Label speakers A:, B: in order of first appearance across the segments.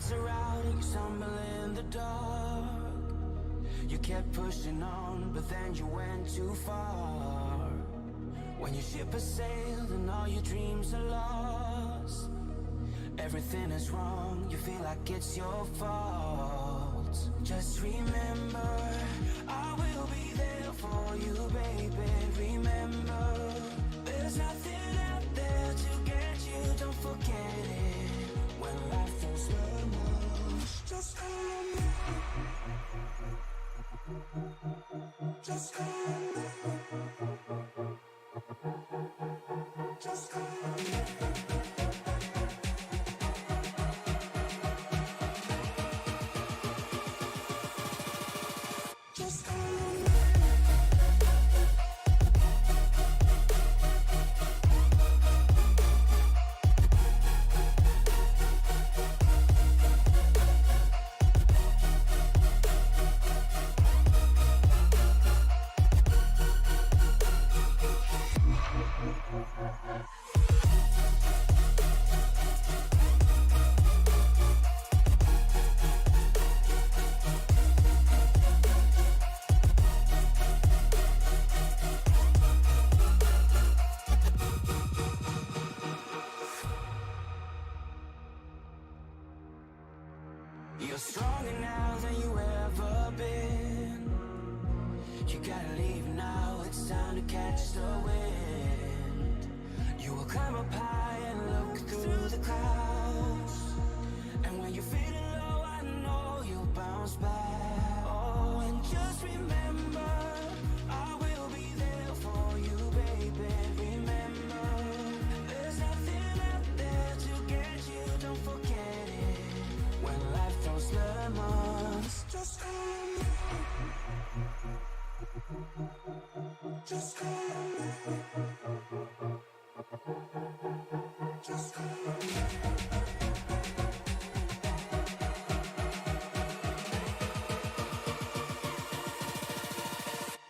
A: lights are out and you stumble in the dark. You kept pushing on, but then you went too far. When your ship has sailed and all your dreams are lost, everything is wrong, you feel like it's your fault. Just remember, I will be there for you, baby. Remember, there's nothing out there to get you, don't forget it. When life throws lemons, just call me. Just call me. Just call me. Just call me. You're stronger now than you ever been. You gotta leave now, it's time to catch the wind. You will climb up high and look through the clouds. And when you're feeling low, I know you'll bounce back. Oh, and just remember, I will be there for you, baby. Remember, there's nothing out there to get you, don't forget it. When life throws lemons, just call me. Just call me. Just call me.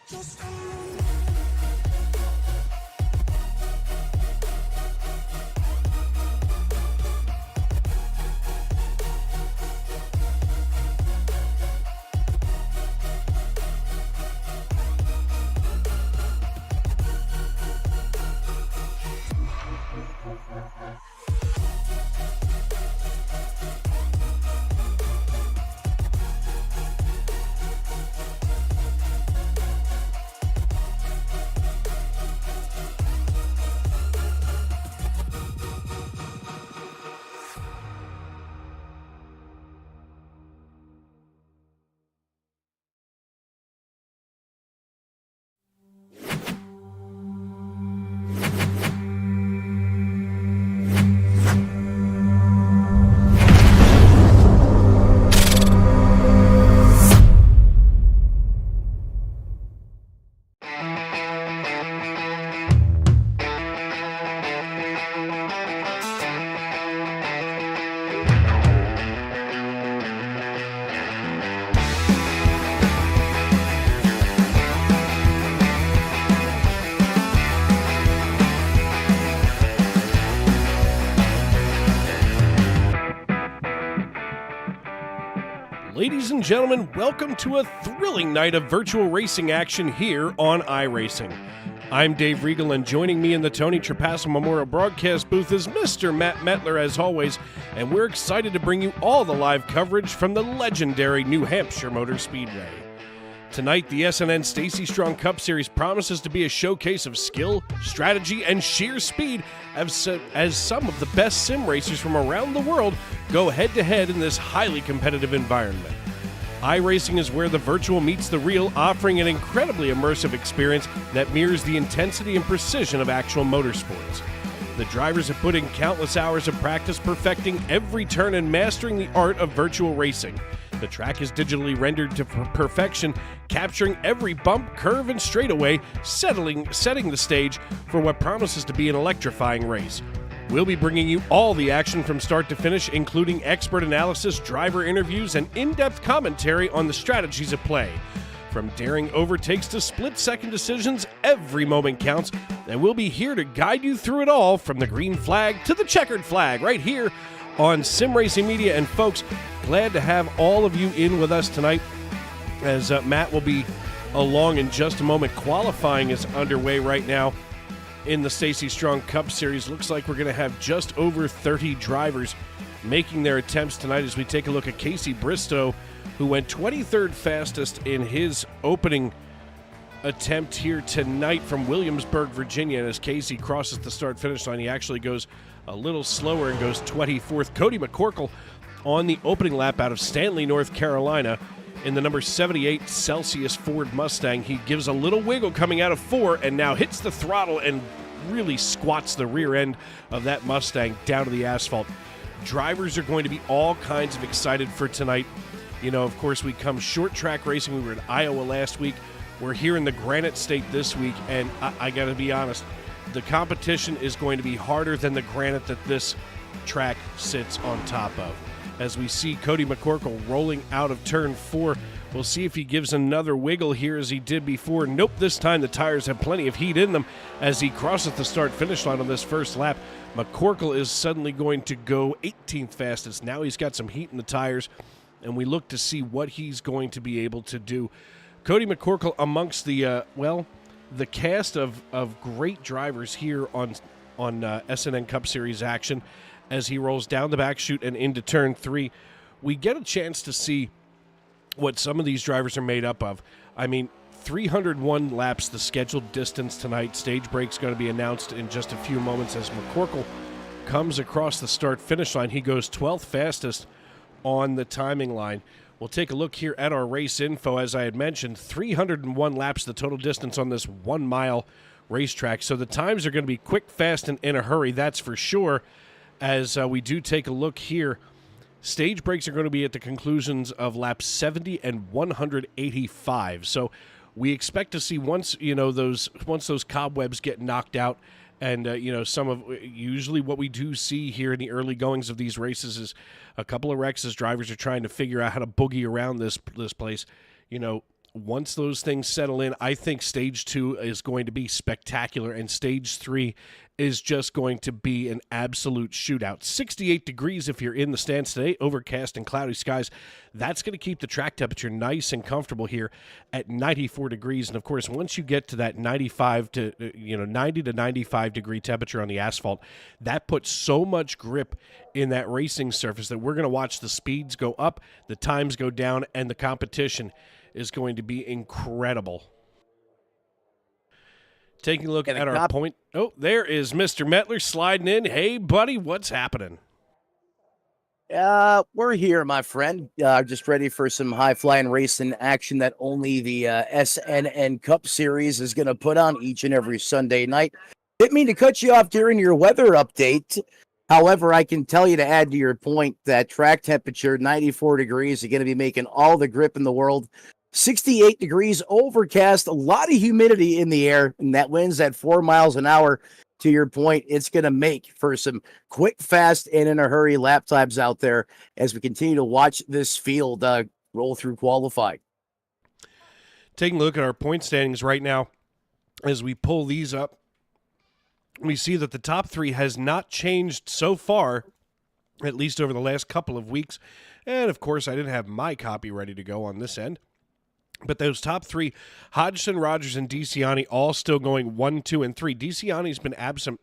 A: Just call me.
B: Ladies and gentlemen, welcome to a thrilling night of virtual racing action here on iRacing. I'm Dave Regal, and joining me in the Tony Trapasso Memorial Broadcast booth is Mr. Matt Metler, as always, and we're excited to bring you all the live coverage from the legendary New Hampshire Motor Speedway. Tonight, the SNN Stacy Strong Cup Series promises to be a showcase of skill, strategy, and sheer speed as some of the best sim racers from around the world go head-to-head in this highly competitive environment. iRacing is where the virtual meets the real, offering an incredibly immersive experience that mirrors the intensity and precision of actual motorsports. The drivers have put in countless hours of practice perfecting every turn and mastering the art of virtual racing. The track is digitally rendered to perfection, capturing every bump, curve, and straightaway, setting the stage for what promises to be an electrifying race. We'll be bringing you all the action from start to finish, including expert analysis, driver interviews, and in-depth commentary on the strategies at play. From daring overtakes to split-second decisions, every moment counts, and we'll be here to guide you through it all, from the green flag to the checkered flag, right here on Sim Racing Media. And folks, glad to have all of you in with us tonight, as Matt will be along in just a moment. Qualifying is underway right now in the Stacy Strong Cup Series. Looks like we're going to have just over 30 drivers making their attempts tonight as we take a look at Casey Bristow, who went 23rd fastest in his opening attempt here tonight from Williamsburg, Virginia. And as Casey crosses the start-finish line, he actually goes a little slower and goes 24th. Cody McCorkle on the opening lap out of Stanley, North Carolina, in the number 78 Celsius Ford Mustang. He gives a little wiggle coming out of 4 and now hits the throttle and really squats the rear end of that Mustang down to the asphalt. Drivers are going to be all kinds of excited for tonight. You know, of course, we come short track racing. We were in Iowa last week. We're here in the Granite State this week, and I got to be honest, the competition is going to be harder than the granite that this track sits on top of. As we see Cody McCorkle rolling out of turn 4, we'll see if he gives another wiggle here as he did before. Nope, this time the tires have plenty of heat in them as he crosses the start-finish line on this first lap. McCorkle is suddenly going to go 18th fastest. Now he's got some heat in the tires, and we look to see what he's going to be able to do. Cody McCorkle amongst the, the cast of great drivers here on SNN Cup Series action. As he rolls down the back chute and into turn 3, we get a chance to see what some of these drivers are made up of. I mean, 301 laps, the scheduled distance tonight. Stage break's going to be announced in just a few moments as McCorkle comes across the start-finish line. He goes 12th fastest on the timing line. We'll take a look here at our race info. As I had mentioned, 301 laps, the total distance on this 1 mile racetrack. So the times are going to be quick, fast, and in a hurry, that's for sure. As we do take a look here, stage breaks are going to be at the conclusions of laps 70 and 185. So we expect to see once those cobwebs get knocked out. And, some of usually what we do see here in the early goings of these races is a couple of wrecks as drivers are trying to figure out how to boogie around this place. Once those things settle in, I think stage 2 is going to be spectacular, and stage 3 is just going to be an absolute shootout. 68 degrees if you're in the stands today, overcast and cloudy skies. That's going to keep the track temperature nice and comfortable here at 94 degrees. And of course, once you get to that 90 to 95 degree temperature on the asphalt, that puts so much grip in that racing surface that we're going to watch the speeds go up, the times go down, and the competition is going to be incredible. Taking a look at our point. Oh, there is Mr. Metler sliding in. Hey, buddy, what's happening?
C: We're here, my friend. Just ready for some high-flying racing action that only the SNN Cup Series is going to put on each and every Sunday night. Didn't mean to cut you off during your weather update. However, I can tell you, to add to your point, that track temperature, 94 degrees, is going to be making all the grip in the world. 68 degrees, overcast, a lot of humidity in the air, and that wind's at 4 miles an hour. To your point, it's going to make for some quick, fast, and in a hurry lap times out there as we continue to watch this field roll through qualifying.
B: Taking a look at our point standings right now, as we pull these up, we see that the top 3 has not changed so far, at least over the last couple of weeks. And, of course, I didn't have my copy ready to go on this end. But those top 3, Hodgson, Rogers, and DeCiani, all still going 1, 2, and 3. DeCiani's been absent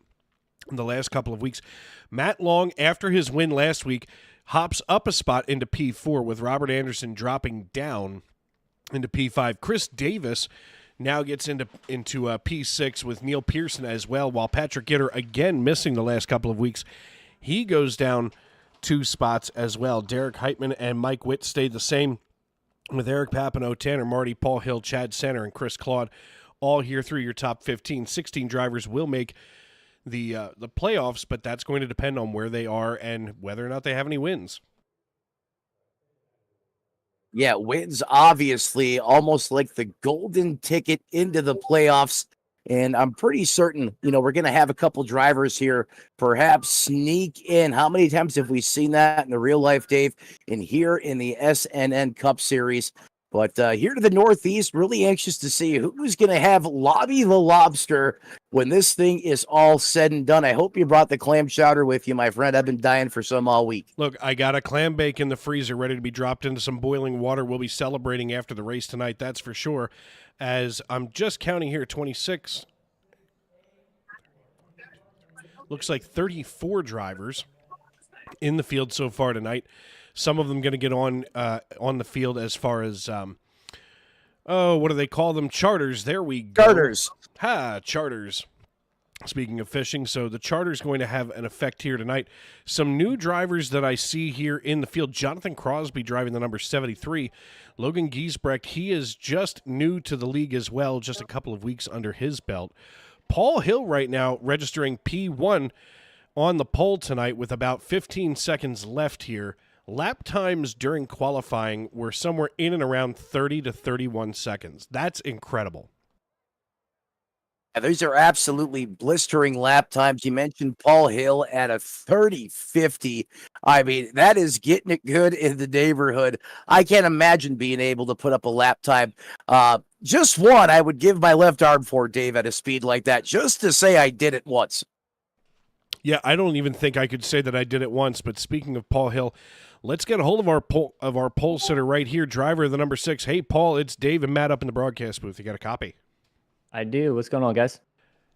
B: in the last couple of weeks. Matt Long, after his win last week, hops up a spot into P4 with Robert Anderson dropping down into P5. Chris Davis now gets into P6 with Neil Pearson as well, while Patrick Gitter, again missing the last couple of weeks, he goes down 2 spots as well. Derek Heitman and Mike Witt stayed the same, with Eric Papineau, Tanner Marty, Paul Hill, Chad Center, and Chris Claude all here through your top 15. 16 drivers will make the playoffs, but that's going to depend on where they are and whether or not they have any wins.
C: Yeah, wins obviously almost like the golden ticket into the playoffs. And I'm pretty certain, we're going to have a couple drivers here perhaps sneak in. How many times have we seen that in the real life, Dave? And here in the SNN Cup Series, But here to the Northeast, really anxious to see who's going to have Lobby the Lobster when this thing is all said and done. I hope you brought the clam chowder with you, my friend. I've been dying for some all week.
B: Look, I got a clam bake in the freezer ready to be dropped into some boiling water. We'll be celebrating after the race tonight, that's for sure. As I'm just counting here, 26. Looks like 34 drivers in the field so far tonight. Some of them going to get on the field as far as, what do they call them? Charters. There we go.
C: Charters.
B: Charters. Speaking of fishing, so the charter's going to have an effect here tonight. Some new drivers that I see here in the field. Jonathan Crosby driving the number 73. Logan Giesbrecht, he is just new to the league as well, just a couple of weeks under his belt. Paul Hill right now registering P1 on the pole tonight with about 15 seconds left here. Lap times during qualifying were somewhere in and around 30 to 31 seconds. That's incredible.
C: Yeah, those are absolutely blistering lap times. You mentioned Paul Hill at a 30:50. I mean, that is getting it good in the neighborhood. I can't imagine being able to put up a lap time. Just one, I would give my left arm for, Dave, at a speed like that, just to say I did it once.
B: Yeah, I don't even think I could say that I did it once. But speaking of Paul Hill, let's get a hold of our pole sitter right here, driver of the number 6. Hey, Paul, it's Dave and Matt up in the broadcast booth. You got a copy?
D: I do. What's going on, guys?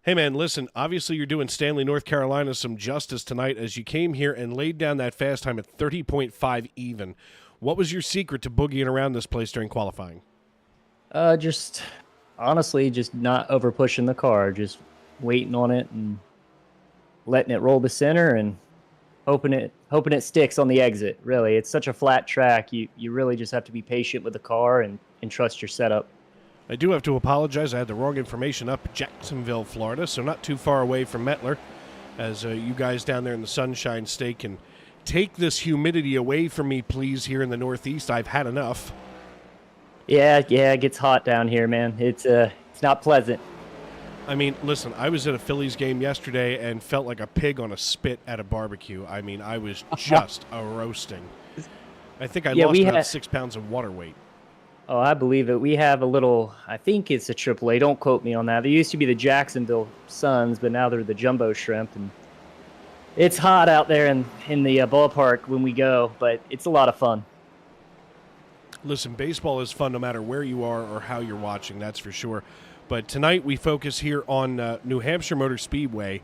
B: Hey, man, listen, obviously you're doing Stanley, North Carolina some justice tonight as you came here and laid down that fast time at 30.5 even. What was your secret to boogieing around this place during qualifying?
D: Just honestly, just not over pushing the car, just waiting on it and letting it roll to center and hoping it sticks on the exit. Really, it's such a flat track. You really just have to be patient with the car and trust your setup.
B: I do have to apologize. I had the wrong information up. Jacksonville, Florida, so not too far away from Mettler. As you guys down there in the Sunshine State can take this humidity away from me, please, here in the Northeast. I've had enough.
D: Yeah, it gets hot down here, man. It's not pleasant.
B: I mean, listen, I was at a Phillies game yesterday and felt like a pig on a spit at a barbecue. I mean, I was just a roasting. I think I lost about 6 pounds of water weight.
D: Oh, I believe it. We have a little, I think it's a AAA. Don't quote me on that. They used to be the Jacksonville Suns, but now they're the Jumbo Shrimp. And it's hot out there in the ballpark when we go, but it's a lot of fun.
B: Listen, baseball is fun no matter where you are or how you're watching, that's for sure. But tonight we focus here on New Hampshire Motor Speedway.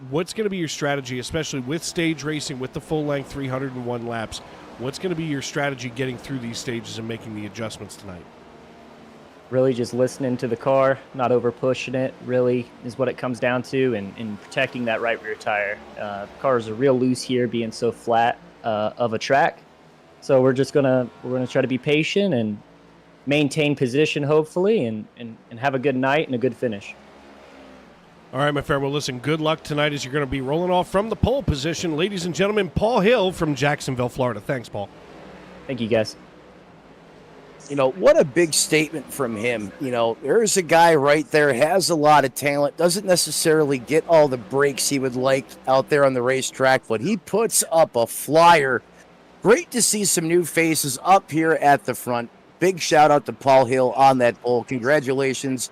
B: What's going to be your strategy, especially with stage racing, with the full-length 301 laps? What's going to be your strategy getting through these stages and making the adjustments tonight?
D: Really just listening to the car, not over pushing it, really is what it comes down to, and protecting that right rear tire. Cars are real loose here, being so flat of a track. So we're gonna try to be patient and maintain position, hopefully, and have a good night and a good finish.
B: All right, my friend. Well, listen, good luck tonight as you're going to be rolling off from the pole position. Ladies and gentlemen, Paul Hill from Jacksonville, Florida. Thanks, Paul.
D: Thank you, guys.
C: You know, what a big statement from him. You know, there's a guy right there, has a lot of talent, doesn't necessarily get all the breaks he would like out there on the racetrack, but he puts up a flyer. Great to see some new faces up here at the front. Big shout out to Paul Hill on that pole. Congratulations.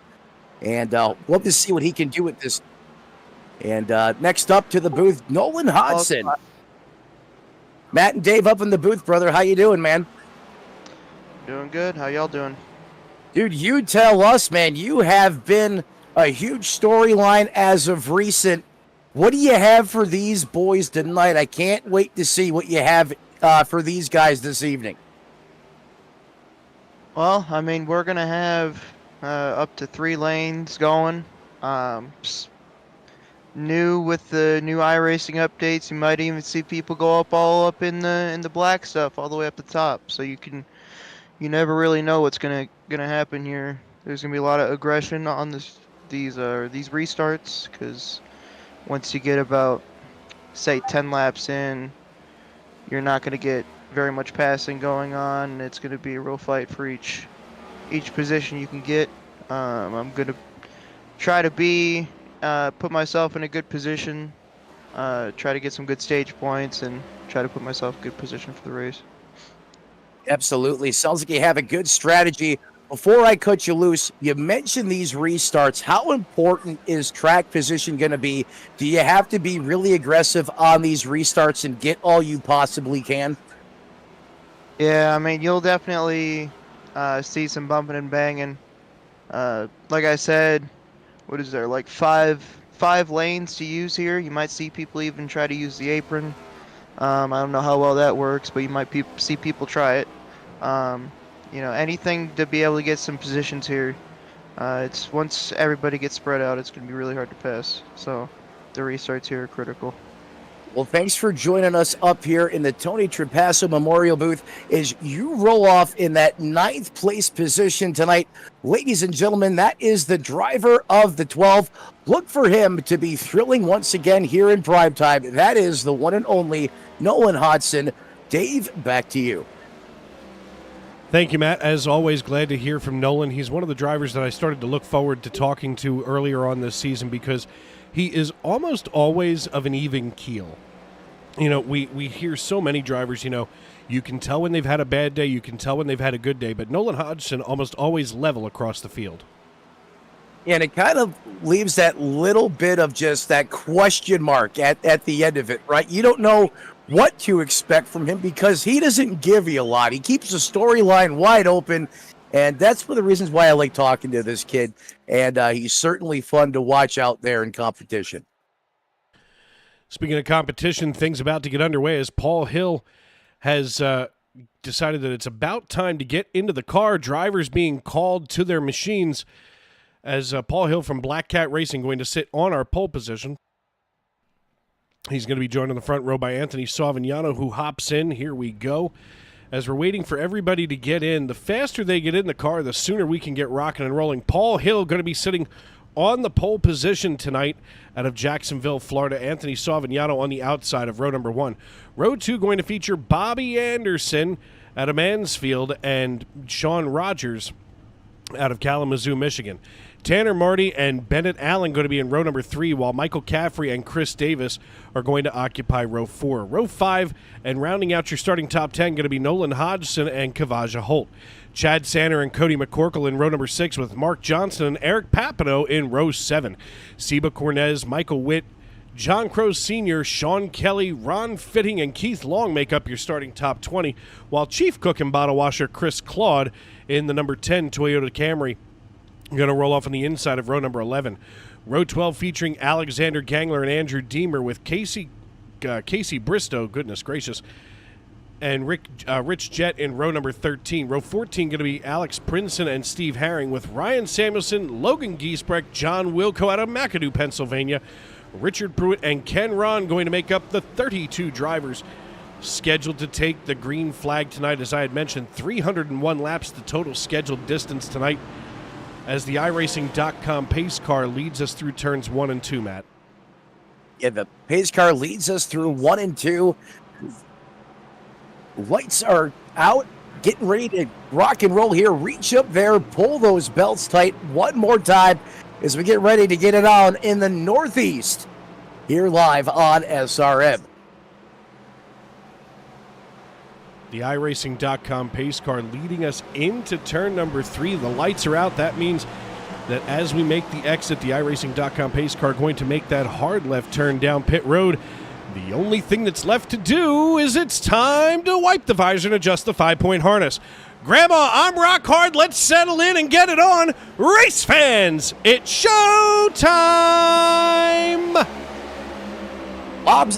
C: And love to see what he can do with this. And next up to the booth, Nolan Hodson. Matt and Dave up in the booth, brother. How you doing, man?
E: Doing good. How y'all doing?
C: Dude, you tell us, man. You have been a huge storyline as of recent. What do you have for these boys tonight? I can't wait to see what you have for these guys this evening.
E: Well, I mean, we're going to have up to 3 lanes going. New with the new iRacing updates, you might even see people go all up in the black stuff all the way up the top. So you never really know what's gonna happen here. There's gonna be a lot of aggression on these restarts, because once you get about, say, 10 laps in, you're not gonna get very much passing going on, and it's gonna be a real fight for each position you can get. I'm gonna try to put myself in a good position, try to get some good stage points, and try to put myself in a good position for the race.
C: Absolutely. Sounds like you have a good strategy. Before I cut you loose, you mentioned these restarts. How important is track position going to be? Do you have to be really aggressive on these restarts and get all you possibly can?
E: Yeah, I mean, you'll definitely see some bumping and banging. Like I said, what is there, like five lanes to use here? You might see people even try to use the apron. I don't know how well that works, but you might see people try it. Anything to be able to get some positions here. It's once everybody gets spread out, it's going to be really hard to pass. So the restarts here are critical.
C: Well, thanks for joining us up here in the Tony Trapasso Memorial booth as you roll off in that 9th place position tonight. Ladies and gentlemen, that is the driver of the 12. Look for him to be thrilling once again here in primetime. That is the one and only Nolan Hodson. Dave, back to you.
B: Thank you, Matt. As always, glad to hear from Nolan. He's one of the drivers that I started to look forward to talking to earlier on this season because he is almost always of an even keel. We hear so many drivers, you can tell when they've had a bad day, you can tell when they've had a good day, but Nolan Hodgson almost always level across the field.
C: And it kind of leaves that little bit of just that question mark at the end of it, right? You don't know what to expect from him because he doesn't give you a lot. He keeps the storyline wide open, and that's one of the reasons why I like talking to this kid, and he's certainly fun to watch out there in competition.
B: Speaking of competition, things about to get underway as Paul Hill has decided that it's about time to get into the car. Drivers being called to their machines as Paul Hill from Black Cat Racing going to sit on our pole position. He's going to be joined in the front row by Anthony Savignano, who hops in. Here we go. As we're waiting for everybody to get in, the faster they get in the car, the sooner we can get rocking and rolling. Paul Hill going to be sitting on the pole position tonight out of Jacksonville, Florida. Anthony Savignano on the outside of row number 1. Row 2 going to feature Bobby Anderson out of Mansfield and Sean Rogers out of Kalamazoo, Michigan. Tanner Marty and Bennett Allen going to be in row number 3, while Michael Caffrey and Chris Davis are going to occupy row 4. Row 5, and rounding out your starting top 10, going to be Nolan Hodgson and Kavaja Holt. Chad Sanner and Cody McCorkle in row number 6, with Mark Johnson and Eric Papineau in row 7. Seba Cornez, Michael Witt, John Crow Sr., Sean Kelly, Ron Fitting, and Keith Long make up your starting top 20, while Chief Cook and bottle washer Chris Claude in the number 10 Toyota Camry going to roll off on the inside of row number 11. Row 12 featuring Alexander Gangler and Andrew Deemer, with Casey Bristow, goodness gracious, and Rich Jett in row number 13. Row 14 going to be Alex Princeton and Steve Herring, with Ryan Samuelson, Logan Giesbrecht, John Wilco out of McAdoo, Pennsylvania, Richard Pruitt, and Ken Ron going to make up the 32 drivers scheduled to take the green flag tonight. As I had mentioned, 301 laps the total scheduled distance tonight, as the iRacing.com pace car leads us through turns 1 and 2, Matt.
C: Yeah, the pace car leads us through 1 and 2. Lights are out, getting ready to rock and roll here. Reach up there, pull those belts tight one more time as we get ready to get it on in the Northeast here live on SRM.
B: The iRacing.com pace car leading us into turn number 3. The lights are out. That means that as we make the exit, the iRacing.com pace car going to make that hard left turn down pit road. The only thing that's left to do is it's time to wipe the visor and adjust the 5-point harness. Grandma, I'm rock hard. Let's settle in and get it on. Race fans, it's show time!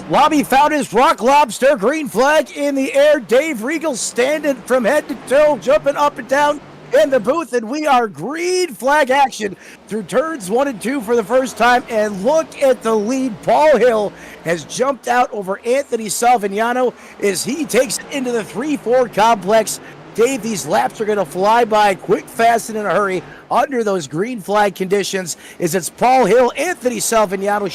C: Lobby found his rock lobster, green flag in the air. Dave Regal standing from head to toe, jumping up and down in the booth, and we are green flag action through turns 1 and 2 for the first time. And look at the lead. Paul Hill has jumped out over Anthony Savignano as he takes it into the 3-4 complex. Dave, these laps are going to fly by quick, fast, and in a hurry under those green flag conditions. As it's Paul Hill, Anthony Savignano,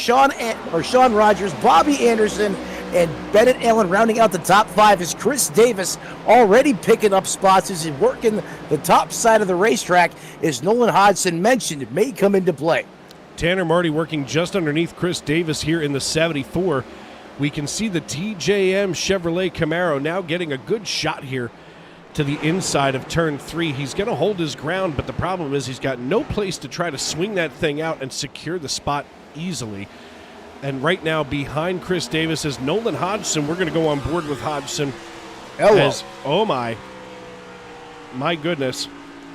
C: Sean Rogers, Bobby Anderson, and Bennett Allen rounding out the top 5. As Chris Davis already picking up spots as he's working the top side of the racetrack, as Nolan Hodgson mentioned, may come into play.
B: Tanner Marty working just underneath Chris Davis here in the 74. We can see the TJM Chevrolet Camaro now getting a good shot here to the inside of turn 3. He's going to hold his ground, but the problem is he's got no place to try to swing that thing out and secure the spot easily. And right now behind Chris Davis is Nolan Hodgson. We're going to go on board with Hodgson.
C: Hello.
B: Oh my goodness.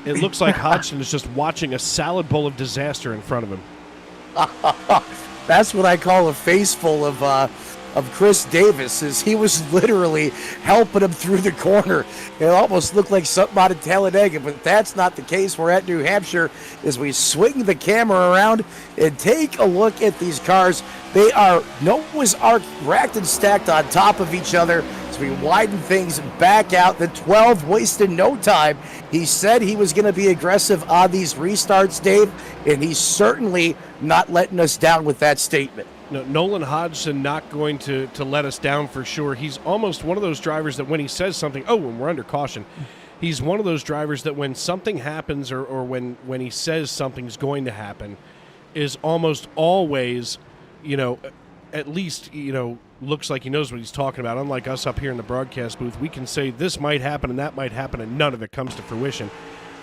B: It looks like Hodgson is just watching a salad bowl of disaster in front of him.
C: That's what I call a face full of Chris Davis, is he was literally helping him through the corner. It almost looked like something out of Talladega, but that's not the case. We're at New Hampshire as we swing the camera around and take a look at these cars. They are Noah's Ark racked and stacked on top of each other. So we widen things back out. The 12 wasted no time. He said he was going to be aggressive on these restarts, Dave, and he's certainly not letting us down with that statement.
B: No, Nolan Hodgson not going to let us down for sure. He's almost one of those drivers that when he says something, when we're under caution, he's one of those drivers that when something happens or when he says something's going to happen is almost always, at least, looks like he knows what he's talking about. Unlike us up here in the broadcast booth, we can say this might happen and that might happen and none of it comes to fruition.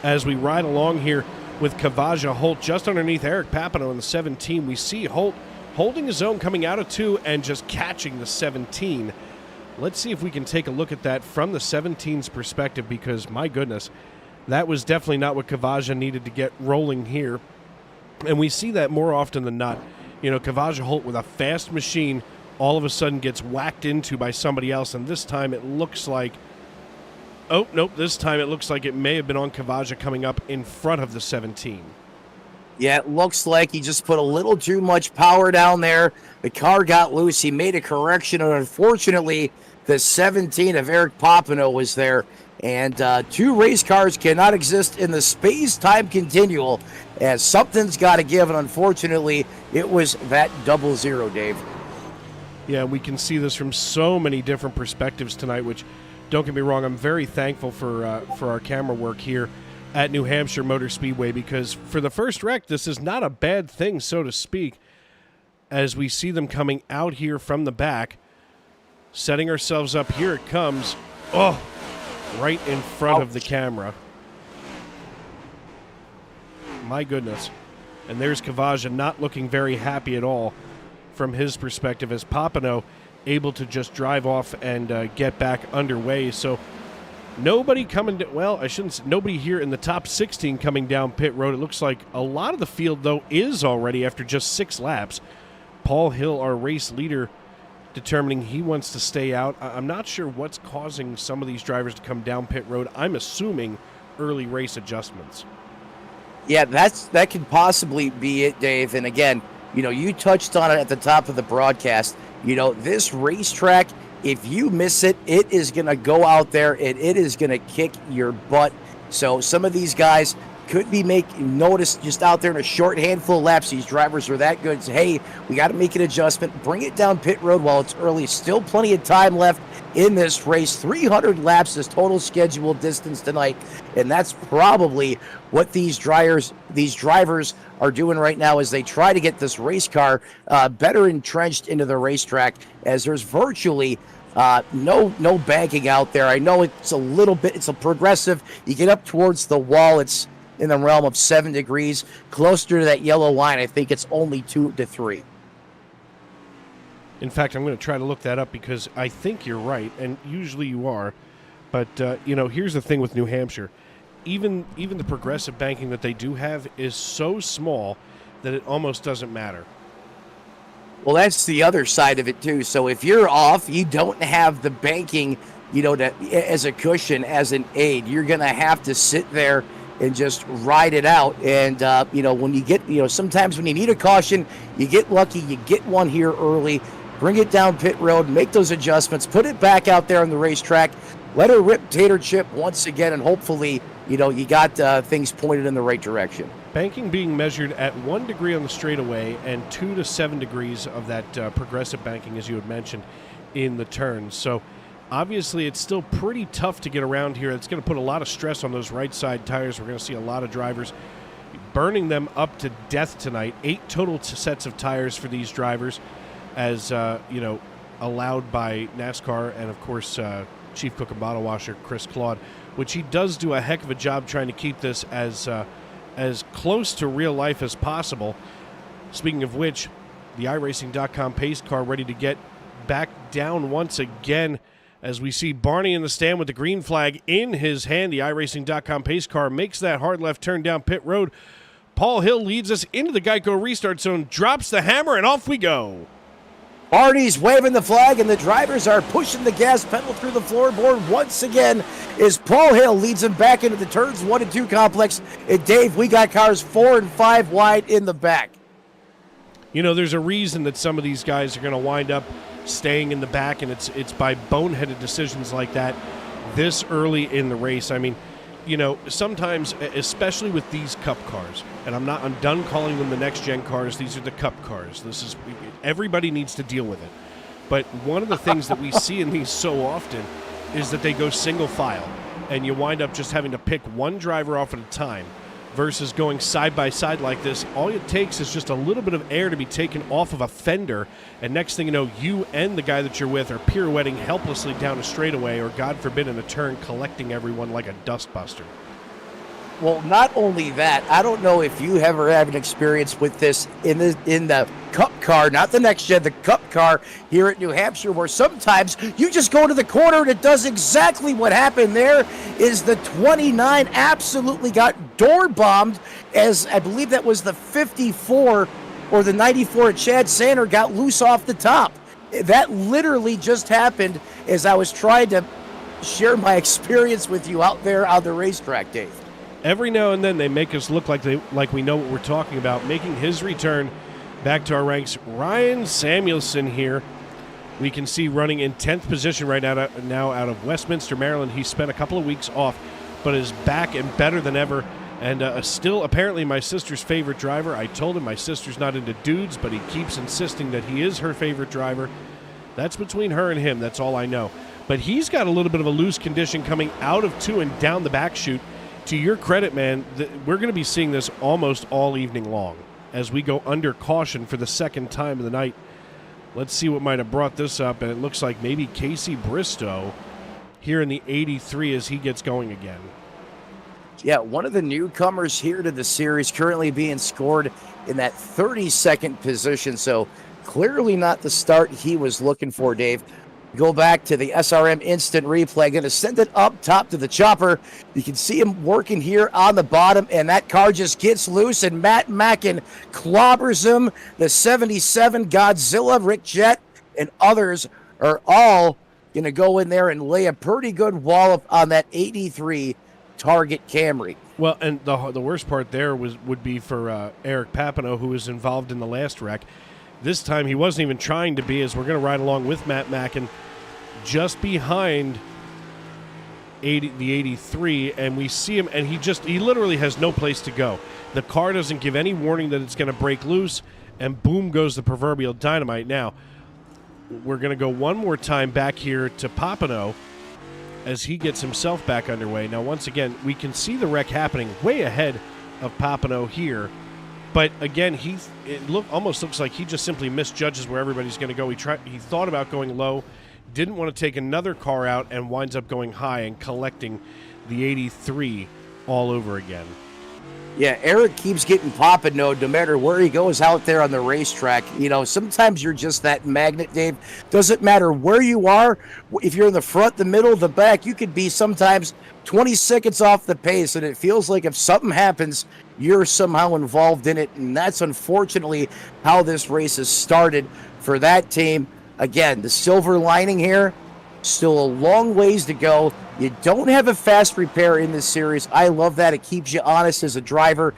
B: As we ride along here with Kavaja Holt just underneath Eric Papineau in the 17, we see Holt holding his own coming out of 2 and just catching the 17. Let's see if we can take a look at that from the 17's perspective, because my goodness, that was definitely not what Kavaja needed to get rolling here. And we see that more often than not. Kavaja Holt with a fast machine all of a sudden gets whacked into by somebody else, and this time it looks like, this time it looks like it may have been on Kavaja coming up in front of the 17.
C: Yeah, it looks like he just put a little too much power down there. The car got loose. He made a correction, and unfortunately, the 17 of Eric Papineau was there. And 2 race cars cannot exist in the space-time continual, as something's got to give, and unfortunately, it was that 0-0, Dave.
B: Yeah, we can see this from so many different perspectives tonight, which, don't get me wrong, I'm very thankful for our camera work here at New Hampshire Motor Speedway, because for the first wreck, this is not a bad thing, so to speak, as we see them coming out here from the back, setting ourselves up. Here it comes. Right in front of the camera. My goodness. And there's Kavaja not looking very happy at all from his perspective, as Papineau able to just drive off and get back underway. So nobody coming nobody here in the top 16 coming down pit road. It looks like a lot of the field, though, is already after just 6 laps. Paul Hill, our race leader, determining he wants to stay out. I'm not sure what's causing some of these drivers to come down pit road. I'm assuming early race adjustments.
C: Yeah, that could possibly be it, Dave. And again, you touched on it at the top of the broadcast. This racetrack, if you miss it, it is going to go out there and it is going to kick your butt. So some of these guys could be noticed just out there in a short handful of laps. These drivers are that good. So, hey, we got to make an adjustment. Bring it down pit road while it's early. Still plenty of time left in this race. 300 laps is total scheduled distance tonight, and that's probably what these drivers are doing right now as they try to get this race car better entrenched into the racetrack, as there's virtually no banking out there. I know it's a progressive. You get up towards the wall, it's in the realm of 7 degrees. Closer to that yellow line, I think it's only 2 to 3.
B: In fact, I'm going to try to look that up, because I think you're right, and usually you are. But, here's the thing with New Hampshire. Even the progressive banking that they do have is so small that it almost doesn't matter.
C: Well, that's the other side of it, too. So if you're off, you don't have the banking, as a cushion, as an aid. You're going to have to sit there and just ride it out. And, when you get, sometimes when you need a caution, you get lucky, you get one here early, bring it down pit road, make those adjustments, put it back out there on the racetrack, let her rip tater chip once again, and hopefully, you got things pointed in the right direction.
B: Banking being measured at 1 degree on the straightaway and 2 to 7 degrees of that progressive banking, as you had mentioned, in the turns. So obviously, it's still pretty tough to get around here. It's going to put a lot of stress on those right side tires. We're going to see a lot of drivers burning them up to death tonight. 8 total sets of tires for these drivers, as allowed by NASCAR and, of course, chief cook and bottle washer, Chris Claude, which he does do a heck of a job trying to keep this as close to real life as possible. Speaking of which, the iRacing.com pace car ready to get back down once again as we see Barney in the stand with the green flag in his hand. The iRacing.com pace car makes that hard left turn down pit road. Paul Hill leads us into the Geico restart zone, drops the hammer, and off we go.
C: Barney's waving the flag, and the drivers are pushing the gas pedal through the floorboard once again as Paul Hill leads them back into the turns 1 and 2 complex. And Dave, we got cars 4 and 5 wide in the back.
B: You know, there's a reason that some of these guys are going to wind up staying in the back, and it's by boneheaded decisions like that this early in the race. I mean, you know, sometimes, especially with these Cup cars, and I'm done calling them the next gen cars. These are the Cup cars. Everybody needs to deal with it. But one of the things that we see in these so often is that they go single file, and you wind up just having to pick one driver off at a time versus going side by side like this. All it takes is just a little bit of air to be taken off of a fender, and next thing you know, you and the guy that you're with are pirouetting helplessly down a straigay, or God forbid in a turn, collecting everyone like a dustbuster.
C: Well, not only that, I don't know if you ever have an experience with this in the Cup car, not the next gen, the Cup car here at New Hampshire, where sometimes you just go to the corner and it does exactly what happened there. Is the 29 absolutely got door bombed, as I believe that was the 54 or the 94 Chad Sander got loose off the top. That literally just happened as I was trying to share my experience with you out there on the racetrack, Dave.
B: Every now and then they make us look like we know what we're talking about. Making his return back to our ranks, Ryan Samuelson here. We can see running in 10th position right now out of Westminster, Maryland. He spent a couple of weeks off, but is back and better than ever. And still apparently my sister's favorite driver. I told him my sister's not into dudes, but he keeps insisting that he is her favorite driver. That's between her and him. That's all I know. But he's got a little bit of a loose condition coming out of 2 and down the back chute. To your credit, man, we're going to be seeing this almost all evening long as we go under caution for the second time of the night. Let's see what might have brought this up, and it looks like maybe Casey Bristow here in the 83 as he gets going again.
C: Yeah, one of the newcomers here to the series, currently being scored in that 32nd position, so clearly not the start he was looking for, Dave. Go back to the SRM instant replay. Going to send it up top to the chopper. You can see him working here on the bottom, and that car just gets loose, and Matt Mackin clobbers him. The 77 Godzilla, Rick Jett, and others are all going to go in there and lay a pretty good wallop on that 83 Target Camry.
B: Well, and the worst part there would be for Eric Papineau, who was involved in the last wreck. This time he wasn't even trying to be, as we're going to ride along with Matt Mackin just behind the 83, and we see him, and he literally has no place to go. The car doesn't give any warning that it's going to break loose, and boom goes the proverbial dynamite. Now, we're going to go one more time back here to Papineau as he gets himself back underway. Now, once again, we can see the wreck happening way ahead of Papineau here. But again, almost looks like he just simply misjudges where everybody's going to go. He thought about going low, didn't want to take another car out, and winds up going high and collecting the 83 all over again.
C: Yeah, Eric keeps getting Papineau no matter where he goes out there on the racetrack. You know, sometimes you're just that magnet, Dave. Doesn't matter where you are. If you're in the front, the middle, the back, you could be sometimes 20 seconds off the pace, and it feels like if something happens, you're somehow involved in it, and that's unfortunately how this race has started for that team. Again, the silver lining here, still a long ways to go. You don't have a fast repair in this series. I love that. It keeps you honest as a driver,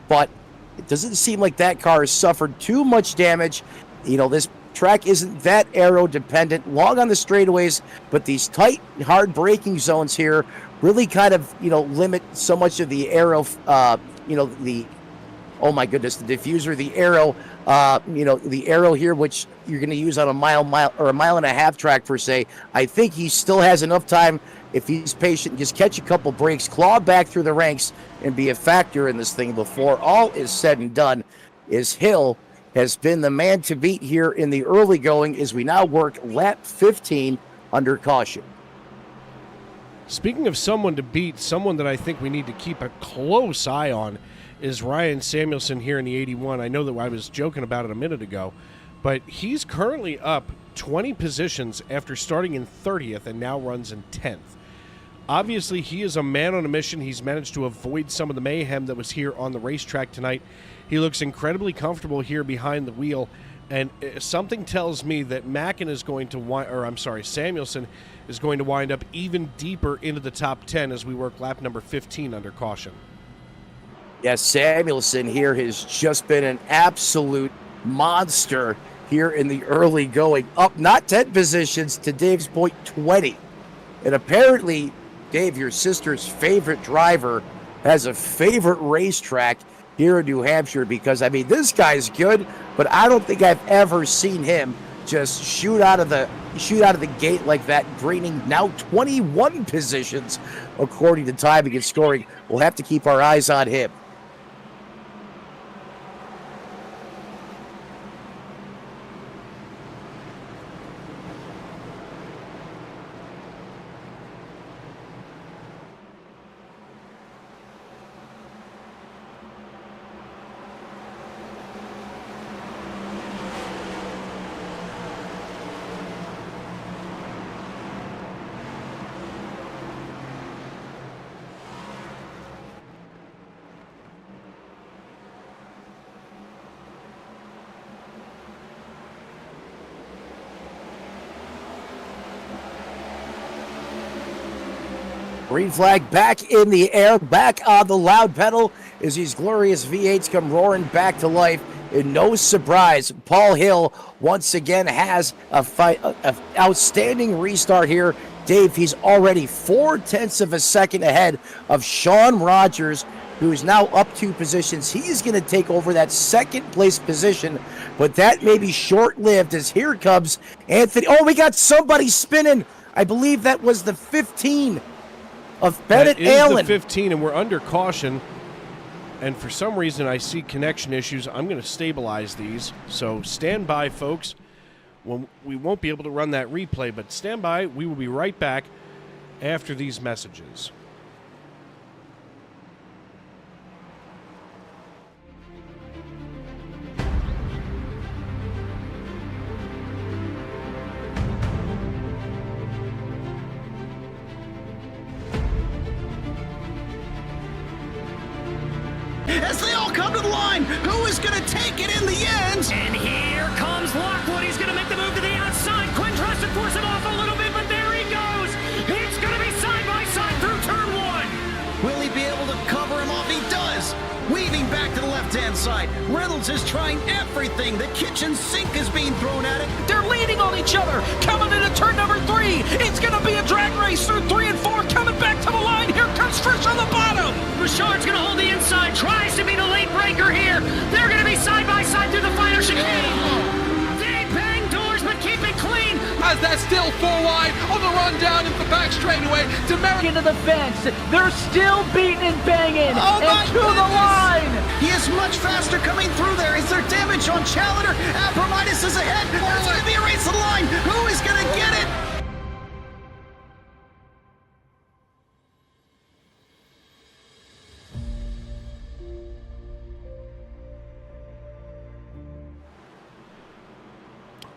C: but it doesn't seem like that car has suffered too much damage. You know, this track isn't that aero dependent, long on the straightaways, but these tight, hard braking zones here really kind of, limit so much of the aero, oh my goodness, the diffuser, the aero, the aero here, which you're going to use on a mile or a mile and a half track per se. I think he still has enough time, if he's patient, just catch a couple breaks, claw back through the ranks, and be a factor in this thing before all is said and done. Is Hill has been the man to beat here in the early going as we now work lap 15 under caution.
B: Speaking of someone to beat, someone that I think we need to keep a close eye on is Ryan Samuelson here in the 81. I know that I was joking about it a minute ago, but he's currently up 20 positions after starting in 30th and now runs in 10th. Obviously, he is a man on a mission. He's managed to avoid some of the mayhem that was here on the racetrack tonight. He looks incredibly comfortable here behind the wheel, and something tells me that Samuelson is going to wind up even deeper into the top 10 as we work lap number 15 under caution.
C: Yes, Samuelson here has just been an absolute monster here in the early going. Up not 10 positions to Dave's point, 20. And apparently, Dave, your sister's favorite driver, has a favorite racetrack here in New Hampshire because, I mean, this guy's good, but I don't think I've ever seen him just shoot out of the gate like that, gaining now 21 positions according to timing and scoring. We'll have to keep our eyes on him. Green flag back in the air, back on the loud pedal as these glorious V8s come roaring back to life. And no surprise, Paul Hill once again has an outstanding restart here. Dave, he's already 0.4 of a second ahead of Sean Rogers, who's now up 2 positions. He's going to take over that second place position, but that may be short-lived as here comes Anthony. Oh, we got somebody spinning. I believe that was the 15 of Bennett Allen.
B: That is the 15, and we're under caution. And for some reason, I see connection issues. I'm going to stabilize these. So stand by, folks. Well, we won't be able to run that replay, but stand by. We will be right back after these messages.
F: As they all come to the line, who is going to take it in the end?
G: And here comes Lockwood. He's going to make the move to the outside. Quinn tries to force him off a little bit, but there he goes. It's going to be side by side through turn 1.
F: Will he be able to cover him off? He does. Weaving back to the left-hand side. Reynolds is trying everything. The kitchen sink is being thrown at it.
H: They're leaning on each other. Coming into turn number 3. It's going to be a drag race through 3 and 4. Coming back to the line. Here comes Frisch on the bottom.
G: Richard's going to hold the inside. Tries to be the late breaker here. They're going to be side by side through the final chicane. They bang doors, but keep it clean.
I: As they're still 4 wide on the run down into the back straightaway to Merrick.
H: Into the fence. They're still beating and banging.
F: Oh my
H: and to the line.
F: He is much faster coming through there. Is there damage on Challenger? Abramitis is ahead. There's going to be a race to the line. Who is going to get it?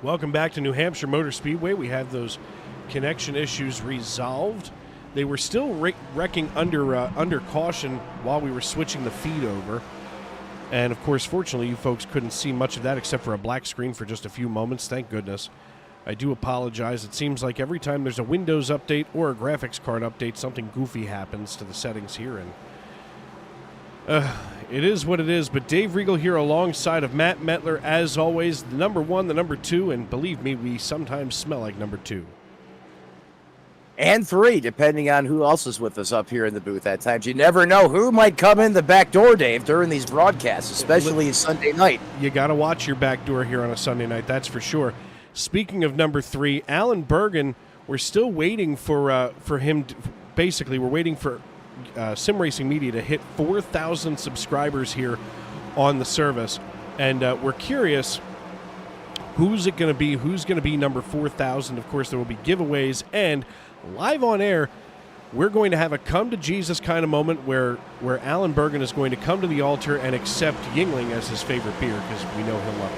B: Welcome back to New Hampshire Motor Speedway. We have those connection issues resolved. They were still wrecking under caution while we were switching the feed over. And, of course, fortunately, you folks couldn't see much of that except for a black screen for just a few moments. Thank goodness. I do apologize. It seems like every time there's a Windows update or a graphics card update, something goofy happens to the settings here. And it is what it is. But Dave Regal here alongside of Matt Metler, as always, the number 1, the number 2, and believe me, we sometimes smell like number 2.
C: And 3, depending on who else is with us up here in the booth at times. You never know who might come in the back door, Dave, during these broadcasts, especially Sunday night.
B: You got to watch your back door here on a Sunday night, that's for sure. Speaking of number 3, Alan Bergen, we're still waiting for him. Basically, we're waiting for Sim Racing Media to hit 4,000 subscribers here on the service. And we're curious, who's it going to be? Who's going to be number 4,000? Of course, there will be giveaways and live on air. we're going to have a come-to-Jesus kind of moment where Alan Bergen is going to come to the altar and accept Yingling as his favorite beer because we know he'll love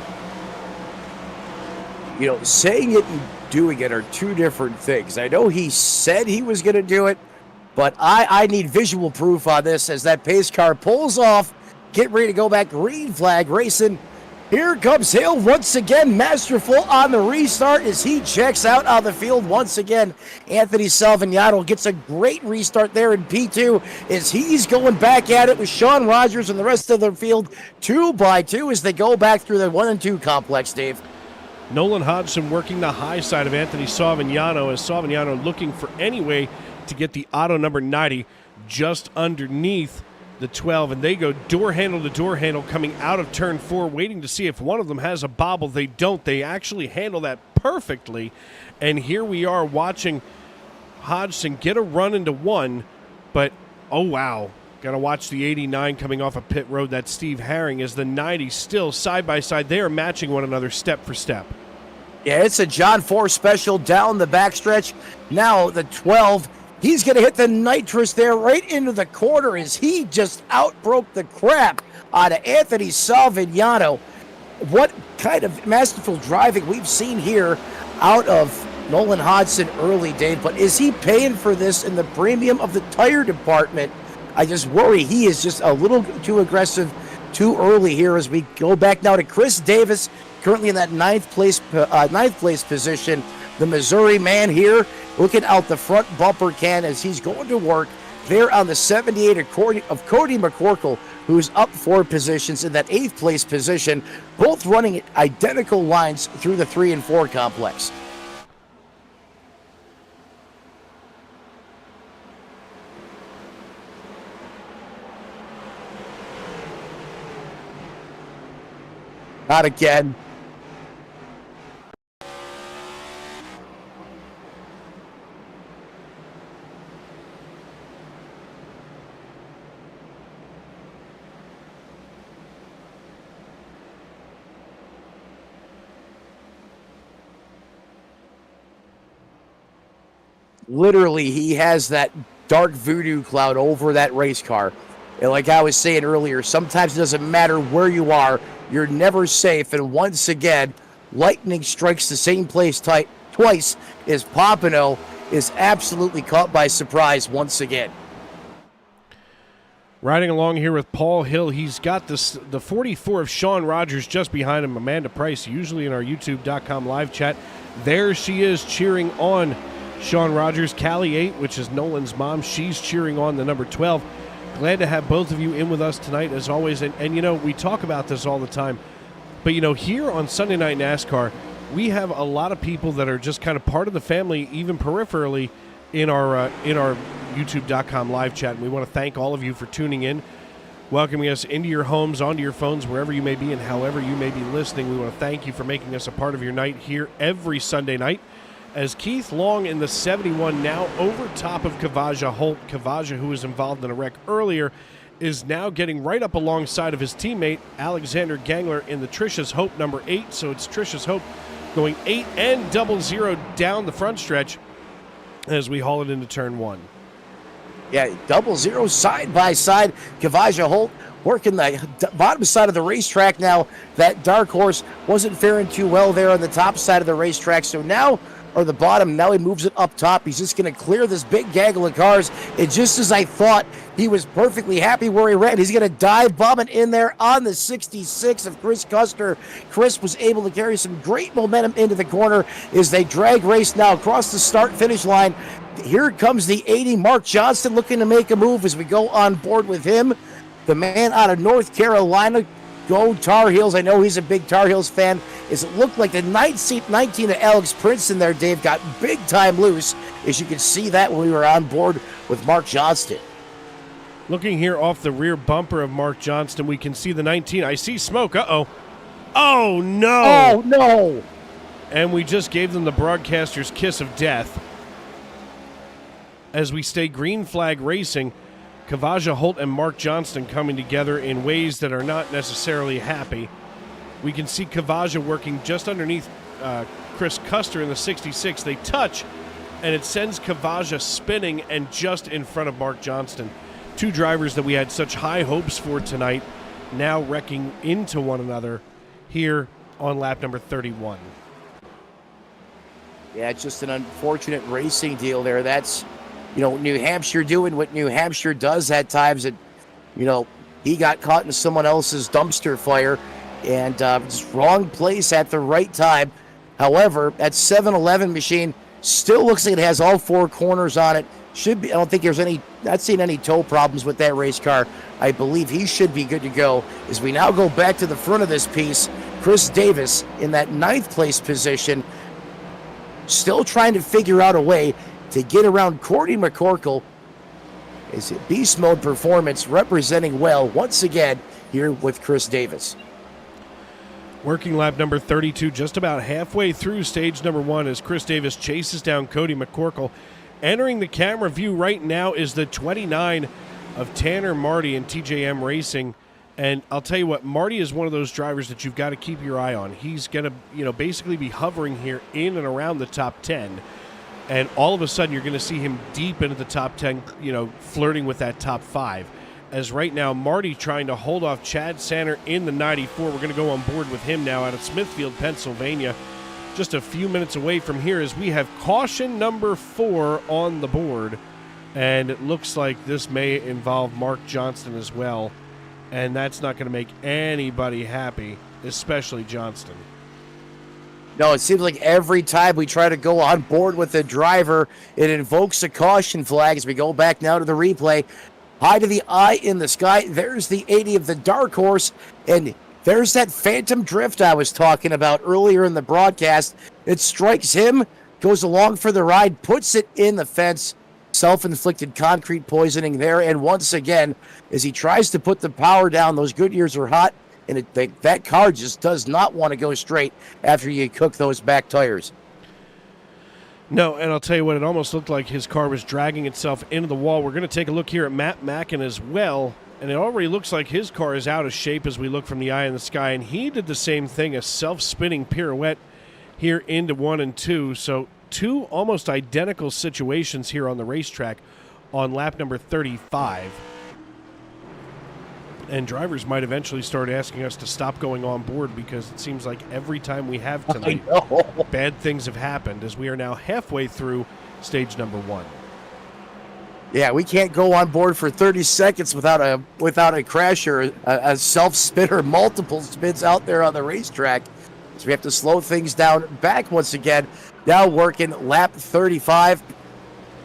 B: it.
C: You know, saying it and doing it are two different things. I know he said he was going to do it, but I need visual proof on this as that pace car pulls off, get ready to go back, green flag racing. Here comes Hill once again, masterful on the restart as he checks out on the field once again. Anthony Salvignano gets a great restart there in P2 as he's going back at it with Sean Rogers and the rest of the field 2 by 2 as they go back through the 1 and 2 complex, Dave.
B: Nolan Hodgson working the high side of Anthony Salvignano as Salvignano looking for any way to get the auto number 90 just underneath the 12, and they go door handle to door handle coming out of turn 4, waiting to see if one of them has a bobble. They don't. They actually handle that perfectly, and here we are watching Hodgson get a run into 1, but oh wow, got to watch the 89 coming off a pit road. That's Steve Herring as the 90 still side by side. They are matching one another step for step.
C: Yeah, it's a John 4 special down the backstretch. Now the 12, he's going to hit the nitrous there right into the corner as he just outbroke the crap out of Anthony Salvignano. What kind of masterful driving we've seen here out of Nolan Hodgson early, Dave. But is he paying for this in the premium of the tire department? I just worry he is just a little too aggressive too early here as we go back now to Chris Davis, currently in that ninth place position. The Missouri man here looking out the front bumper can as he's going to work there on the 78 of Cody McCorkle, who's up 4 positions in that 8th place position, both running identical lines through the 3 and 4 complex. Not again. Literally, he has that dark voodoo cloud over that race car. And like I was saying earlier, sometimes it doesn't matter where you are, you're never safe. And once again, lightning strikes the same place twice as Pompano is absolutely caught by surprise once again.
B: Riding along here with Paul Hill, he's got the 44 of Sean Rogers just behind him. Amanda Price, usually in our YouTube.com live chat. There she is cheering on Sean Rogers. Callie 8, which is Nolan's mom, she's cheering on the number 12. Glad to have both of you in with us tonight, as always. And you know, we talk about this all the time. But, you know, here on Sunday Night NASCAR, we have a lot of people that are just kind of part of the family, even peripherally, in our YouTube.com live chat. And we want to thank all of you for tuning in, welcoming us into your homes, onto your phones, wherever you may be and however you may be listening. We want to thank you for making us a part of your night here every Sunday night. As Keith Long in the 71 now over top of Kavaja Holt. Kavaja, who was involved in a wreck earlier, is now getting right up alongside of his teammate, Alexander Gangler, in the Trisha's Hope number 8. So it's Trisha's Hope going 8 and 00 down the front stretch as we haul it into turn 1.
C: Yeah, 00 side by side. Kavaja Holt working the bottom side of the racetrack now. That dark horse wasn't faring too well there on the top side of the racetrack. So now, or the bottom, now he moves it up top. He's just going to clear this big gaggle of cars. And just as I thought, he was perfectly happy where he ran. He's going to dive bombing in there on the 66 of Chris Custer. Chris was able to carry some great momentum into the corner as they drag race now across the start-finish line. Here comes the 80, Mark Johnston, looking to make a move as we go on board with him. The man out of North Carolina. Go Tar Heels. I know he's a big Tar Heels fan. As it looked like the 19 of Alex Princeton there, Dave, got big time loose. As you can see that when we were on board with Mark Johnston.
B: Looking here off the rear bumper of Mark Johnston, we can see the 19. I see smoke. Uh-oh. Oh, no.
C: Oh, no.
B: And we just gave them the broadcaster's kiss of death. As we stay green flag racing, Kavaja Holt and Mark Johnston coming together in ways that are not necessarily happy. We can see Kavaja working just underneath Chris Custer in the 66. They touch and it sends Kavaja spinning and just in front of Mark Johnston. Two drivers that we had such high hopes for tonight now wrecking into one another here on lap number 31.
C: Yeah, it's just an unfortunate racing deal there. That's, New Hampshire doing what New Hampshire does at times. And, he got caught in someone else's dumpster fire and just wrong place at the right time. However, that 7-Eleven machine still looks like it has all four corners on it. Should be. I don't think there's not seen any tow problems with that race car. I believe he should be good to go. As we now go back to the front of this piece, Chris Davis in that 9th place position, still trying to figure out a way to get around Courtney McCorkle. Is it beast mode performance representing well once again here with Chris Davis.
B: Working lap number 32, just about halfway through stage number 1 as Chris Davis chases down Cody McCorkle. Entering the camera view right now is the 29 of Tanner Marty in TJM Racing. And I'll tell you what, Marty is one of those drivers that you've got to keep your eye on. He's going to, basically be hovering here in and around the top 10. And all of a sudden, you're going to see him deep into the top 10, flirting with that top 5. As right now, Marty trying to hold off Chad Sanner in the 94. We're going to go on board with him now out of Smithfield, Pennsylvania. Just a few minutes away from here as we have caution number 4 on the board. And it looks like this may involve Mark Johnston as well. And that's not going to make anybody happy, especially Johnston.
C: No, it seems like every time we try to go on board with the driver, it invokes a caution flag. As we go back now to the replay, high to the eye in the sky, there's the 80 of the Dark Horse, and there's that phantom drift I was talking about earlier in the broadcast. It strikes him, goes along for the ride, puts it in the fence. Self-inflicted concrete poisoning there, and once again, as he tries to put the power down, those Goodyears are hot, and that car just does not want to go straight after you cook those back tires.
B: No, and I'll tell you what, it almost looked like his car was dragging itself into the wall. We're going to take a look here at Matt Mackin as well, and it already looks like his car is out of shape as we look from the eye in the sky, and he did the same thing, a self-spinning pirouette here into 1 and 2, so two almost identical situations here on the racetrack on lap number 35. And drivers might eventually start asking us to stop going on board because it seems like every time we have tonight, bad things have happened as we are now halfway through stage number 1.
C: Yeah, we can't go on board for 30 seconds without a crash or a self-spinner, multiple spins out there on the racetrack. So we have to slow things down back once again. Now working lap 35.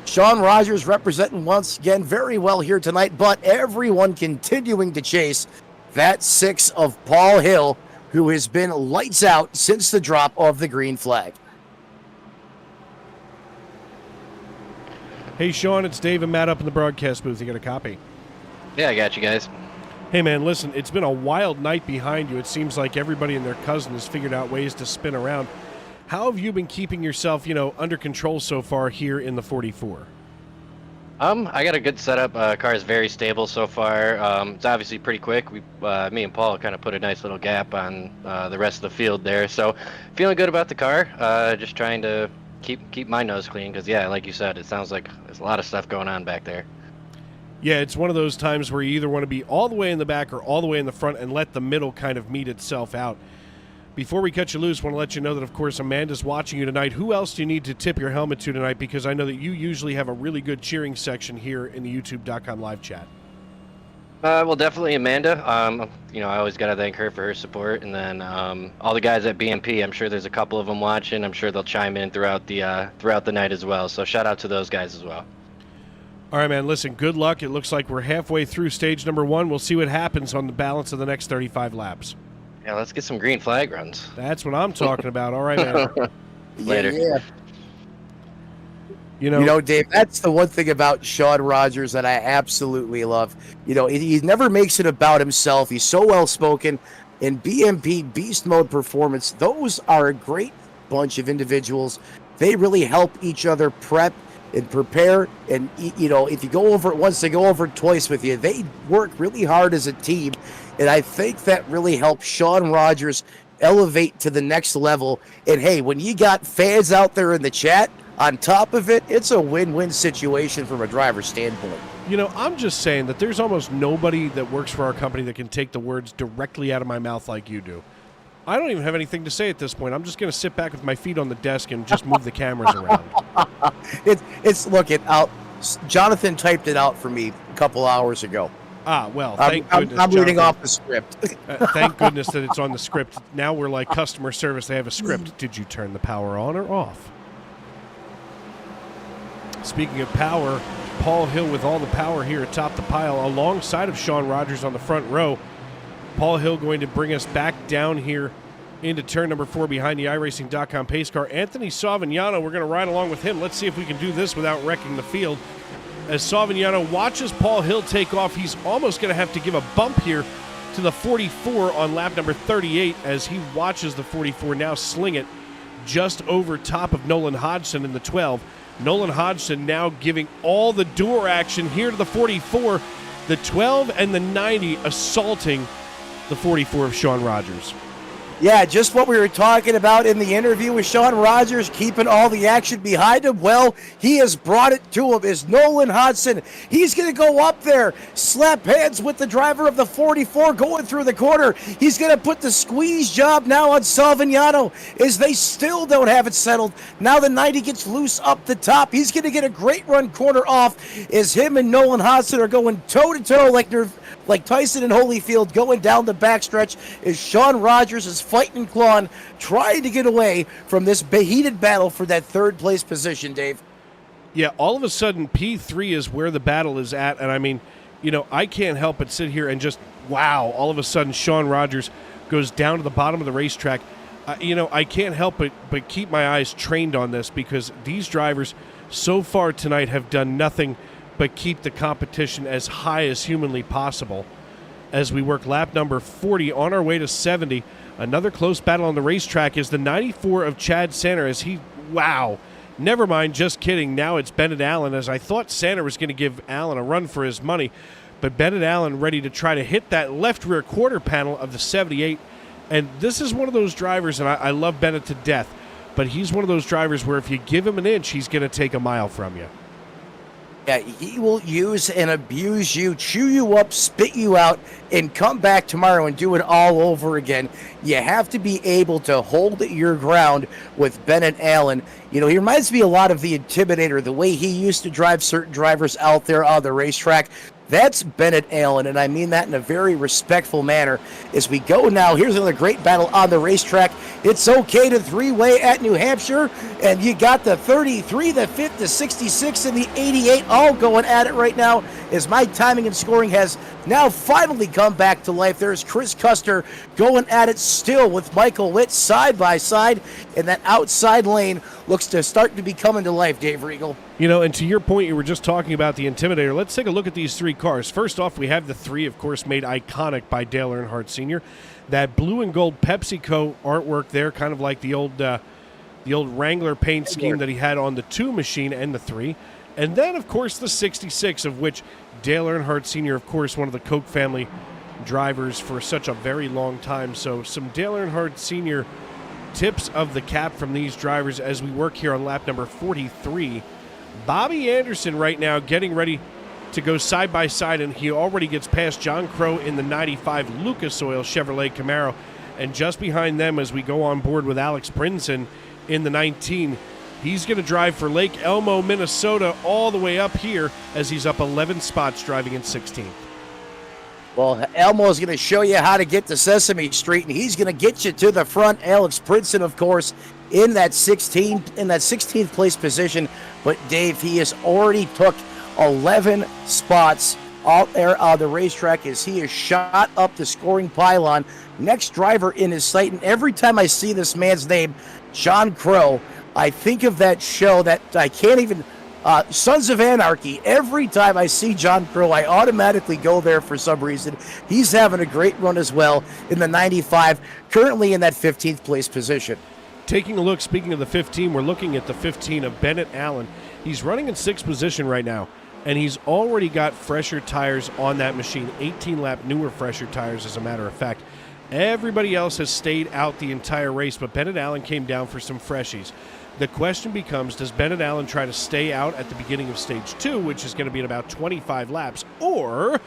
C: Sean Rogers representing once again very well here tonight, but everyone continuing to chase that 6 of Paul Hill, who has been lights out since the drop of the green flag.
B: Hey, Sean, it's Dave and Matt up in the broadcast booth. You got a copy?
J: Yeah, I got you guys.
B: Hey, man, listen, it's been a wild night behind you. It seems like everybody and their cousin has figured out ways to spin around. How have you been keeping yourself, under control so far here in the 44?
J: I got a good setup. Car is very stable so far. It's obviously pretty quick. Me and Paul kind of put a nice little gap on the rest of the field there. So feeling good about the car. Just trying to keep my nose clean because, yeah, like you said, it sounds like there's a lot of stuff going on back there.
B: Yeah, it's one of those times where you either want to be all the way in the back or all the way in the front and let the middle kind of meet itself out. Before we cut you loose, I want to let you know that, of course, Amanda's watching you tonight. Who else do you need to tip your helmet to tonight? Because I know that you usually have a really good cheering section here in the YouTube.com live chat.
J: Well, definitely Amanda. I always got to thank her for her support. And then all the guys at BMP, I'm sure there's a couple of them watching. I'm sure they'll chime in throughout the night as well. So shout out to those guys as well.
B: All right, man, listen, good luck. It looks like we're halfway through stage number 1. We'll see what happens on the balance of the next 35 laps.
J: Yeah, let's get some green flag runs.
B: That's what I'm talking about. All right, man.
J: Later.
C: Yeah.
B: You know,
C: Dave, that's the one thing about Sean Rogers that I absolutely love. He never makes it about himself. He's so well-spoken. In BMP, Beast Mode Performance, those are a great bunch of individuals. They really help each other prep and prepare. And, if you go over it once, they go over it twice with you. They work really hard as a team. And I think that really helps Sean Rogers elevate to the next level. And, hey, when you got fans out there in the chat On top of it, it's a win-win situation from a driver's standpoint.
B: You know, I'm just saying that there's almost nobody that works for our company that can take the words directly out of my mouth like you do. I don't even have anything to say at this point. I'm just going to sit back with my feet on the desk and just move the cameras around.
C: Look, Jonathan typed it out for me a couple hours ago.
B: Ah, well, thank goodness.
C: I'm reading off the script.
B: Thank goodness that it's on the script. Now we're like customer service. They have a script. Did you turn the power on or off? Speaking of power, Paul Hill with all the power here atop the pile alongside of Sean Rogers on the front row. Paul Hill going to bring us back down here into turn number 4 behind the iRacing.com pace car. Anthony Savignano, we're going to ride along with him. Let's see if we can do this without wrecking the field. As Savignano watches Paul Hill take off, he's almost going to have to give a bump here to the 44 on lap number 38 as he watches the 44 now sling it just over top of Nolan Hodgson in the 12. Nolan Hodgson now giving all the door action here to the 44. The 12 and the 90 assaulting the 44 of Sean Rogers.
C: Yeah, just what we were talking about in the interview with Sean Rogers, keeping all the action behind him. Well, he has brought it to him. Is Nolan Hodgson. He's going to go up there, slap hands with the driver of the 44 going through the corner. He's going to put the squeeze job now on Savignano as they still don't have it settled. Now the 90 gets loose up the top. He's going to get a great run corner off as him and Nolan Hodgson are going toe-to-toe like Tyson and Holyfield going down the backstretch as Sean Rogers is fighting and clawing, trying to get away from this heated battle for that third place position, Dave.
B: Yeah, all of a sudden, P3 is where the battle is at. And I mean, you know, I can't help but sit here and just, wow, all of a sudden Sean Rogers goes down to the bottom of the racetrack. You know, I can't help but keep my eyes trained on this because these drivers so far tonight have done nothing but keep the competition as high as humanly possible. As we work lap number 40 on our way to 70, another close battle on the racetrack is the 94 of Chad Sanner as he, wow, never mind, just kidding. Now it's Bennett Allen, as I thought Sanner was going to give Allen a run for his money, but Bennett Allen ready to try to hit that left rear quarter panel of the 78. And this is one of those drivers, and I love Bennett to death, but he's one of those drivers where if you give him an inch, he's going to take a mile from you.
C: Yeah, he will use and abuse you, chew you up, spit you out, and come back tomorrow and do it all over again. You have to be able to hold your ground with Bennett Allen. You know, he reminds me a lot of the Intimidator, the way he used to drive certain drivers out there on the racetrack. That's Bennett Allen, and I mean that in a very respectful manner. As we go now, here's another great battle on the racetrack. It's okay to three-way at New Hampshire, and you got the 33, the 5th, the 66, and the 88 all going at it right now as my timing and scoring has now finally come back to life. There's Chris Custer going at it still with Michael Witt side by side, and that outside lane looks to start to be coming to life, Dave Regal.
B: You know, and to your point, you were just talking about the Intimidator. Let's take a look at these three cars. First off, we have the 3, of course, made iconic by Dale Earnhardt Sr. That blue and gold PepsiCo artwork there, kind of like the old Wrangler paint scheme that he had on the 2 machine and the 3. And then, of course, the 66, of which Dale Earnhardt Sr., of course, one of the Koch family drivers for such a very long time. So some Dale Earnhardt Sr. tips of the cap from these drivers as we work here on lap number 43. Bobby Anderson right now getting ready to go side by side, and he already gets past John Crow in the 95 Lucas Oil Chevrolet Camaro. And just behind them as we go on board with Alex Brinson in the 19, he's going to drive for Lake Elmo, Minnesota, all the way up here as he's up 11 spots driving in 16th.
C: Well, Elmo's going to show you how to get to Sesame Street, and he's going to get you to the front. Alex Brinson, of course, in that 16th place position. But Dave, he has already took 11 spots out there on the racetrack as he is shot up the scoring pylon. Next driver in his sight, and every time I see this man's name, John Crow, I think of that show that I can't even, Sons of Anarchy. Every time I see John Crow, I automatically go there for some reason. He's having a great run as well in the 95, currently in that 15th place position.
B: Taking a look, speaking of the 15, we're looking at the 15 of Bennett Allen. He's running in 6th position right now, and he's already got fresher tires on that machine, 18-lap newer fresher tires, as a matter of fact. Everybody else has stayed out the entire race, but Bennett Allen came down for some freshies. The question becomes, does Bennett Allen try to stay out at the beginning of stage 2, which is going to be at about 25 laps, or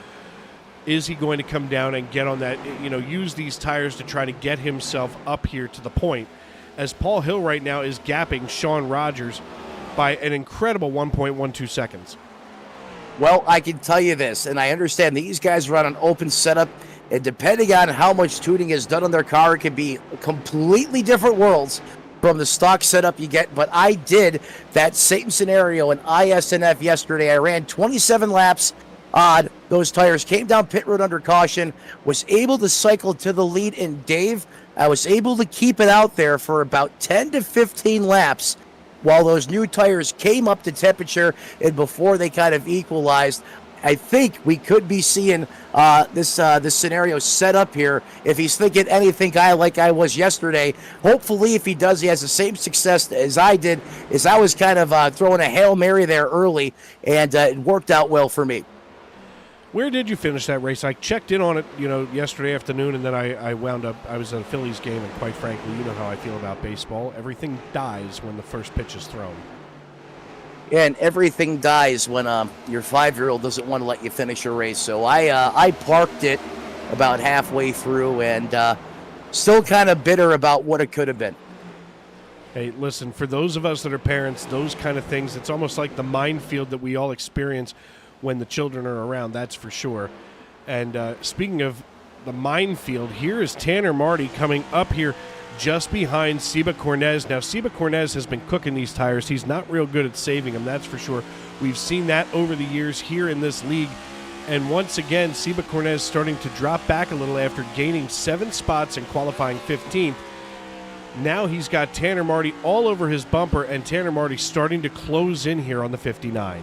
B: is he going to come down and get on that, use these tires to try to get himself up here to the point, as Paul Hill right now is gapping Sean Rogers by an incredible 1.12 seconds.
C: Well, I can tell you this, and I understand these guys run an open setup, and depending on how much tuning is done on their car, it can be completely different worlds from the stock setup you get. But I did that same scenario in ISNF yesterday. I ran 27 laps on those tires, came down pit road under caution, was able to cycle to the lead, and Dave, I was able to keep it out there for about 10 to 15 laps while those new tires came up to temperature and before they kind of equalized. I think we could be seeing this scenario set up here if he's thinking anything like I was yesterday. Hopefully, if he does, he has the same success as I did, as I was kind of throwing a Hail Mary there early, and it worked out well for me.
B: Where did you finish that race? I checked in on it, yesterday afternoon, and then I wound up, I was at a Phillies game, and quite frankly, you know how I feel about baseball. Everything dies when the first pitch is thrown.
C: And everything dies when your 5-year-old doesn't want to let you finish your race. So I parked it about halfway through, and still kind of bitter about what it could have been.
B: Hey, listen, for those of us that are parents, those kind of things, it's almost like the minefield that we all experience when the children are around, that's for sure. And speaking of the minefield, here is Tanner Marty coming up here just behind Seba Cornez. Now, Seba Cornez has been cooking these tires. He's not real good at saving them, that's for sure. We've seen that over the years here in this league. And once again, Seba Cornez starting to drop back a little after gaining 7 spots and qualifying 15th. Now he's got Tanner Marty all over his bumper, and Tanner Marty starting to close in here on the 59.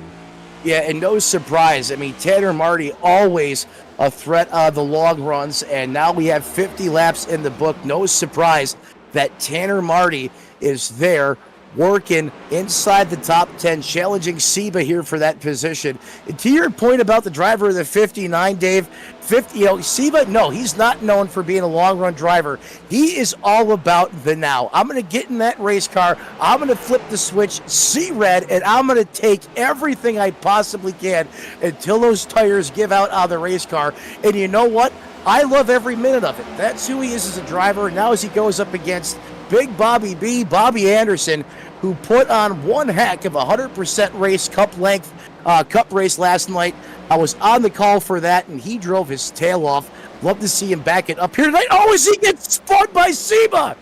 C: Yeah, and no surprise. I mean, Tanner Marty always a threat on the long runs, and now we have 50 laps in the book. No surprise that Tanner Marty is there working inside the top 10, challenging Seba here for that position. And to your point about the driver of the 59, Dave, Seba, no, he's not known for being a long-run driver. He is all about the now. I'm going to get in that race car, I'm going to flip the switch, see red, and I'm going to take everything I possibly can until those tires give out on the race car. And you know what? I love every minute of it. That's who he is as a driver. Now as he goes up against Big Bobby B, Bobby Anderson, who put on one heck of a 100% race cup race last night. I was on the call for that, and he drove his tail off. Love to see him back it up here tonight. Oh, as he gets spun by Seba!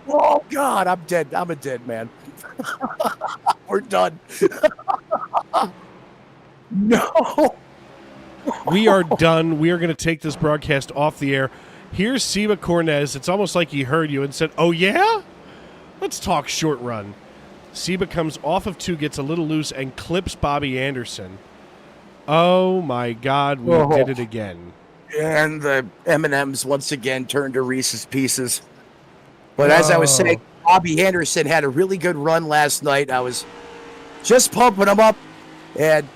C: Oh, God, I'm dead. I'm a dead man. We're done. No.
B: We are done. We are going to take this broadcast off the air. Here's Seba Cornez. It's almost like he heard you and said, oh, yeah? Let's talk short run. Seba comes off of 2, gets a little loose, and clips Bobby Anderson. Oh, my God, we did it again.
C: And the M&Ms once again turned to Reese's Pieces. But as I was saying, Bobby Anderson had a really good run last night. I was just pumping him up, and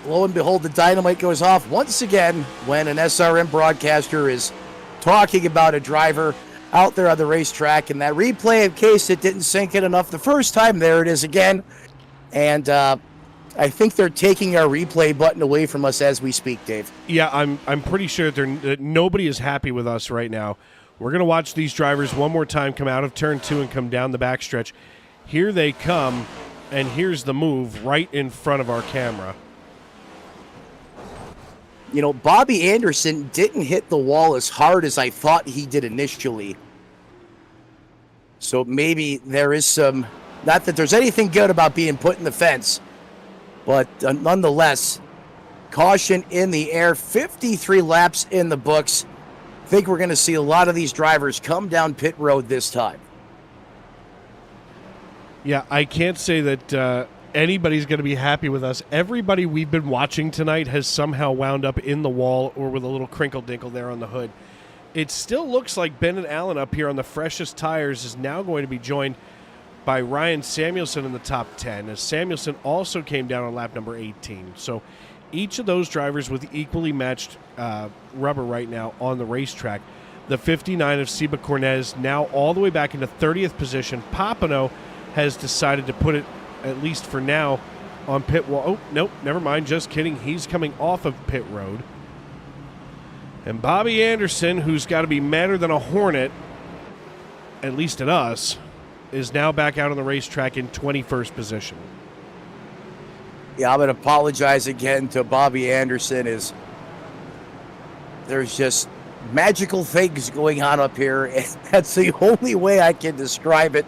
C: lo and behold, the dynamite goes off once again when an SRM broadcaster is talking about a driver out there on the racetrack. And that replay, in case it didn't sink in enough the first time, there it is again. And I think they're taking our replay button away from us as we speak, Dave.
B: Yeah, I'm pretty sure that nobody is happy with us right now. We're going to watch these drivers one more time come out of turn 2 and come down the backstretch. Here they come, and here's the move right in front of our camera.
C: You know, Bobby Anderson didn't hit the wall as hard as I thought he did initially. So maybe there is some, not that there's anything good about being put in the fence, but nonetheless, caution in the air, 53 laps in the books. I think we're going to see a lot of these drivers come down pit road this time.
B: Yeah, I can't say that anybody's going to be happy with us. Everybody we've been watching tonight has somehow wound up in the wall or with a little crinkle-dinkle there on the hood. It still looks like Bennett Allen up here on the freshest tires is now going to be joined by Ryan Samuelson in the top 10, as Samuelson also came down on lap number 18. So each of those drivers with equally matched rubber right now on the racetrack. the 59 of Seba Cornez, now all the way back into 30th position. Papineau has decided to put it, at least for now, on pit wall. Oh, nope, never mind. Just kidding. He's coming off of pit road. And Bobby Anderson, who's got to be madder than a hornet, at least at us, is now back out on the racetrack in 21st position.
C: Yeah, I'm going to apologize again to Bobby Anderson. There's just magical things going on up here, and that's the only way I can describe it.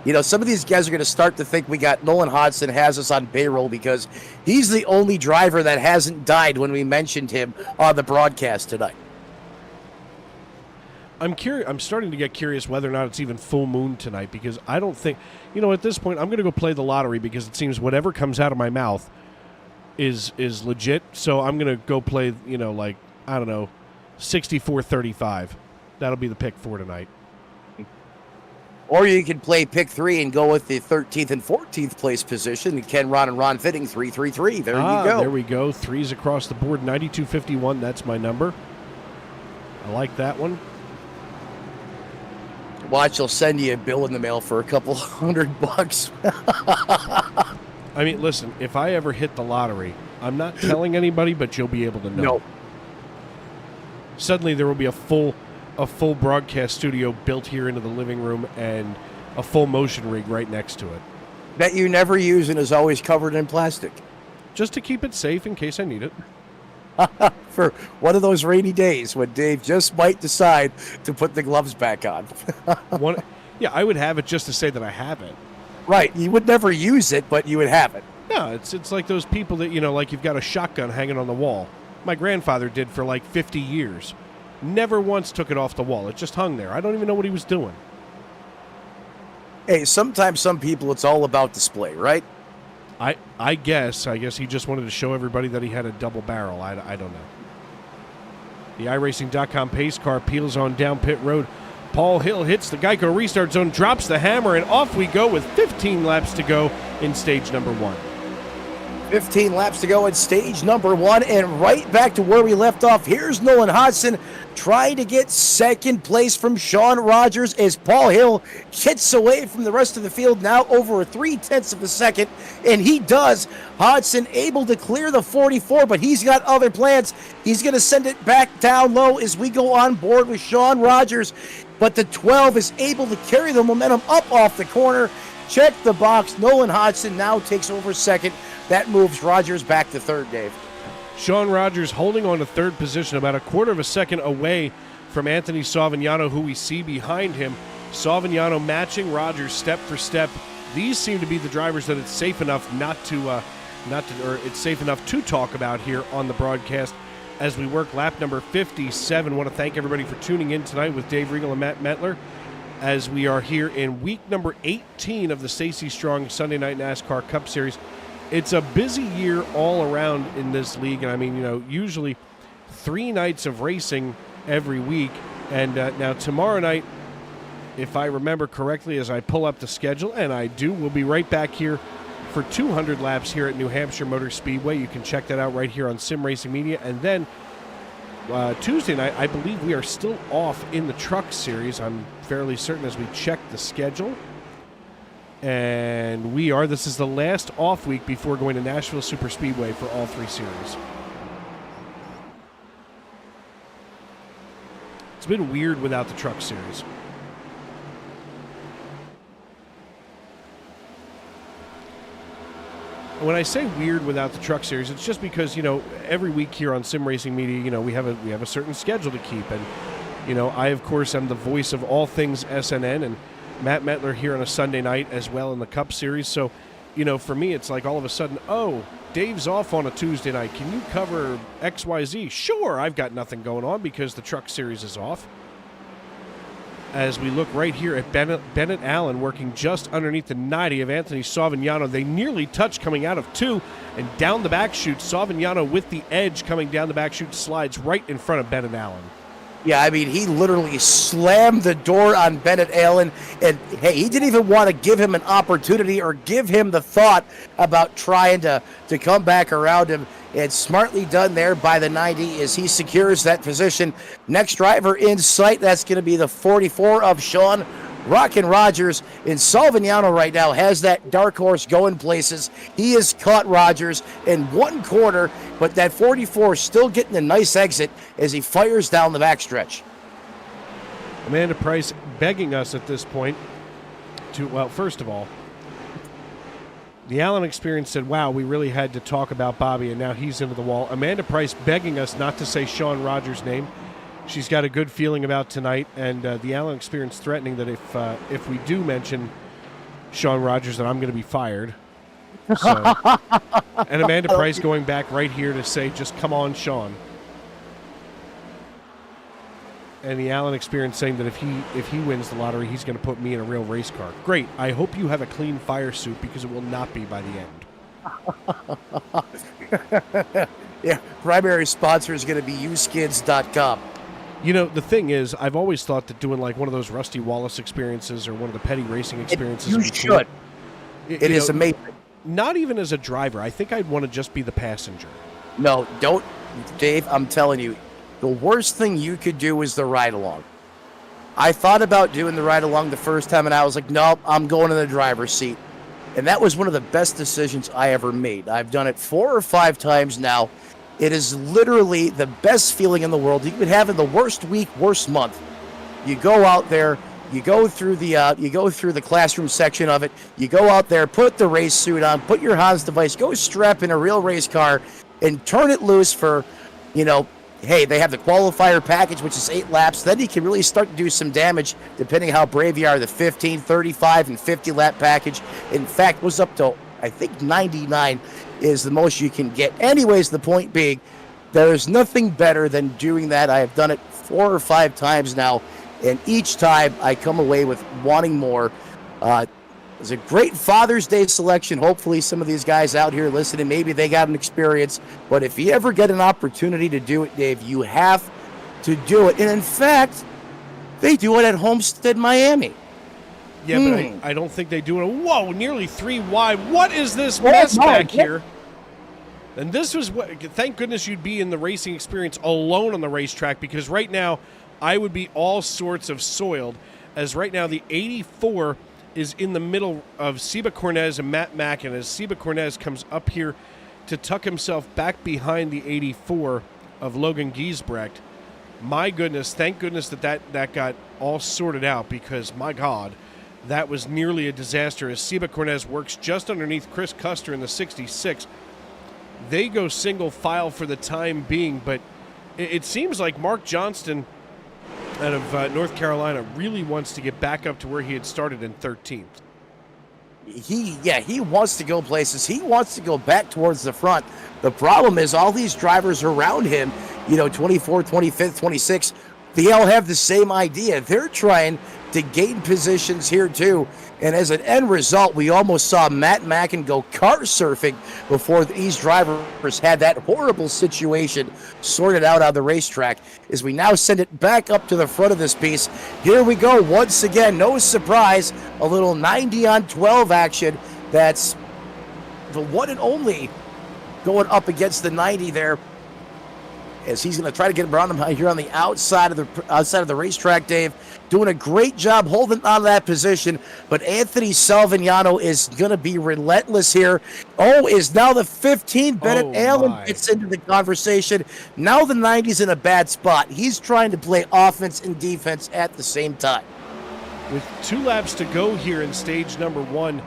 C: You know, some of these guys are going to start to think we got Nolan Hodgson has us on payroll because he's the only driver that hasn't died when we mentioned him on the broadcast tonight.
B: I'm curious. I'm starting to get curious whether or not it's even full moon tonight, because I don't think, at this point, I'm going to go play the lottery because it seems whatever comes out of my mouth is legit. So I'm going to go play, like, I don't know, 64-35. That'll be the pick for tonight.
C: Or you can play pick 3 and go with the 13th and 14th place position. Ken, Ron, and Ron Fitting, 3-3-3. There you go.
B: There we go. 3s across the board. 92.51. That's my number. I like that one.
C: Watch, they'll send you a bill in the mail for a couple $100.
B: I mean, listen, if I ever hit the lottery, I'm not telling anybody, but you'll be able to know.
C: No.
B: Suddenly there will be a full broadcast studio built here into the living room and a full motion rig right next to it.
C: That you never use and is always covered in plastic.
B: Just to keep it safe in case I need it.
C: For one of those rainy days when Dave just might decide to put the gloves back on.
B: Yeah, I would have it just to say that I have it.
C: Right. You would never use it, but you would have it.
B: No, it's like those people that, like you've got a shotgun hanging on the wall. My grandfather did for like 50 years. Never once took it off the wall. It just hung there. I don't even know what he was doing.
C: Hey, sometimes some people, it's all about display, right?
B: I guess he just wanted to show everybody that he had a double barrel. I don't know. The iRacing.com pace car peels on down pit road. Paul Hill hits the Geico restart zone, drops the hammer, and off we go with 15 laps to go in stage number 1.
C: 15 laps to go in stage number 1, and right back to where we left off. Here's Nolan Hodgson trying to get second place from Sean Rogers as Paul Hill gets away from the rest of the field, now over 0.3 of a second, and he does. Hodgson able to clear the 44, but he's got other plans. He's going to send it back down low as we go on board with Sean Rogers, but the 12 is able to carry the momentum up off the corner. Check the box. Nolan Hodgson now takes over second. That moves Rogers back to third, Dave.
B: Sean Rogers holding on to third position, about 1/4 of a second away from Anthony Savignano, who we see behind him. Savignano matching Rogers step for step. These seem to be the drivers that it's safe enough it's safe enough to talk about here on the broadcast as we work lap number 57. I want to thank everybody for tuning in tonight with Dave Regal and Matt Metler as we are here in week number 18 of the Stacy Strong Sunday Night NASCAR Cup Series. It's a busy year all around in this league, and I mean, usually 3 nights of racing every week, and now tomorrow night, if I remember correctly as I pull up the schedule, and I do, we'll be right back here for 200 laps here at New Hampshire Motor Speedway. You can check that out right here on Sim Racing Media, and then Tuesday night, I believe we are still off in the Truck Series. I'm fairly certain as we check the schedule. And this is the last off week before going to Nashville Super Speedway for all 3 series. It's been weird without the Truck Series. When I say weird without the Truck Series, it's just because, every week here on Sim Racing Media, we have a certain schedule to keep. And, I, of course, am the voice of all things SNN, and Matt Metler here on a Sunday night as well in the Cup Series. So, for me, it's like all of a sudden, Dave's off on a Tuesday night. Can you cover XYZ? Sure, I've got nothing going on because the Truck Series is off. As we look right here at Bennett Allen working just underneath the 90 of Anthony Savignano. They nearly touch coming out of 2, and down the back chute, Savignano with the edge coming down the back chute slides right in front of Bennett Allen.
C: Yeah, I mean, he literally slammed the door on Bennett Allen, and hey, he didn't even want to give him an opportunity or give him the thought about trying to come back around him. It's smartly done there by the 90 as he secures that position. Next driver in sight, that's going to be the 44 of Sean Rockin' Rogers. And Salvignano right now has that dark horse going places. He has caught Rogers in one corner, but that 44 is still getting a nice exit as he fires down the backstretch.
B: Amanda Price begging us at this point to, well, first of all, the Allen experience said, wow, we really had to talk about Bobby, and now he's into the wall. Amanda Price begging us not to say Sean Rogers' name. She's got a good feeling about tonight, and the Allen experience threatening that if we do mention Sean Rogers, that I'm going to be fired. So, and Amanda Price going back right here to say, just come on, Sean. And the Allen experience saying that if he wins the lottery, he's going to put me in a real race car. Great. I hope you have a clean fire suit because it will not be by the end.
C: Yeah, primary sponsor is going to be uskids.com.
B: You know, the thing is, I've always thought that doing like one of those Rusty Wallace experiences or one of the petty racing experiences.
C: You should. It is amazing.
B: Not even as a driver. I think I'd want to just be the passenger.
C: No, don't. Dave, I'm telling you, the worst thing you could do is the ride-along. I thought about doing the ride-along the first time, and I was like, nope, I'm going in the driver's seat. And that was one of the best decisions I ever made. I've done it 4 or 5 times now. It is literally the best feeling in the world. You could have in the worst week, worst month. You go out there, you go through the classroom section of it. You go out there, put the race suit on, put your Hans device, go strap in a real race car, and turn it loose for, hey, they have the qualifier package, which is 8 laps. Then you can really start to do some damage, depending how brave you are. The 15, 35, and 50 lap package, in fact, was up to, I think, 99 is the most you can get. Anyways, the point being, there is nothing better than doing that. I have done it 4 or 5 times now, and each time I come away with wanting more. It's a great Father's Day selection. Hopefully some of these guys out here listening, maybe they got an experience. But if you ever get an opportunity to do it, Dave, you have to do it. And in fact, they do it at Homestead, Miami.
B: Yeah, but I don't think they do it. Whoa, nearly 3 wide. What is this mess back here? And this was what, thank goodness you'd be in the racing experience alone on the racetrack, because right now I would be all sorts of soiled, as right now the 84 is in the middle of Seba Cornez and Matt Mackin as Seba Cornez comes up here to tuck himself back behind the 84 of Logan Giesbrecht. My goodness, thank goodness that got all sorted out, because, my God, that was nearly a disaster as Seba Cornez works just underneath Chris Custer in the 66. They go single file for the time being, but it seems like Mark Johnston out of North Carolina really wants to get back up to where he had started in 13th.
C: He wants to go places. He wants to go back towards the front. The problem is all these drivers around him, 24, 25th, 26th, they all have the same idea. They're trying to gain positions here too. And as an end result, we almost saw Matt Mackin go car surfing before these drivers had that horrible situation sorted out on the racetrack. As we now send it back up to the front of this piece, here we go once again. No surprise, a little 90 on 12 action. That's the one and only going up against the 90 there, as he's going to try to get around him here on the outside of the racetrack. Dave, doing a great job holding on to that position, but Anthony Salvignano is going to be relentless here. Is now the 15. Bennett Allen gets into the conversation. Now the 90's in a bad spot. He's trying to play offense and defense at the same time.
B: With 2 laps to go here in stage number 1,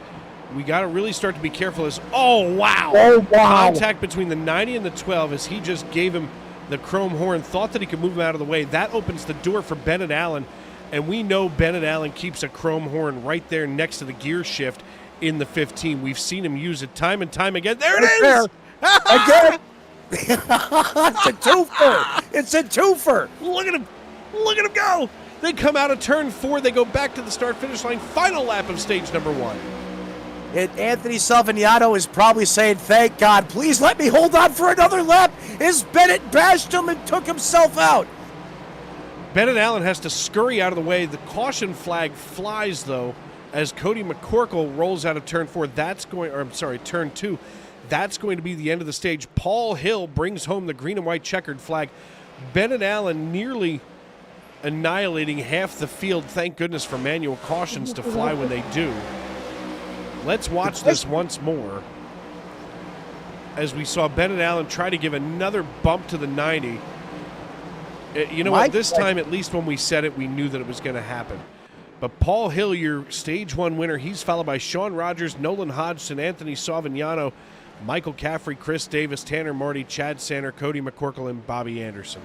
B: we got to really start to be careful as, contact between the 90 and the 12 as he just gave him the chrome horn, thought that he could move him out of the way. That opens the door for Bennett Allen, and we know Bennett Allen keeps a chrome horn right there next to the gear shift in the 15. We've seen him use it time and time again. There it is!
C: Again! It's a twofer! It's a twofer!
B: Look at him! Look at him go! They come out of turn 4. They go back to the start-finish line. Final lap of stage number 1.
C: And Anthony Salvignano is probably saying, thank God, please let me hold on for another lap, as Bennett bashed him and took himself out.
B: Bennett Allen has to scurry out of the way. The caution flag flies, though, as Cody McCorkle rolls out of turn 4. Turn 2. that's going to be the end of the stage. Paul Hill brings home the green and white checkered flag. Bennett Allen nearly annihilating half the field. Thank goodness for manual cautions to fly when they do. Let's watch this once more as we saw Bennett Allen try to give another bump to the 90. You know what? This time, at least when we said it, we knew that it was going to happen. But Paul Hill, your Stage 1 winner, he's followed by Sean Rogers, Nolan Hodgson, Anthony Savignano, Michael Caffrey, Chris Davis, Tanner Marty, Chad Sander, Cody McCorkle, and Bobby Anderson.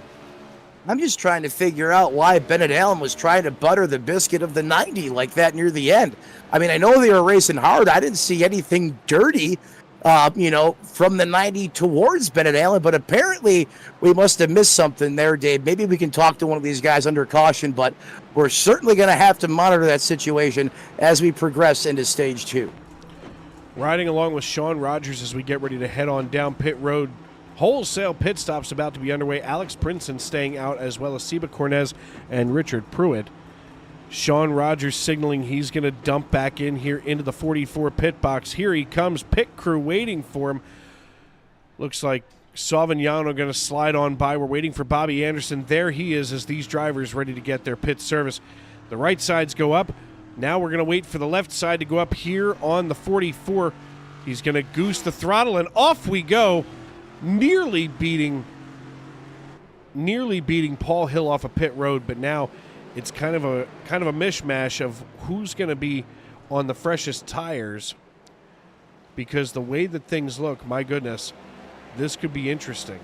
C: I'm just trying to figure out why Bennett Allen was trying to butter the biscuit of the 90 like that near the end. I mean, I know they were racing hard. I didn't see anything dirty, from the 90 towards Bennett Allen, but apparently we must have missed something there, Dave. Maybe we can talk to one of these guys under caution, but we're certainly going to have to monitor that situation as we progress into Stage 2.
B: Riding along with Sean Rogers as we get ready to head on down pit road. Wholesale pit stops about to be underway. Alex Princeton staying out, as well as Seba Cornez and Richard Pruitt. Sean Rogers signaling he's going to dump back in here into the 44 pit box. Here he comes. Pit crew waiting for him. Looks like Savignano going to slide on by. We're waiting for Bobby Anderson. There he is as these drivers ready to get their pit service. The right sides go up. Now we're going to wait for the left side to go up here on the 44. He's going to goose the throttle, and off we go. Nearly beating Paul Hill off of pit road, but now it's kind of a mishmash of who's going to be on the freshest tires, because the way that things look, my goodness, this could be interesting.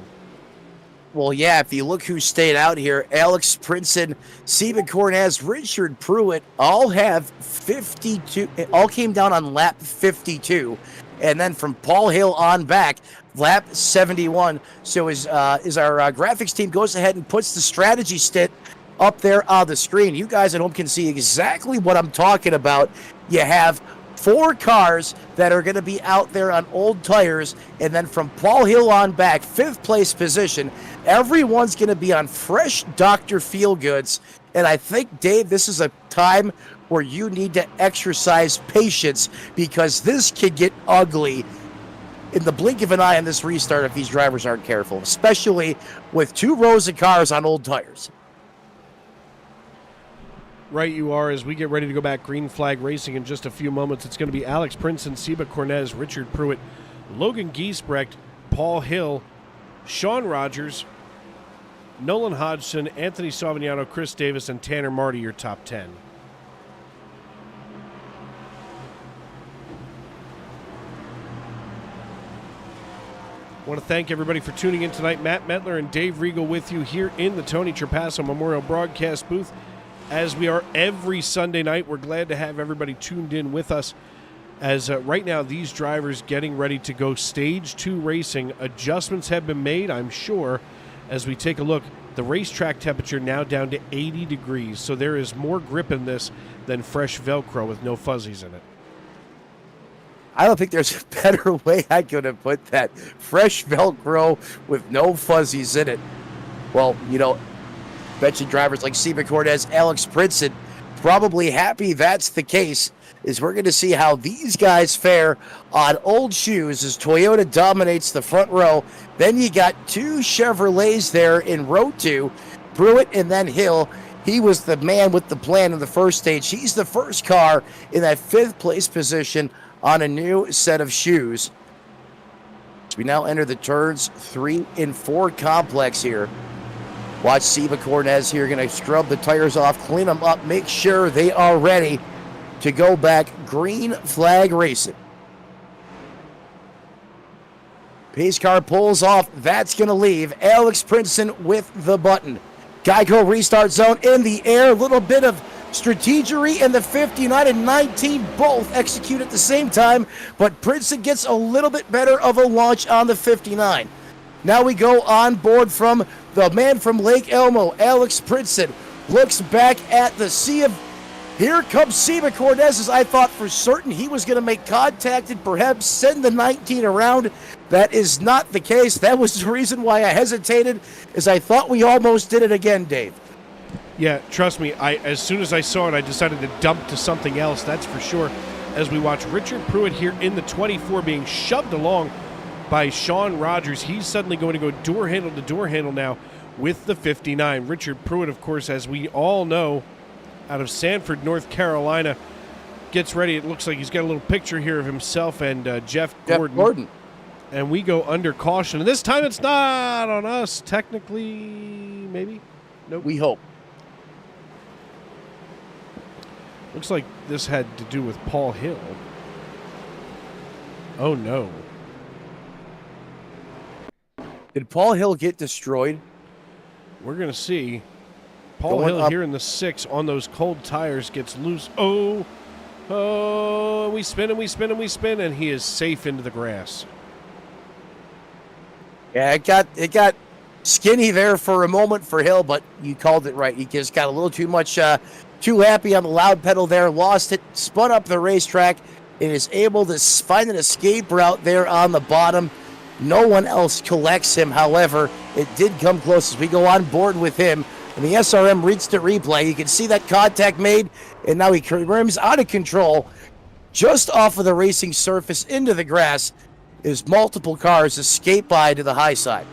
C: Well, yeah, if you look who stayed out here, Alex Princeton, Seba Cornez, Richard Pruitt, all have 52. It all came down on lap 52. And then from Paul Hill on back, lap 71. So as our graphics team goes ahead and puts the strategy stint up there on the screen, you guys at home can see exactly what I'm talking about. You have 4 cars that are going to be out there on old tires, and then from Paul Hill on back, 5th place position, everyone's going to be on fresh Dr. Feelgoods. And I think, Dave, this is a time where you need to exercise patience, because this could get ugly in the blink of an eye on this restart if these drivers aren't careful, especially with 2 rows of cars on old tires.
B: Right you are. As we get ready to go back green flag racing in just a few moments, it's going to be Alex Princeton, Seba Cornez, Richard Pruitt, Logan Giesbrecht, Paul Hill, Sean Rogers, Nolan Hodgson, Anthony Savignano, Chris Davis, and Tanner Marty, your top 10. I want to thank everybody for tuning in tonight. Matt Metler and Dave Riegel with you here in the Tony Trapasso Memorial Broadcast booth. As we are every Sunday night, we're glad to have everybody tuned in with us. As right now, these drivers getting ready to go Stage 2 racing. Adjustments have been made, I'm sure, as we take a look. The racetrack temperature now down to 80 degrees, so there is more grip in this than fresh Velcro with no fuzzies in it.
C: I don't think there's a better way I could have put that. Fresh Velcro with no fuzzies in it. Well, bet you drivers like Seba Cortez, Alex Princeton, probably happy that's the case, is we're going to see how these guys fare on old shoes as Toyota dominates the front row. Then you got 2 Chevrolets there in row 2, Pruitt and then Hill. He was the man with the plan in the first stage. He's the first car in that 5th place position on a new set of shoes. So we now enter the turns 3 and 4 complex here. Watch Seba Cornez here, going to scrub the tires off, clean them up, make sure they are ready to go back green flag racing. Pace car pulls off. That's going to leave Alex Princeton with the button. Geico restart zone in the air. A little bit of strategery in the 59 and 19 both execute at the same time, but Princeton gets a little bit better of a launch on the 59. Now we go on board from the man from Lake Elmo, Alex Princeton, looks back at the sea of... Here comes Seba Cornez, as I thought for certain he was going to make contact and perhaps send the 19 around. That is not the case. That was the reason why I hesitated, as I thought we almost did it again, Dave.
B: Yeah, trust me, as soon as I saw it, I decided to dump to something else, that's for sure. As we watch Richard Pruitt here in the 24 being shoved along by Sean Rogers. He's suddenly going to go door handle to door handle now with the 59. Richard Pruitt, of course, as we all know, out of Sanford, North Carolina, gets ready. It looks like he's got a little picture here of himself and Jeff Gordon. And we go under caution. And this time it's not on us, technically, maybe? Nope.
C: We hope.
B: Looks like this had to do with Paul Hill. Oh, no.
C: Did Paul Hill get destroyed?
B: We're going to see. Paul Hill here in the 6 on those cold tires gets loose. Oh, we spin and we spin and we spin, and he is safe into the grass.
C: Yeah, it got skinny there for a moment for Hill, but you called it right. He just got a little too much, too happy on the loud pedal there, lost it, spun up the racetrack, and is able to find an escape route there on the bottom. No one else collects him. However, it did come close as we go on board with him. And the SRM reached the replay. You can see that contact made, and now he rims out of control just off of the racing surface into the grass as multiple cars escape by to the high side.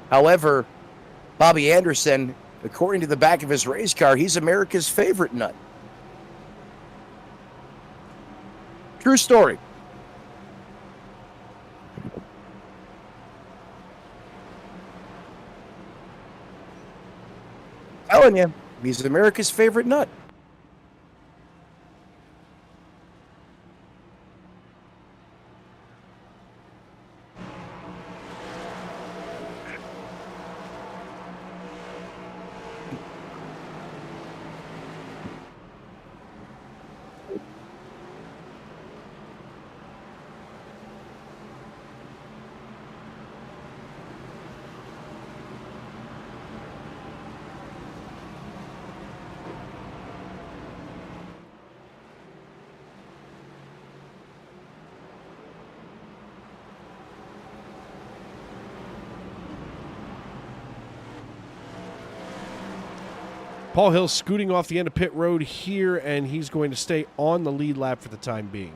C: However, Bobby Anderson, according to the back of his race car, he's America's favorite nut. True story. Telling you, he's America's favorite nut.
B: Paul Hill scooting off the end of pit road here, and he's going to stay on the lead lap for the time being.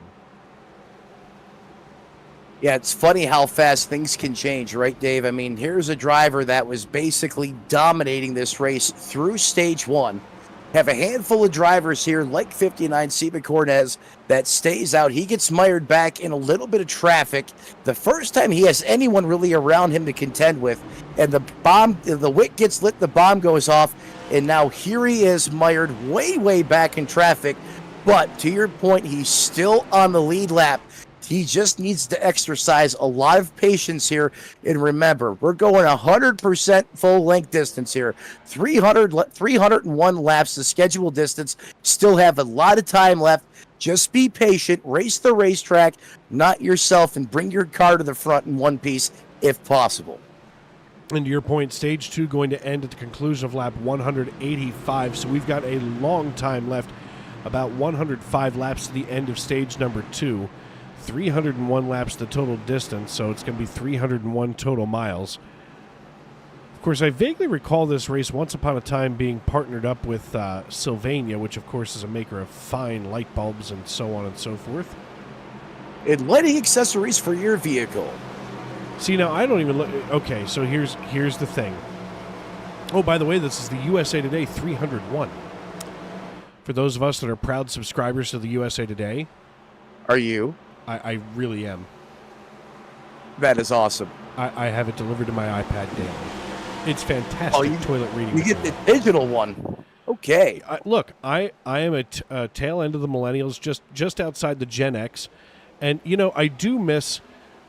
C: Yeah, it's funny how fast things can change, right, Dave? I mean, here's a driver that was basically dominating this race through stage 1. Have a handful of drivers here, like 59 Seba Cornez, that stays out. He gets mired back in a little bit of traffic. The first time he has anyone really around him to contend with, and the wick gets lit, the bomb goes off, and now here he is mired way, way back in traffic. But to your point, he's still on the lead lap. He just needs to exercise a lot of patience here. And remember, we're going 100% full length distance here. 301 laps, the scheduled distance. Still have a lot of time left. Just be patient, race the racetrack, not yourself, and bring your car to the front in one piece if possible.
B: And to your point, stage 2 going to end at the conclusion of lap 185. So we've got a long time left, about 105 laps to the end of stage number 2. 301 laps the total distance, so it's going to be 301 total miles. Of course, I vaguely recall this race once upon a time being partnered up with Sylvania, which of course is a maker of fine light bulbs and so on and so forth.
C: And lighting accessories for your vehicle.
B: See, now I don't even look. Okay, so here's the thing. Oh, by the way, this is the USA Today 301. For those of us that are proud subscribers to the USA Today.
C: Are you?
B: I really am.
C: That is awesome.
B: I have it delivered to my iPad daily. It's fantastic toilet reading.
C: You get the digital one. Okay.
B: Look, I am a tail end of the millennials, just outside the Gen X. And, you know, I do miss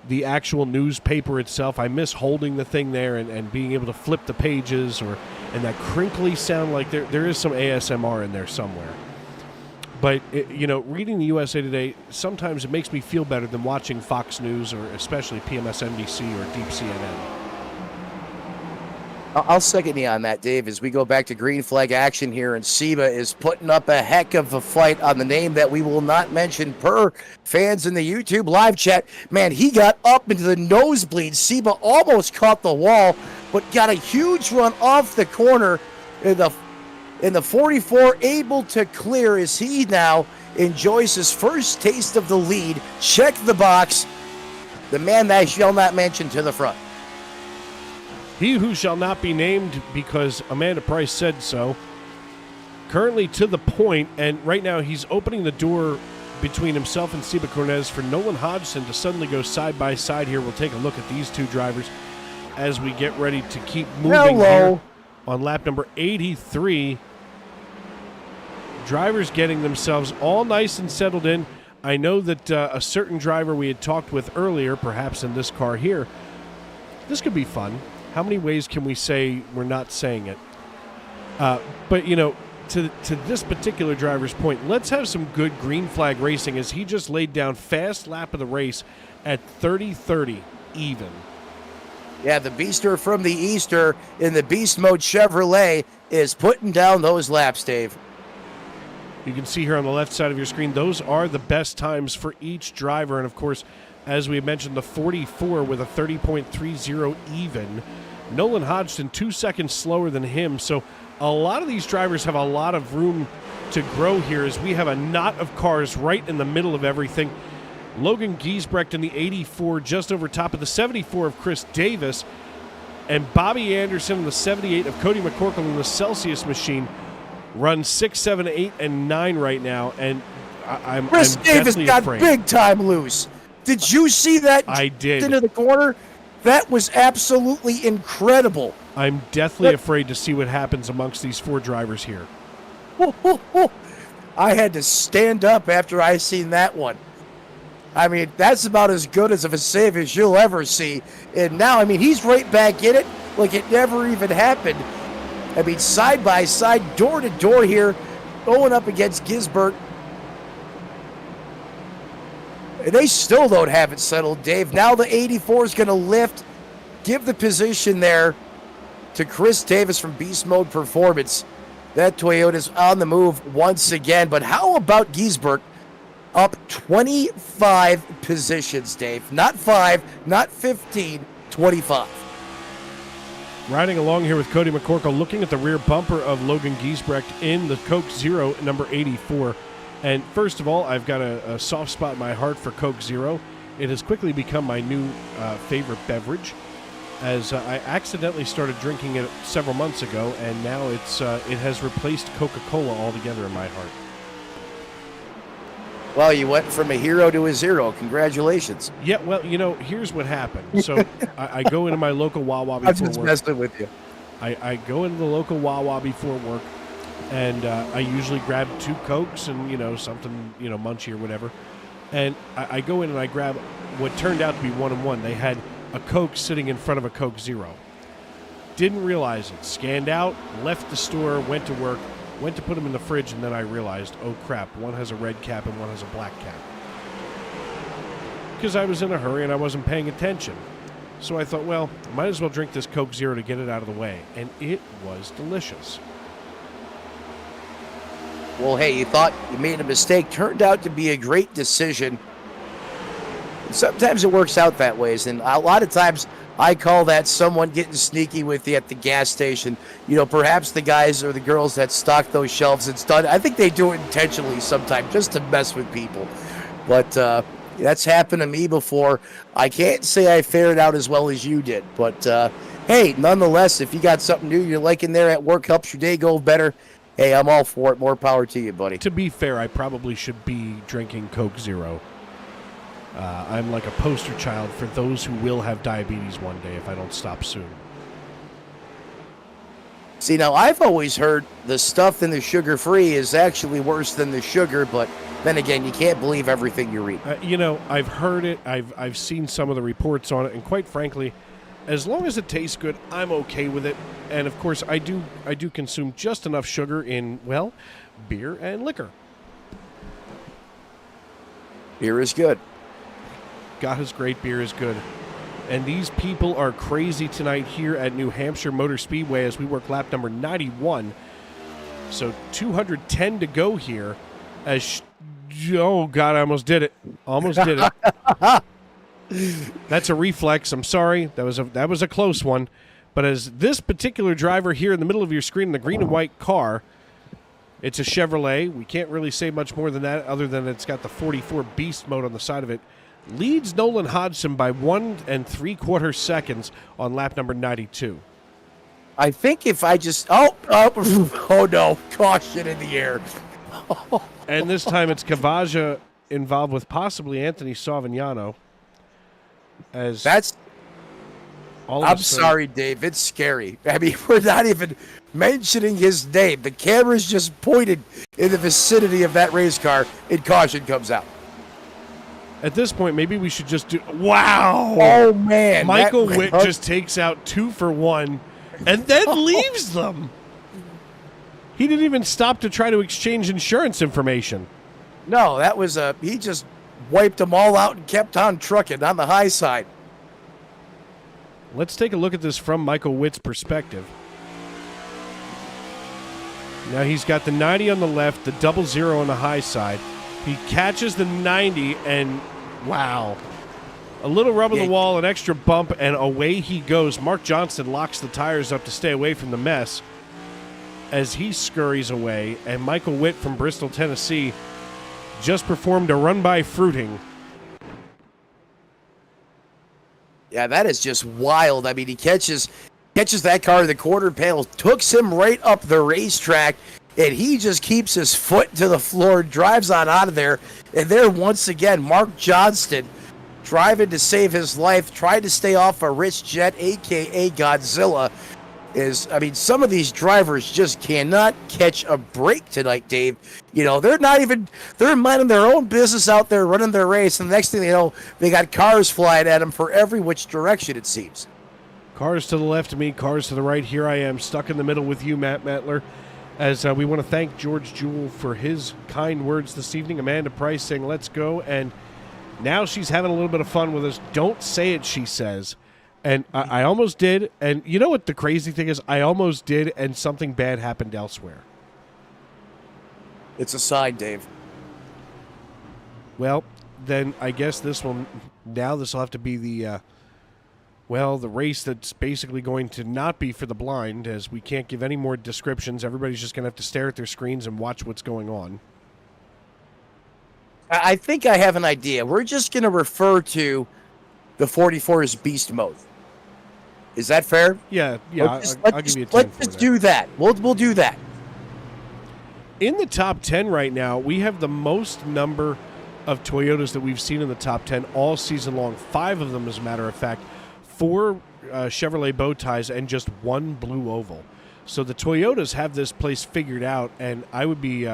B: the actual newspaper itself. I miss holding the thing there and being able to flip the pages and that crinkly sound. Like there is some ASMR in there somewhere. But, reading the USA Today, sometimes it makes me feel better than watching Fox News or especially PMSNBC or Deep CNN.
C: I'll second you on that, Dave, as we go back to green flag action here, and Seba is putting up a heck of a fight on the name that we will not mention per fans in the YouTube live chat. Man, he got up into the nosebleed. Seba almost caught the wall, but got a huge run off the corner in the 44, able to clear as he now enjoys his first taste of the lead. Check the box. The man that I shall not mention to the front.
B: He who shall not be named because Amanda Price said so. Currently to the point, and right now he's opening the door between himself and Seba Cornez for Nolan Hodgson to suddenly go side by side here. We'll take a look at these two drivers as we get ready to keep moving here on lap number 83. Drivers getting themselves all nice and settled in. I know that a certain driver we had talked with earlier, perhaps in this car here, this could be fun. How many ways can we say we're not saying it? But, you know, to this particular driver's point, let's have some good green flag racing as he just laid down fast lap of the race at 30-30 even.
C: Yeah, the Beaster from the Easter in the Beast Mode Chevrolet is putting down those laps, Dave.
B: You can see here on the left side of your screen, those are the best times for each driver. And, of course, as we mentioned, the 44 with a 30.30 even. Nolan Hodgson 2 seconds slower than him. So a lot of these drivers have a lot of room to grow here as we have a knot of cars right in the middle of everything. Logan Giesbrecht in the 84 just over top of the 74 of Chris Davis. And Bobby Anderson in the 78 of Cody McCorkle in the Celsius machine run 6, 7, 8, and 9 right now. And I'm
C: Davis got
B: afraid.
C: Big time loose. Did you see that?
B: I did.
C: Into the corner? That was absolutely incredible.
B: I'm deathly afraid to see what happens amongst these four drivers here.
C: I had to stand up after I seen that one. I mean, that's about as good as of a save as you'll ever see. And now, I mean, he's right back in it like it never even happened. I mean, side by side, door to door here, going up against Gisbert. They still don't have it settled, Dave. Now the 84 is going to lift, give the position there to Chris Davis from Beast Mode Performance. That Toyota's on the move once again. But how about Gisbert up 25 positions, Dave? Not 5, not 15, 25.
B: Riding along here with Cody McCorkle, looking at the rear bumper of Logan Giesbrecht in the Coke Zero, number 84. And first of all, I've got a soft spot in my heart for Coke Zero. It has quickly become my new favorite beverage, as I accidentally started drinking it several months ago, and now it has replaced Coca-Cola altogether in my heart.
C: Well, you went from a hero to a zero. Congratulations.
B: Yeah, well, you know, here's what happened. So I go into my local Wawa before
C: I'm just
B: work.
C: messing with you.
B: I go into the local Wawa before work, and I usually grab 2 Cokes and, you know, something, you know, munchy or whatever. And I go in and I grab what turned out to be 1-in-1. They had a Coke sitting in front of a Coke Zero. Didn't realize it. Scanned out, left the store, went to work, went to put them in the fridge, and then I realized, oh crap, one has a red cap and one has a black cap. Because I was in a hurry and I wasn't paying attention. So I thought, well, I might as well drink this Coke Zero to get it out of the way. And it was delicious.
C: Well, hey, you thought you made a mistake. Turned out to be a great decision. Sometimes it works out that way. And a lot of times I call that someone getting sneaky with you at the gas station. You know, perhaps the guys or the girls that stock those shelves, it's done. I think they do it intentionally sometimes just to mess with people. But that's happened to me before. I can't say I fared out as well as you did. But, hey, nonetheless, if you got something new you're liking there at work, helps your day go better, hey, I'm all for it. More power to you, buddy.
B: To be fair, I probably should be drinking Coke Zero. I'm like a poster child for those who will have diabetes one day if I don't stop soon.
C: See, now I've always heard the stuff in the sugar-free is actually worse than the sugar, but then again, you can't believe everything you read.
B: You know, I've heard it. I've seen some of the reports on it, and quite frankly, as long as it tastes good, I'm okay with it. And of course, I do consume just enough sugar in, well, beer and liquor.
C: Beer is good.
B: God is great, beer is good. And these people are crazy tonight here at New Hampshire Motor Speedway as we work lap number 91. So 210 to go here. Oh, God, I almost did it. Almost did it. That's a reflex. I'm sorry. That was a close one. But as this particular driver here in the middle of your screen in the green and white car, it's a Chevrolet. We can't really say much more than that other than it's got the 44 Beast mode on the side of it. Leads Nolan Hodgson by 1 3/4 seconds on lap number 92.
C: I think if I just... Oh, no. Caution in the air.
B: And this time it's Cavaja involved with possibly Anthony Savignano. I'm sorry, Dave. It's scary. I mean, we're not even mentioning his name. The camera's just pointed in the vicinity of that race car, and caution comes out. At this point, maybe we should just do... Wow!
C: Oh, man.
B: Michael Witt just takes out 2 for 1 and then leaves them. He didn't even stop to try to exchange insurance information.
C: No, that was he just wiped them all out and kept on trucking on the high side.
B: Let's take a look at this from Michael Witt's perspective. Now he's got the 90 on the left, the 00 on the high side. He catches the 90 and, wow. A little rub on the wall, an extra bump, and away he goes. Mark Johnston locks the tires up to stay away from the mess as he scurries away. And Michael Witt from Bristol, Tennessee, just performed a run-by fruiting.
C: Yeah, that is just wild. I mean, he catches that car in the quarter panel, hooks him right up the racetrack, and he just keeps his foot to the floor, drives on out of there. And there, once again, Mark Johnston driving to save his life, tried to stay off a rich jet, a.k.a. Godzilla. Some of these drivers just cannot catch a break tonight, Dave. You know, they're minding their own business out there running their race, and the next thing they know, they got cars flying at them for every which direction, it seems.
B: Cars to the left of me, cars to the right. Here I am, stuck in the middle with you, Matt Mettler. As we want to thank George Jewell for his kind words this evening. Amanda Price saying, let's go. And now she's having a little bit of fun with us. Don't say it, she says. And I almost did. And you know what the crazy thing is? I almost did, and something bad happened elsewhere.
C: It's a sign, Dave.
B: Well, then I guess this will have to be the race that's basically going to not be for the blind, as we can't give any more descriptions. Everybody's just going to have to stare at their screens and watch what's going on.
C: I think I have an idea. We're just going to refer to the 44 as beast mode. Is that fair?
B: Yeah. I'll give you a 10
C: let's just do that. We'll do that.
B: In the top 10 right now, we have the most number of Toyotas that we've seen in the top 10 all season long. 5 of them, as a matter of fact. 4 Chevrolet bow ties and just 1 blue oval. So the Toyotas have this place figured out, and I would be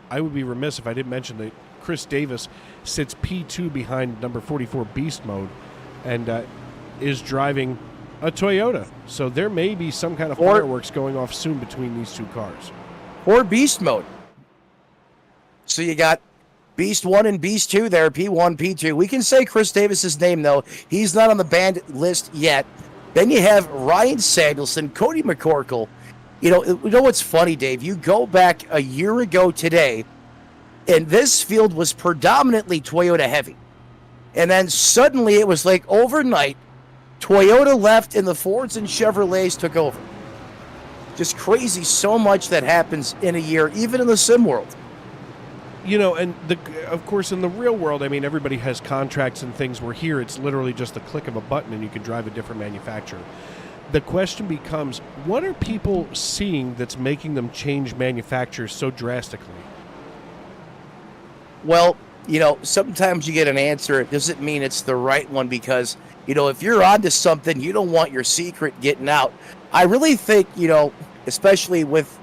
B: remiss if I didn't mention that Chris Davis sits P2 behind number 44 Beast Mode and is driving a Toyota. So there may be some kind of fireworks going off soon between these two cars.
C: Or Beast Mode. So you got Beast 1 and Beast 2 there, P1, P2. We can say Chris Davis's name, though. He's not on the banned list yet. Then you have Ryan Samuelson, Cody McCorkle. You know what's funny, Dave? You go back a year ago today, and this field was predominantly Toyota heavy. And then suddenly it was like overnight, Toyota left and the Fords and Chevrolets took over. Just crazy, so much that happens in a year, even in the sim world.
B: You know, and of course in the real world, I mean, everybody has contracts and things where here it's literally just the click of a button and you can drive a different manufacturer. The question becomes, what are people seeing that's making them change manufacturers so drastically?
C: Well, sometimes you get an answer. It doesn't mean it's the right one because, if you're onto something, you don't want your secret getting out. I really think, especially with,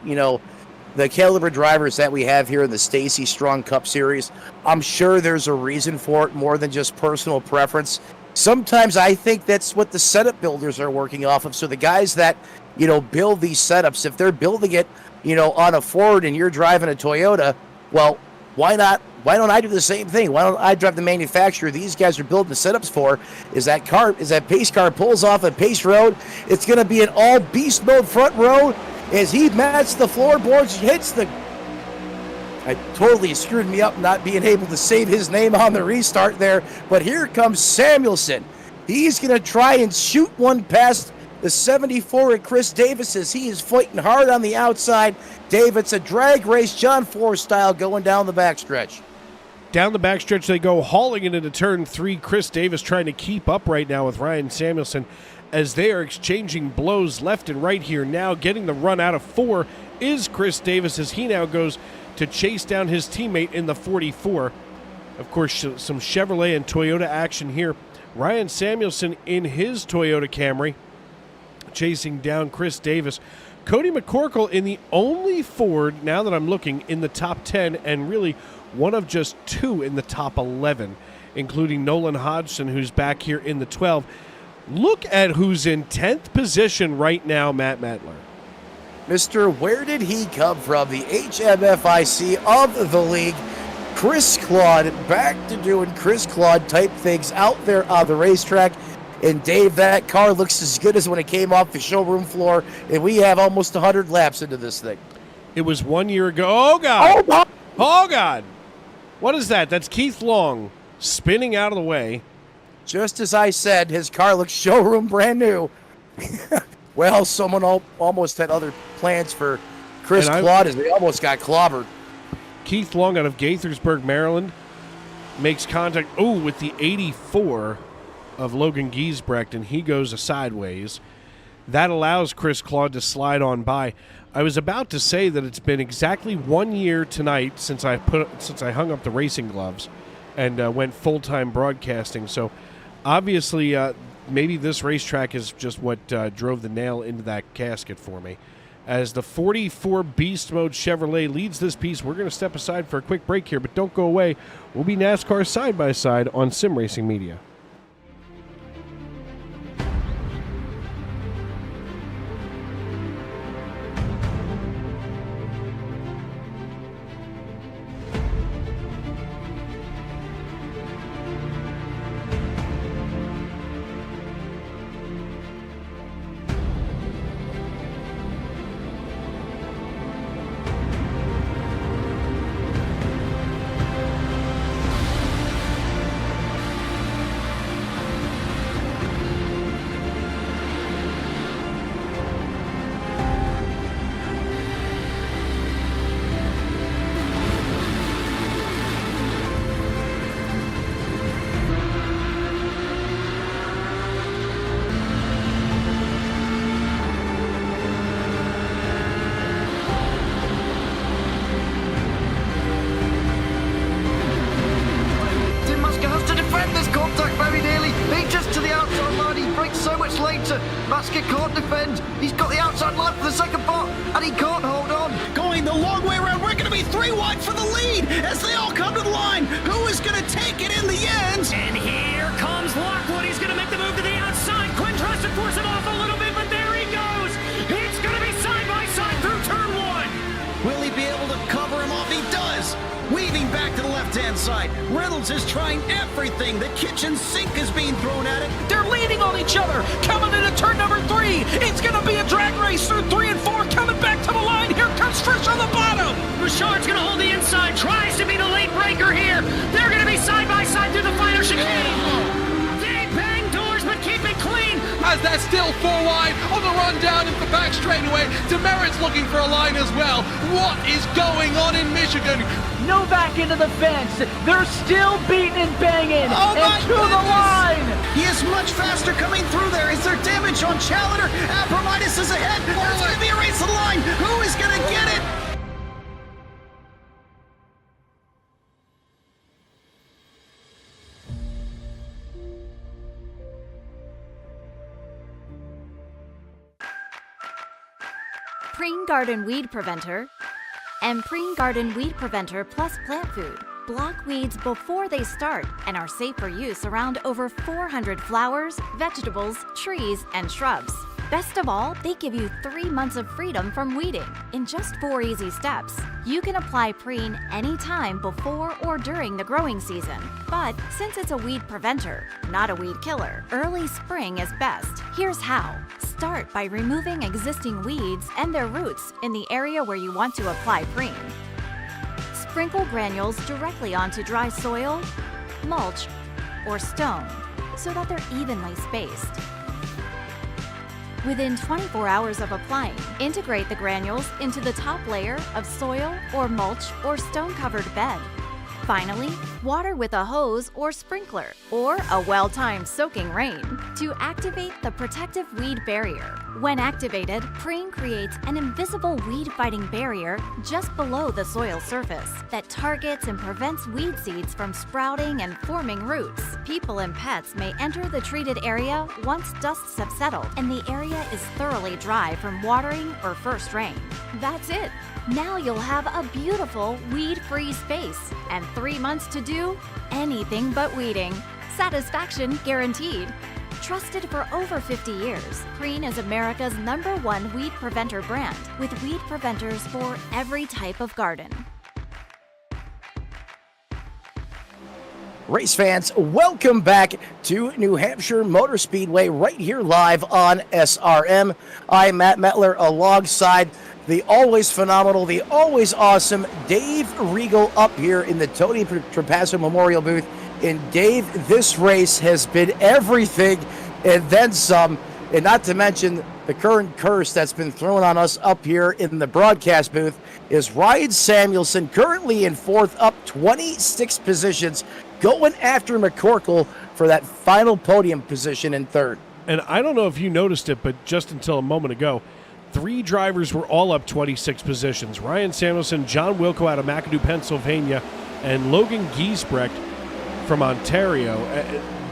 C: the caliber drivers that we have here in the Stacy Strong Cup Series, I'm sure there's a reason for it more than just personal preference. Sometimes I think that's what the setup builders are working off of. So the guys that, build these setups, if they're building it, on a Ford and you're driving a Toyota, well, Why not? Why don't I do the same thing? Why don't I drive the manufacturer these guys are building the setups for? Is that pace car pulls off a pace road? It's going to be an all beast mode front row as he mats the floorboards, hits the. I totally screwed me up not being able to save his name on the restart there. But here comes Samuelson. He's going to try and shoot one past the 74 at Chris Davis as he is fighting hard on the outside. Dave, it's a drag race, John Force style, going down the backstretch.
B: Down the backstretch they go, hauling it into turn 3. Chris Davis trying to keep up right now with Ryan Samuelson as they are exchanging blows left and right here. Now getting the run out of 4 is Chris Davis as he now goes to chase down his teammate in the 44. Of course, some Chevrolet and Toyota action here. Ryan Samuelson in his Toyota Camry chasing down Chris Davis. Cody McCorkle in the only Ford, now that I'm looking, in the top 10, and really one of just 2 in the top 11, including Nolan Hodgson, who's back here in the 12. Look at who's in 10th position right now, Matt Matler.
C: Mr. Where did he come from? The HMFIC of the league. Chris Claude, back to doing Chris Claude type things out there on the racetrack. And Dave, that car looks as good as when it came off the showroom floor, and we have almost 100 laps into this thing.
B: It was 1 year ago. Oh, God. Oh, God. What is that? That's Keith Long spinning out of the way.
C: Just as I said, his car looks showroom brand new. Well, someone almost had other plans for Chris Claude as they almost got clobbered.
B: Keith Long out of Gaithersburg, Maryland, makes contact, with the 84 of Logan Giesbrecht, and he goes sideways. That allows Chris Claude to slide on by. I was about to say that it's been exactly 1 year tonight since I hung up the racing gloves and went full-time broadcasting. So obviously, maybe this racetrack is just what drove the nail into that casket for me. As the 44 Beast Mode Chevrolet leads this piece, we're going to step aside for a quick break here, but don't go away. We'll be NASCAR side-by-side on Sim Racing Media.
K: Basket can't defend. He's got the outside line for the second part, and he can't hold on.
F: Going the long way around. We're going to be 3 wide for the lead as they all come to the line. Who is going to take it in the end?
G: And here comes Lockwood. He's going to make the move to the outside. Quinn tries to force him off a little bit, but there he goes. It's going to be side by side through turn 1.
F: Will he be able to cover him off? He does. Weaving back to the left-hand side. Reynolds is trying everything. The kitchen sink is being thrown at it.
H: They're leaning on each other. Coming into turn number 3. It's going to be a drag race through 3 and 4. Coming back to the line. Here comes Frisch on the bottom.
G: Bouchard's going to hold the inside. Tries to be the late breaker here. They're going to be side by side through the final chicane. They bang doors, but keep it clean.
I: As they're still 4 wide on the run down into the back straightaway. Demerit's looking for a line as well. What is going on in Michigan?
D: Novak into the fence. They're still beating and banging.
F: Oh
D: and to the line.
F: He is much faster coming through there. Is there damage on Challenger? Abramitis is ahead. There's going to be a race to the line. Who is going to get it?
L: Preen Garden Weed Preventer and Preen Garden Weed Preventer Plus Plant Food block weeds before they start and are safe for use around over 400 flowers, vegetables, trees, and shrubs. Best of all, they give you 3 months of freedom from weeding in just 4 easy steps. You can apply Preen anytime before or during the growing season. But since it's a weed preventer, not a weed killer, early spring is best. Here's how. Start by removing existing weeds and their roots in the area where you want to apply Preen. Sprinkle granules directly onto dry soil, mulch, or stone so that they're evenly spaced. Within 24 hours of applying, integrate the granules into the top layer of soil or mulch or stone-covered bed. Finally, water with a hose or sprinkler, or a well-timed soaking rain to activate the protective weed barrier. When activated, Preen creates an invisible weed-fighting barrier just below the soil surface that targets and prevents weed seeds from sprouting and forming roots. People and pets may enter the treated area once dusts have settled and the area is thoroughly dry from watering or first rain. That's it. Now you'll have a beautiful weed-free space and 3 months to do anything but weeding. Satisfaction guaranteed. Trusted for over 50 years, Preen is America's #1 weed preventer brand with weed preventers for every type of garden.
C: Race fans, welcome back to New Hampshire Motor Speedway right here live on SRM. I'm Matt Metler alongside the always phenomenal, the always awesome Dave Regal up here in the Tony Trapasso Memorial booth. And Dave, this race has been everything and then some, and not to mention the current curse that's been thrown on us up here in the broadcast booth is Ryan Samuelson, currently in 4th, up 26 positions, going after McCorkle for that final podium position in 3rd.
B: And I don't know if you noticed it, but just until a moment ago, 3 drivers were all up 26 positions. Ryan Samuelson, John Wilco out of McAdoo, Pennsylvania, and Logan Giesbrecht from Ontario.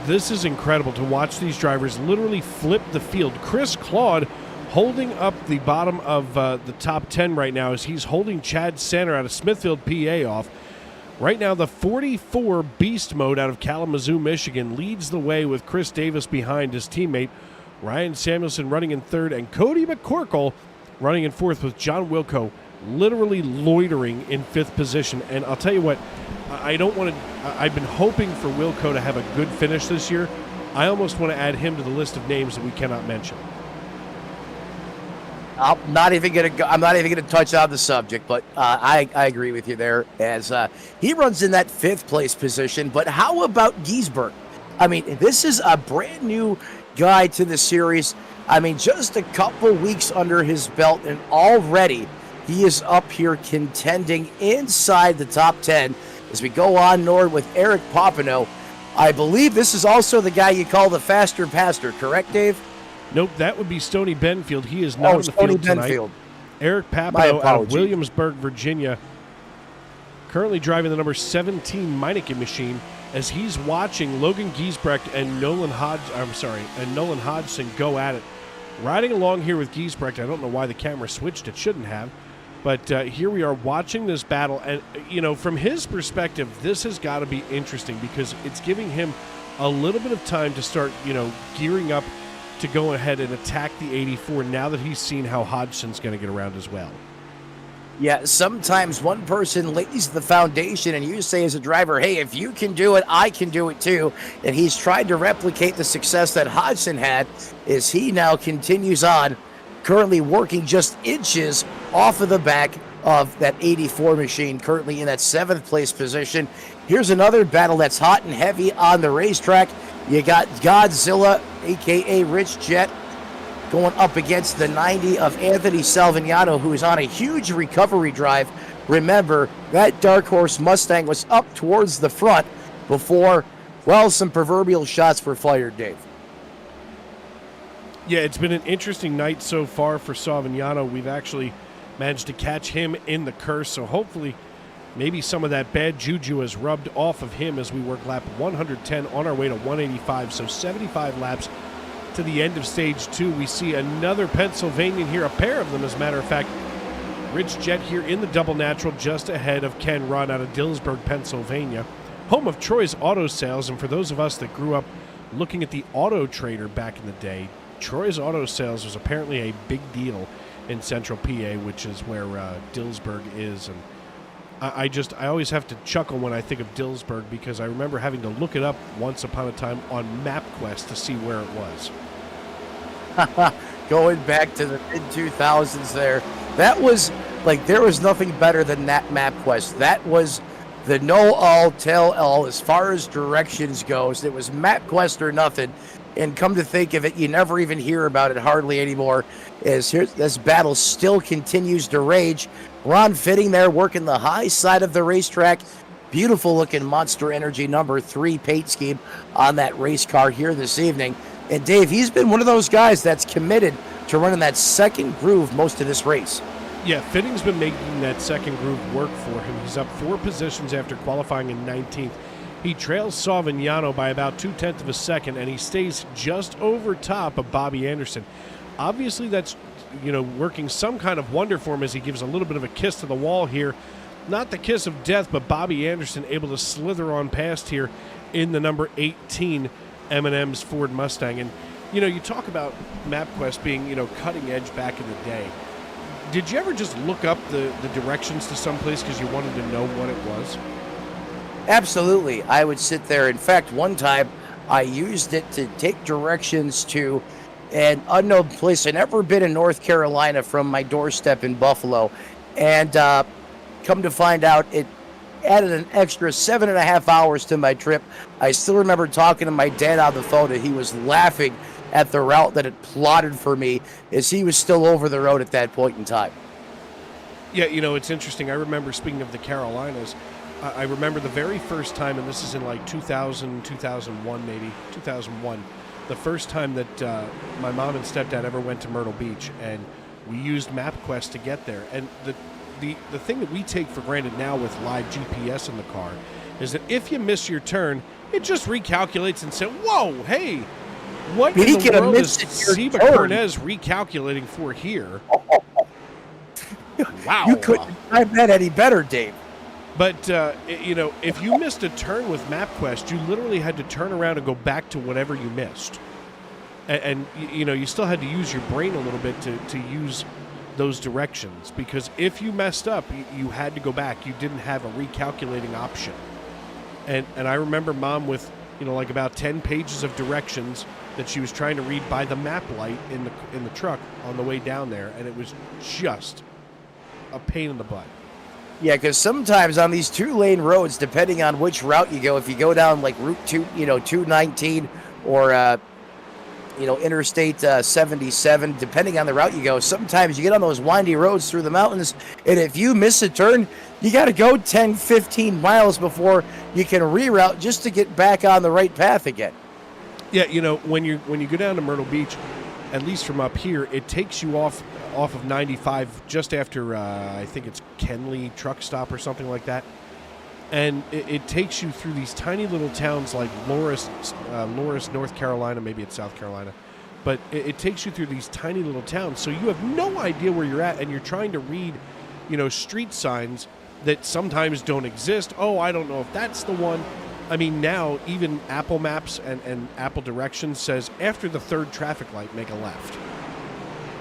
B: This is incredible to watch these drivers literally flip the field. Chris Claude holding up the bottom of the top 10 right now as he's holding Chad Sanner out of Smithfield, PA off. Right now, the 44 Beast Mode out of Kalamazoo, Michigan leads the way with Chris Davis behind his teammate. Ryan Samuelson running in 3rd, and Cody McCorkle running in 4th with John Wilco literally loitering in 5th position. And I'll tell you what, I've been hoping for Wilco to have a good finish this year. I almost want to add him to the list of names that we cannot mention.
C: I'm not even gonna touch on the subject, but I agree with you there as he runs in that 5th place position. But how about Giesbrecht? I mean, this is a brand new guy to the series. I mean, just a couple weeks under his belt, and already he is up here contending inside the top 10 as we go on north with Eric Popino. I believe this is also the guy you call the faster pastor, correct, Dave?
B: Nope, that would be Stoney Benfield. He is not in the field tonight.
C: Benfield.
B: Eric Papino out of Williamsburg, Virginia, currently driving the number 17 Meineke machine as he's watching Logan Giesbrecht and Nolan Hodgson go at it. Riding along here with Giesbrecht, I don't know why the camera switched. It shouldn't have. But here we are watching this battle. And, you know, from his perspective, this has got to be interesting because it's giving him a little bit of time to start, gearing up to go ahead and attack the 84 now that he's seen how Hodgson's going to get around as well.
C: Yeah, sometimes one person lays the foundation and you say as a driver, hey, if you can do it, I can do it too. And he's tried to replicate the success that Hodgson had as he now continues on, currently working just inches off of the back of that 84 machine, currently in that 7th place position. Here's another battle that's hot and heavy on the racetrack. You got Godzilla, a.k.a. Rich Jet, going up against the 90 of Anthony Salvignano, who is on a huge recovery drive. Remember, that Dark Horse Mustang was up towards the front before, well, some proverbial shots were fired, Dave.
B: Yeah, it's been an interesting night so far for Salvignano. We've actually managed to catch him in the curse, so hopefully maybe some of that bad juju has rubbed off of him as we work lap 110 on our way to 185, so 75 laps to the end of stage 2. We see another Pennsylvanian here, a pair of them as a matter of fact. Rich Jet here in the double natural just ahead of Ken Run out of Dillsburg, Pennsylvania, home of Troy's Auto Sales. And for those of us that grew up looking at the Auto Trader back in the day, Troy's Auto Sales was apparently a big deal in Central PA, which is where Dillsburg is, and I always have to chuckle when I think of Dillsburg because I remember having to look it up once upon a time on MapQuest to see where it was.
C: Going back to the mid-2000s there, that was like there was nothing better than that MapQuest. That was the know-all, tell-all as far as directions goes. It was MapQuest or nothing. And come to think of it, you never even hear about it hardly anymore. This battle still continues to rage. Ron Fitting there working the high side of the racetrack. Beautiful looking Monster Energy number 3 paint scheme on that race car here this evening. And Dave, he's been one of those guys that's committed to running that second groove most of this race.
B: Yeah, Fitting's been making that second groove work for him. He's up 4 positions after qualifying in 19th. He trails Savignano by about 0.2 of a second, and he stays just over top of Bobby Anderson. Obviously, that's working some kind of wonder for him as he gives a little bit of a kiss to the wall here. Not the kiss of death, but Bobby Anderson able to slither on past here in the number 18 M&M's Ford Mustang. And, you talk about MapQuest being, cutting edge back in the day. Did you ever just look up the directions to someplace because you wanted to know what it was?
C: Absolutely. I would sit there. In fact, one time I used it to take directions to an unknown place. I'd never been in North Carolina from my doorstep in Buffalo. And come to find out, it added an extra 7.5 hours to my trip. I still remember talking to my dad on the phone, and he was laughing at the route that it plotted for me as he was still over the road at that point in time.
B: Yeah, it's interesting. I remember, speaking of the Carolinas, I remember the very first time, and this is in like 2000, 2001 maybe, 2001, the first time that my mom and stepdad ever went to Myrtle Beach, and we used MapQuest to get there. And the thing that we take for granted now with live GPS in the car is that if you miss your turn, it just recalculates and says, whoa, hey, what in the world is Seba Cornez recalculating for here? Wow.
C: You couldn't time that any better, Dave.
B: But, if you missed a turn with MapQuest, you literally had to turn around and go back to whatever you missed. And you still had to use your brain a little bit to use those directions. Because if you messed up, you had to go back. You didn't have a recalculating option. And I remember Mom with, like about 10 pages of directions that she was trying to read by the map light in the truck on the way down there. And it was just a pain in the butt.
C: Yeah, because sometimes on these 2-lane roads, depending on which route you go, if you go down like Route 219 or, Interstate 77, depending on the route you go, sometimes you get on those windy roads through the mountains, and if you miss a turn, you got to go 10, 15 miles before you can reroute just to get back on the right path again.
B: Yeah, when you go down to Myrtle Beach, at least from up here, it takes you off of 95 just after, I think it's Kenley truck stop or something like that. And it takes you through these tiny little towns like Loris, North Carolina, maybe it's South Carolina. But it takes you through these tiny little towns, so you have no idea where you're at, and you're trying to read, street signs that sometimes don't exist. Oh, I don't know if that's the one. I mean, now even Apple Maps and Apple Directions says after the 3rd traffic light, make a left.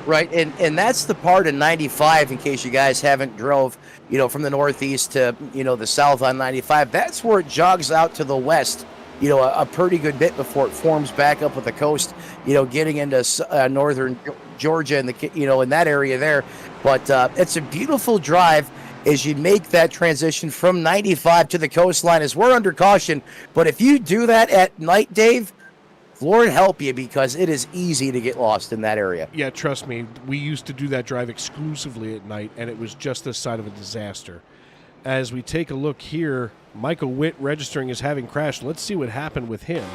C: Right, and that's the part of 95, in case you guys haven't drove, from the northeast to, the south on 95. That's where it jogs out to the west, a pretty good bit before it forms back up with the coast, getting into northern Georgia and in that area there. But it's a beautiful drive as you make that transition from 95 to the coastline, as we're under caution. But if you do that at night, Dave, Lord help you, because it is easy to get lost in that area.
B: Yeah, trust me. We used to do that drive exclusively at night, and it was just this side of a disaster. As we take a look here, Michael Witt registering as having crashed. Let's see what happened with him.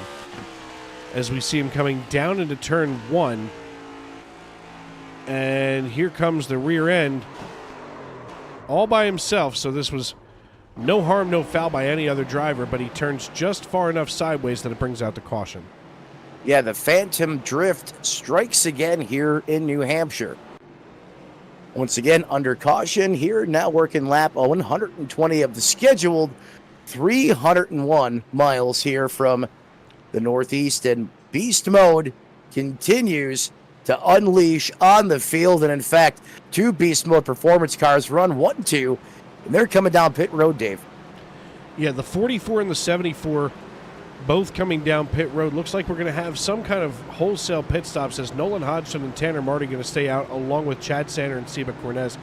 B: As we see him coming down into turn 1. And here comes the rear end all by himself. So this was no harm, no foul by any other driver, but he turns just far enough sideways that it brings out the caution.
C: Yeah, the Phantom Drift strikes again here in New Hampshire. Once again, under caution here, now working lap 120 of the scheduled 301 miles here from the northeast. And beast mode continues to unleash on the field. And in fact, 2 Beast Mode performance cars run 1, 2, and they're coming down pit road, Dave.
B: Yeah, the 44 and the 74 both coming down pit road. Looks like we're going to have some kind of wholesale pit stops as Nolan Hodgson and Tanner Marty going to stay out along with Chad Sander and Seba Cornez.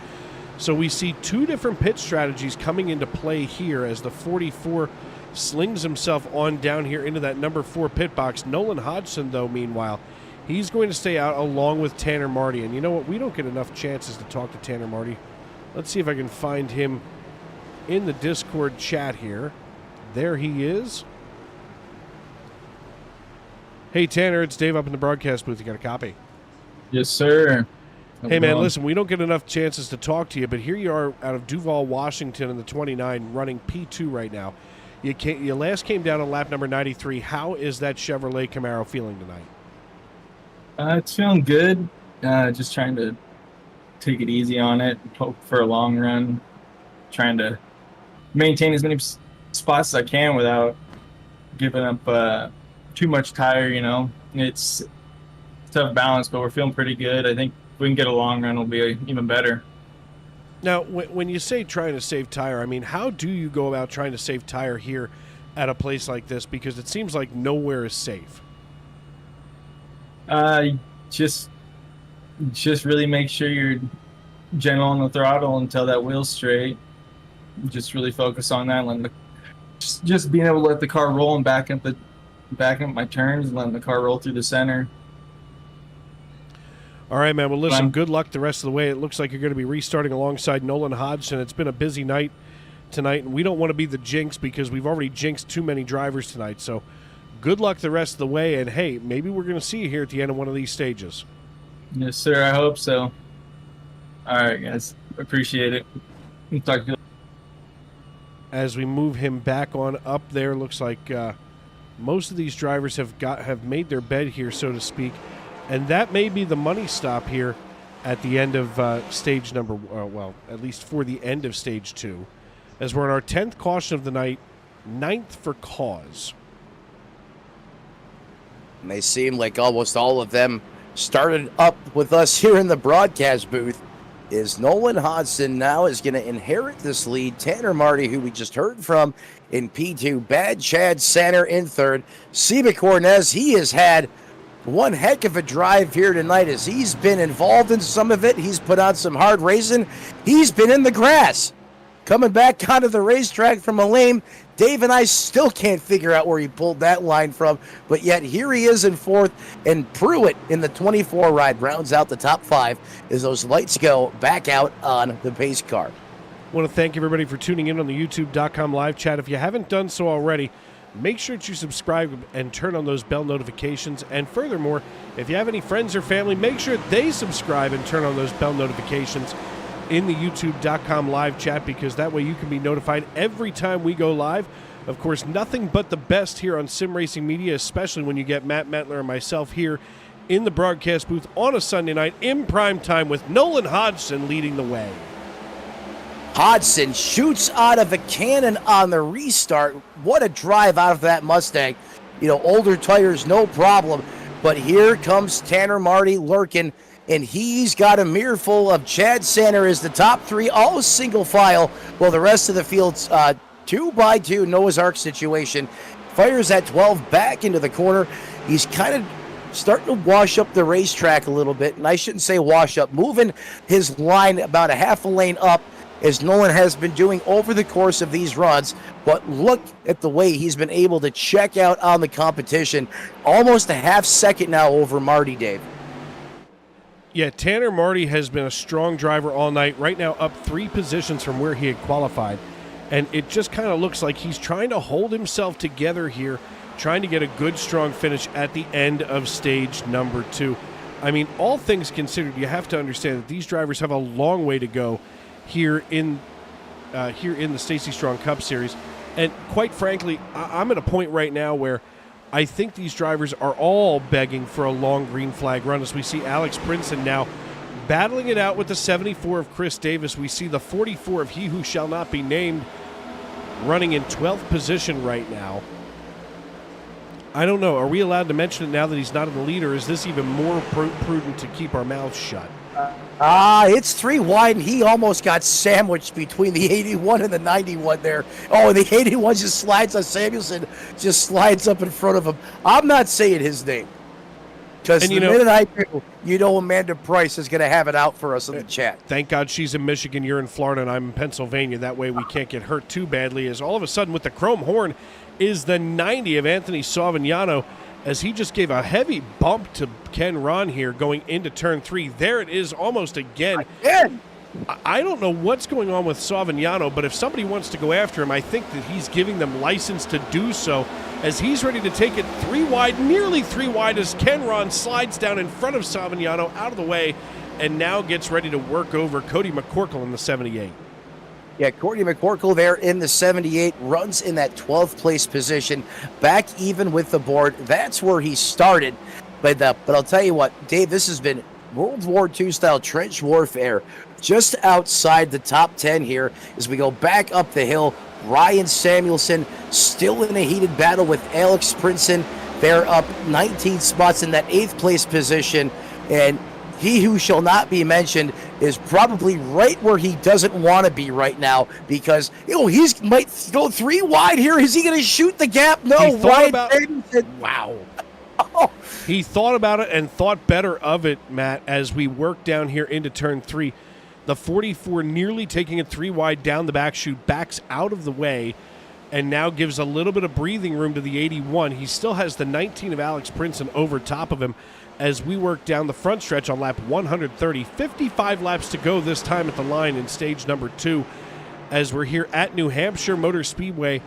B: So we see 2 different pit strategies coming into play here as the 44 slings himself on down here into that number 4 pit box. Nolan Hodgson, though, meanwhile, he's going to stay out along with Tanner Marty. And you know what? We don't get enough chances to talk to Tanner Marty. Let's see if I can find him in the Discord chat here. There he is. Hey, Tanner, it's Dave up in the broadcast booth. You got a copy?
M: Yes, sir.
B: Hey, man, listen, we don't get enough chances to talk to you, but here you are out of Duval, Washington in the 29 running P2 right now. You last came down on lap number 93. How is that Chevrolet Camaro feeling tonight?
M: It's feeling good. Just trying to take it easy on it, hope for a long run. Trying to maintain as many spots as I can without giving up too much tire, you know. It's a tough balance, but we're feeling pretty good. I think if we can get a long run, it'll be even better.
B: Now, when you say trying to save tire, I mean, how do you go about trying to save tire here at a place like this? Because it seems like nowhere is safe.
M: Just really make sure you're gentle on the throttle until that wheel's straight. Just really focus on that. Just being able to let the car roll and back up my turns and letting the car roll through the center.
B: All right, man. Well, listen, good luck the rest of the way. It looks like you're going to be restarting alongside Nolan Hodgson. It's been a busy night tonight, and we don't want to be the jinx because we've already jinxed too many drivers tonight. So good luck the rest of the way, and, hey, maybe we're going to see you here at the end of one of these stages.
M: Yes, sir. I hope so. All right, guys. Appreciate it. Talk to you.
B: As we move him back on up there, looks like most of these drivers have made their bed here, so to speak. And that may be the money stop here at the end of stage number, well, at least for the end of stage 2, as we're on our 10th caution of the night, 9th for cause.
C: And they seem like almost all of them started up with us here in the broadcast booth. Is Nolan Hodgson now is going to inherit this lead. Tanner Marty, who we just heard from in P2, Bad Chad Sander in 3rd. Seba Cornez, he has had one heck of a drive here tonight as he's been involved in some of it. He's put on some hard racing. He's been in the grass. Coming back onto the racetrack from a lane, Dave and I still can't figure out where he pulled that line from, but yet here he is in 4th, and Pruitt in the 24 ride rounds out the top 5 as those lights go back out on the pace car.
B: I want to thank everybody for tuning in on the youtube.com live chat. If you haven't done so already, make sure that you subscribe and turn on those bell notifications. And furthermore, if you have any friends or family, make sure they subscribe and turn on those bell notifications in the youtube.com live chat, because that way you can be notified every time we go live. Of course, nothing but the best here on Sim Racing Media, especially when you get Matt Metler and myself here in the broadcast booth on a Sunday night in prime time with Nolan Hodgson leading the way.
C: Hodgson shoots out of a cannon on the restart. What a drive out of that Mustang. You know, older tires, no problem. But here comes Tanner Marty lurking, and he's got a mirror full of Chad Sander as the top 3, all single file, while the rest of the field's 2x2 Noah's Ark situation. Fires at 12 back into the corner. He's kind of starting to wash up the racetrack a little bit, and I shouldn't say wash up, moving his line about a half a lane up, as Nolan has been doing over the course of these runs. But look at the way he's been able to check out on the competition. Almost a half second now over Marty, Dave.
B: Yeah, Tanner Marty has been a strong driver all night. Right now up 3 positions from where he had qualified. And it just kind of looks like he's trying to hold himself together here, trying to get a good, strong finish at the end of stage number 2. I mean, all things considered, you have to understand that these drivers have a long way to go here in the Stacy Strong Cup Series. And quite frankly, I'm at a point right now where I think these drivers are all begging for a long green flag run, as we see Alex Brinson now battling it out with the 74 of Chris Davis. We see the 44 of He Who Shall Not Be Named running in 12th position right now. I don't know. Are we allowed to mention it now that he's not in the lead, or is this even more prudent to keep our mouths shut?
C: It's 3 wide, and he almost got sandwiched between the 81 and the 91 there. Oh, the 81 just slides on Samuelson, just slides up in front of him. I'm not saying his name, because the minute I do, Amanda Price is going to have it out for us in the chat.
B: Thank God she's in Michigan, you're in Florida, and I'm in Pennsylvania. That way we can't get hurt too badly, as all of a sudden with the chrome horn is the 90 of Anthony Savignano, as he just gave a heavy bump to Ken Ron here going into turn 3. There it is almost again. I don't know what's going on with Savignano, but if somebody wants to go after him, I think that he's giving them license to do so, as he's ready to take it 3 wide, nearly 3 wide, as Ken Ron slides down in front of Savignano out of the way and now gets ready to work over Cody McCorkle in the 78.
C: Yeah, Courtney McCorkle there in the 78, runs in that 12th place position, back even with the board. That's where he started. But I'll tell you what, Dave, this has been World War II style trench warfare just outside the top 10 here as we go back up the hill. Ryan Samuelson still in a heated battle with Alex Princeton. They're up 19 spots in that 8th place position, and he who shall not be mentioned is probably right where he doesn't want to be right now, because he might go 3 wide here. Is he going to shoot the gap? No.
B: Wow. He thought about it and thought better of it, Matt, as we work down here into turn 3. The 44 nearly taking it 3 wide down the back chute, backs out of the way, and now gives a little bit of breathing room to the 81. He still has the 19 of Alex Princeton over top of him as we work down the front stretch on lap 130. 55 laps to go this time at the line in stage number 2, as we're here at New Hampshire Motor Speedway.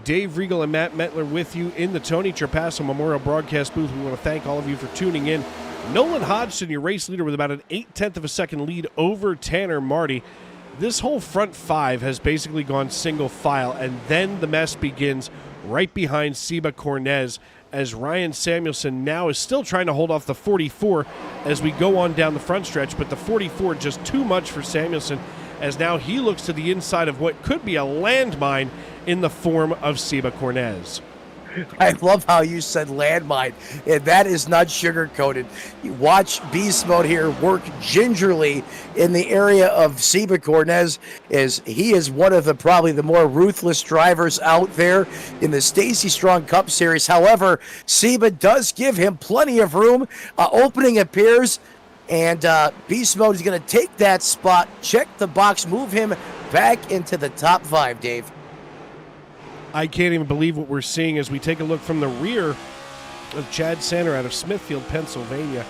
B: Dave Riegel and Matt Metler with you in the Tony Trapasso Memorial Broadcast booth. We want to thank all of you for tuning in. Nolan Hodgson, your race leader, with about an 0.8 of a second lead over Tanner Marty. This whole front 5 has basically gone single file, and then the mess begins right behind Seba Cornez, as Ryan Samuelson now is still trying to hold off the 44 as we go on down the front stretch, but the 44 just too much for Samuelson, as now he looks to the inside of what could be a landmine in the form of Seba Cornez.
C: I love how you said landmine, and that is not sugar-coated. You watch Beast Mode here work gingerly in the area of Seba Cornez, as he is one of probably the more ruthless drivers out there in the Stacy Strong Cup Series. However, Seba does give him plenty of room. Opening appears, and Beast Mode is going to take that spot, check the box, move him back into the top 5, Dave.
B: I can't even believe what we're seeing as we take a look from the rear of Chad Sander out of Smithfield, Pennsylvania.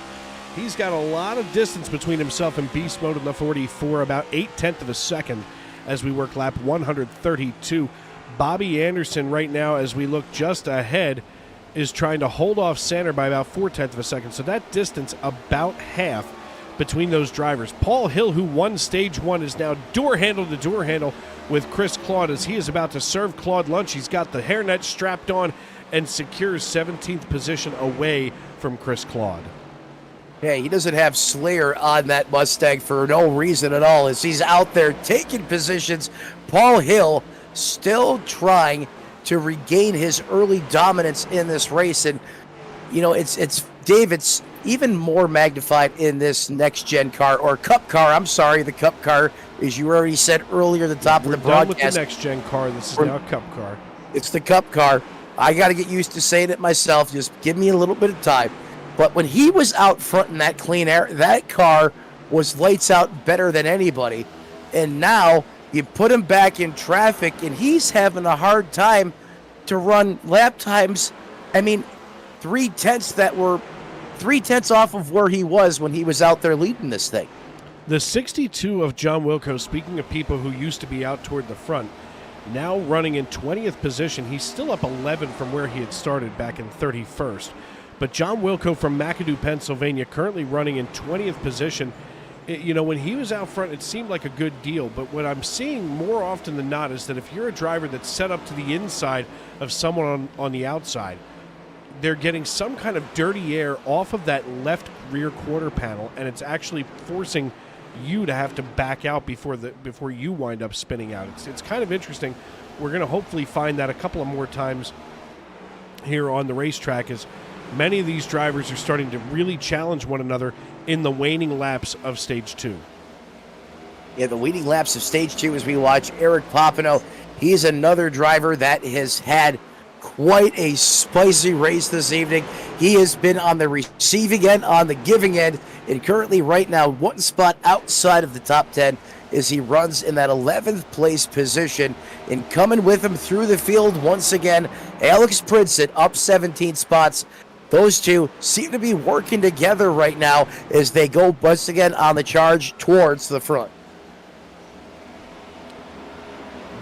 B: He's got a lot of distance between himself and Beast Mode in the 44, about 0.8 of a second as we work lap 132. Bobby Anderson right now, as we look just ahead, is trying to hold off Sander by about 0.4 of a second. So that distance about half between those drivers. Paul Hill, who won stage 1, is now door handle to door handle with Chris Claude as he is about to serve Claude lunch. He's got the hairnet strapped on and secures 17th position away from Chris Claude.
C: Hey, he doesn't have Slayer on that Mustang for no reason at all, as he's out there taking positions. Paul Hill still trying to regain his early dominance in this race, and it's Dave, it's even more magnified in this next-gen car, or Cup car. I'm sorry, the Cup car, as you already said earlier at the top of the broadcast.
B: We're done with the next-gen car. This is now a Cup car.
C: It's the Cup car. I got to get used to saying it myself. Just give me a little bit of time. But when he was out front in that clean air, that car was lights out better than anybody. And now you put him back in traffic, and he's having a hard time to run lap times. I mean, 3/10 off of where he was when he was out there leading this thing.
B: The 62 of John Wilco, speaking of people who used to be out toward the front, now running in 20th position. He's still up 11 from where he had started back in 31st. But John Wilco from McAdoo, Pennsylvania, currently running in 20th position. When he was out front, it seemed like a good deal. But what I'm seeing more often than not is that if you're a driver that's set up to the inside of someone on the outside, they're getting some kind of dirty air off of that left rear quarter panel, and it's actually forcing you to have to back out before you wind up spinning out. It's kind of interesting. We're going to hopefully find that a couple of more times here on the racetrack, as many of these drivers are starting to really challenge one another in the waning laps of Stage 2.
C: Yeah, the waning laps of Stage 2 as we watch Eric Papineau. He's another driver that has had quite a spicy race this evening. He has been on the receiving end, on the giving end, and currently right now one spot outside of the top 10 as he runs in that 11th place position. And coming with him through the field once again, Alex Princeton up 17 spots. Those two seem to be working together right now as they go once again on the charge towards the front.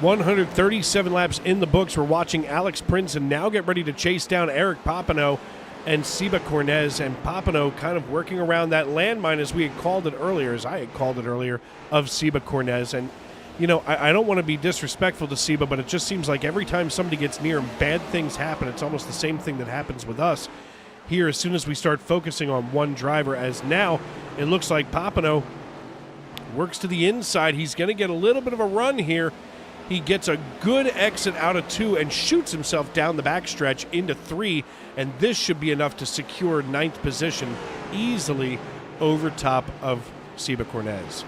B: 137 laps in the books. We're watching Alex Princeton now get ready to chase down Eric Papineau and Seba Cornez, and Papineau kind of working around that landmine as we had called it earlier, as I had called it earlier, of Seba Cornez. And, you know, I don't want to be disrespectful to Seba, but it just seems like every time somebody gets near him, bad things happen. It's almost the same thing that happens with us here as soon as we start focusing on one driver, as now it looks like Papineau works to the inside. He's going to get a little bit of a run here. He gets a good exit out of 2 and shoots himself down the backstretch into 3, and this should be enough to secure 9th position easily over top of Seba Cornez.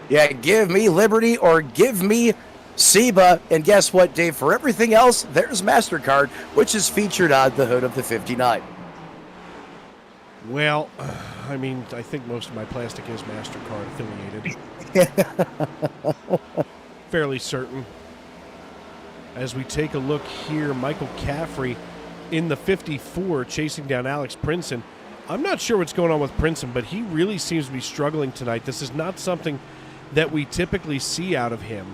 C: Yeah, give me Liberty or give me Seba. And guess what, Dave? For everything else, there's MasterCard, which is featured on the hood of the 59.
B: Well, I mean, I think most of my plastic is MasterCard affiliated. Fairly certain. As we take a look here, Michael Caffrey in the 54 chasing down Alex Princeton. I'm not sure what's going on with Princeton, but he really seems to be struggling tonight. This is not something that we typically see out of him.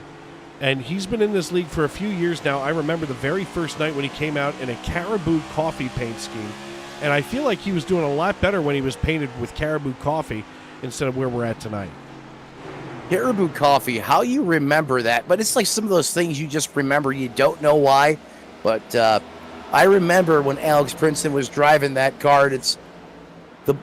B: And he's been in this league for a few years now. I remember the very first night when he came out in a Caribou coffee paint scheme. And I feel like he was doing a lot better when he was painted with Caribou coffee instead of where we're at tonight.
C: Caribou coffee, how you remember that? But it's like some of those things you just remember, you don't know why. But I remember when Alex Princeton was driving that car. It's the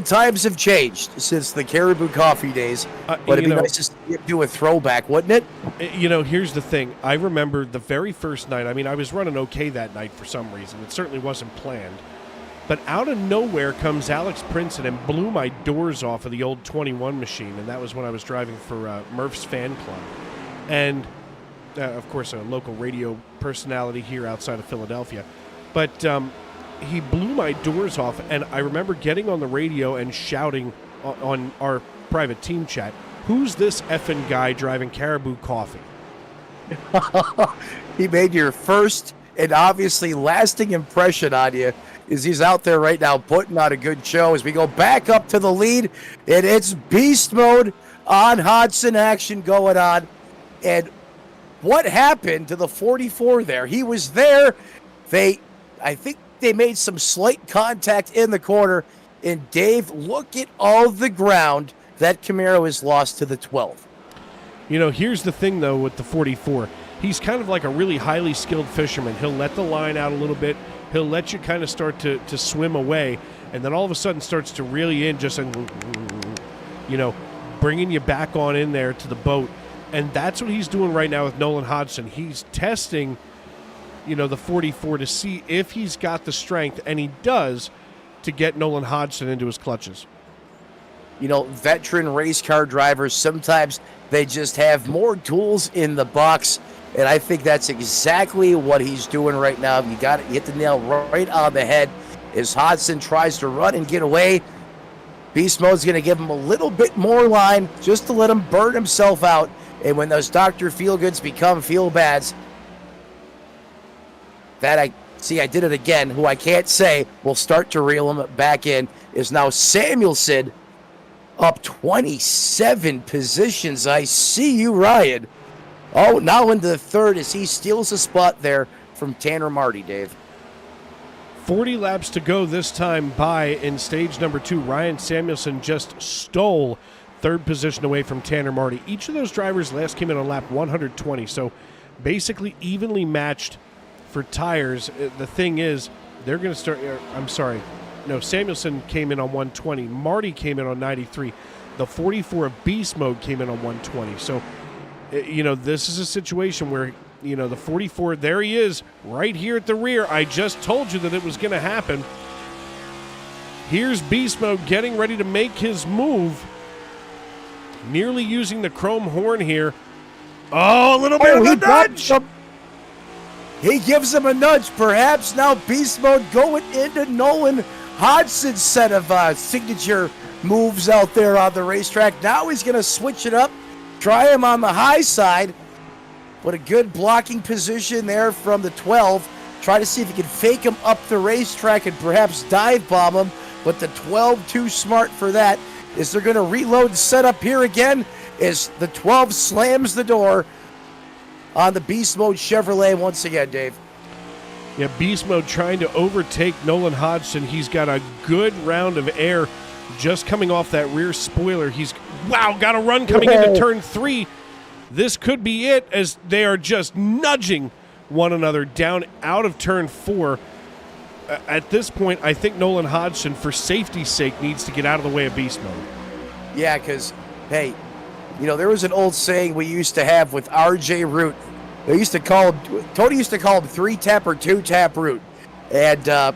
C: times have changed since the Caribou coffee days. But it'd be nice to do a throwback, wouldn't it?
B: You know, here's the thing. I remember the very first night. I mean, I was running okay that night for some reason. It certainly wasn't planned. But out of nowhere comes Alex Princeton and blew my doors off of the old 21 machine, and that was when I was driving for Murph's Fan Club. And, of course, a local radio personality here outside of Philadelphia. But he blew my doors off, and I remember getting on the radio and shouting on our private team chat, "Who's this effing guy driving Caribou coffee?"
C: He made your first and obviously lasting impression on you. Is he's out there right now putting on a good show as we go back up to the lead, and it's beast mode on Hodson action going on. And what happened to the 44 there? He was there. I think they made some slight contact in the corner, and Dave, look at all the ground that Camaro has lost to the 12.
B: You know, here's the thing, though, with the 44. He's kind of like a really highly skilled fisherman. He'll let the line out a little bit. He'll let you kind of start to swim away, and then all of a sudden starts to reel you in, just, you know, bringing you back on in there to the boat. And that's what he's doing right now with Nolan Hodgson. He's testing, you know, the 44 to see if he's got the strength, and he does, to get Nolan Hodgson into his clutches.
C: You know, veteran race car drivers, sometimes they just have more tools in the box. And I think that's exactly what he's doing right now. You hit the nail right on the head as Hodgson tries to run and get away. Beast Mode's going to give him a little bit more line just to let him burn himself out. And when those Dr. Feelgoods become Feel-Bads, I did it again, who I can't say will start to reel him back in, is now Samuelson up 27 positions. I see you, Ryan. Oh, now into the third as he steals a spot there from Tanner Marty, Dave.
B: 40 laps to go this time by in stage number 2. Ryan Samuelson just stole third position away from Tanner Marty. Each of those drivers last came in on lap 120, so basically evenly matched for tires. The thing is, they're going to start... Samuelson came in on 120. Marty came in on 93. The 44 of Beast Mode came in on 120. So, you know, this is a situation where the 44, there he is, right here at the rear. I just told you that it was going to happen. Here's Beast Mode getting ready to make his move. Nearly using the chrome horn here. Oh, a little bit of a nudge.
C: He gives him a nudge. Perhaps now Beast Mode going into Nolan Hodgson's set of signature moves out there on the racetrack. Now he's going to switch it up, try him on the high side. What a good blocking position there from the 12. Try to see if he can fake him up the racetrack and perhaps dive bomb him. But the 12 too smart for that. Is they're going to reload and set up here again as the 12 slams the door on the Beast Mode Chevrolet once again, Dave.
B: Yeah, Beast Mode trying to overtake Nolan Hodgson. He's got a good round of air just coming off that rear spoiler. He's, got a run coming into turn 3. This could be it as they are just nudging one another down out of turn 4. At this point, I think Nolan Hodgson, for safety's sake, needs to get out of the way of Beast Mode.
C: Yeah, because, hey, there was an old saying we used to have with R.J. Root. Tony used to call him 3-tap or 2-tap Root. And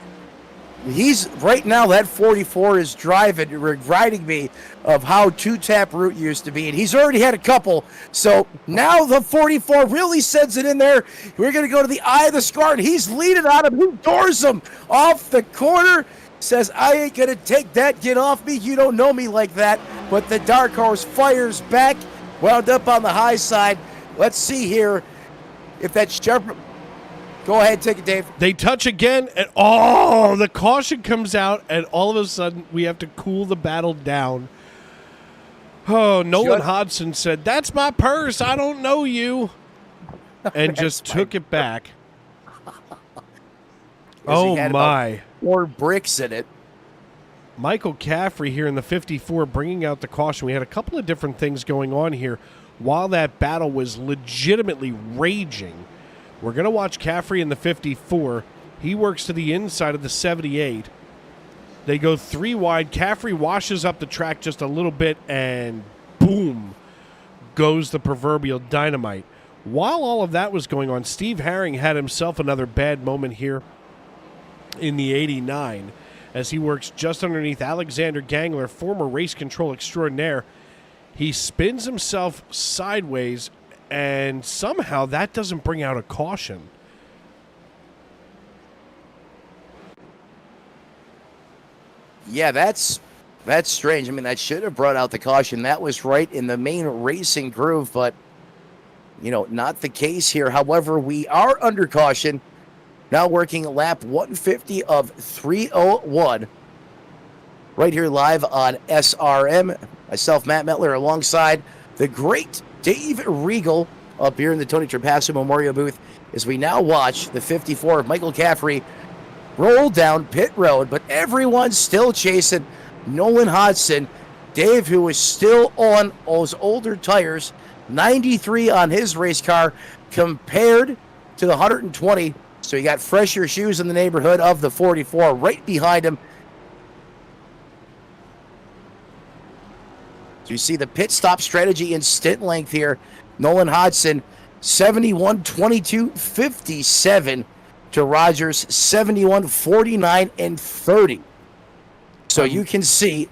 C: he's, right now, that 44 is riding me of how 2-tap Root used to be. And he's already had a couple. So now the 44 really sends it in there. We're going to go to the eye of the scar, and he's leading on him. He doors him off the corner. Says, I ain't going to take that. Get off me. You don't know me like that. But the Dark Horse fires back. Wound up on the high side. Let's see here if that Chevrolet... Go ahead, take it, Dave.
B: They touch again, and the caution comes out, and all of a sudden we have to cool the battle down. Oh, Nolan Hodgson said, "That's my purse. I don't know you," and just took it back. Oh my!
C: 4 bricks in it.
B: Michael Caffrey here in the 54 bringing out the caution. We had a couple of different things going on here while that battle was legitimately raging. We're going to watch Caffrey in the 54. He works to the inside of the 78. They go 3 wide. Caffrey washes up the track just a little bit, and boom goes the proverbial dynamite. While all of that was going on, Steve Herring had himself another bad moment here in the 89 as he works just underneath Alexander Gangler, former race control extraordinaire. He spins himself sideways, and somehow that doesn't bring out a caution.
C: Yeah, that's strange. I mean, that should have brought out the caution. That was right in the main racing groove, but, not the case here. However, we are under caution. Now working lap 150 of 301. Right here live on SRM. Myself, Matt Metler, alongside the great Dave Regal up here in the Tony Trapasso Memorial booth as we now watch the 54 of Michael Caffrey roll down pit road, but everyone's still chasing Nolan Hodgson. Dave, who is still on those older tires, 93 on his race car compared to the 120. So you got fresher shoes in the neighborhood of the 44 right behind him. So you see the pit stop strategy in stint length here. Nolan Hodgson, 71, 22, 57 to Rogers, 71, 49, and 30. So you can see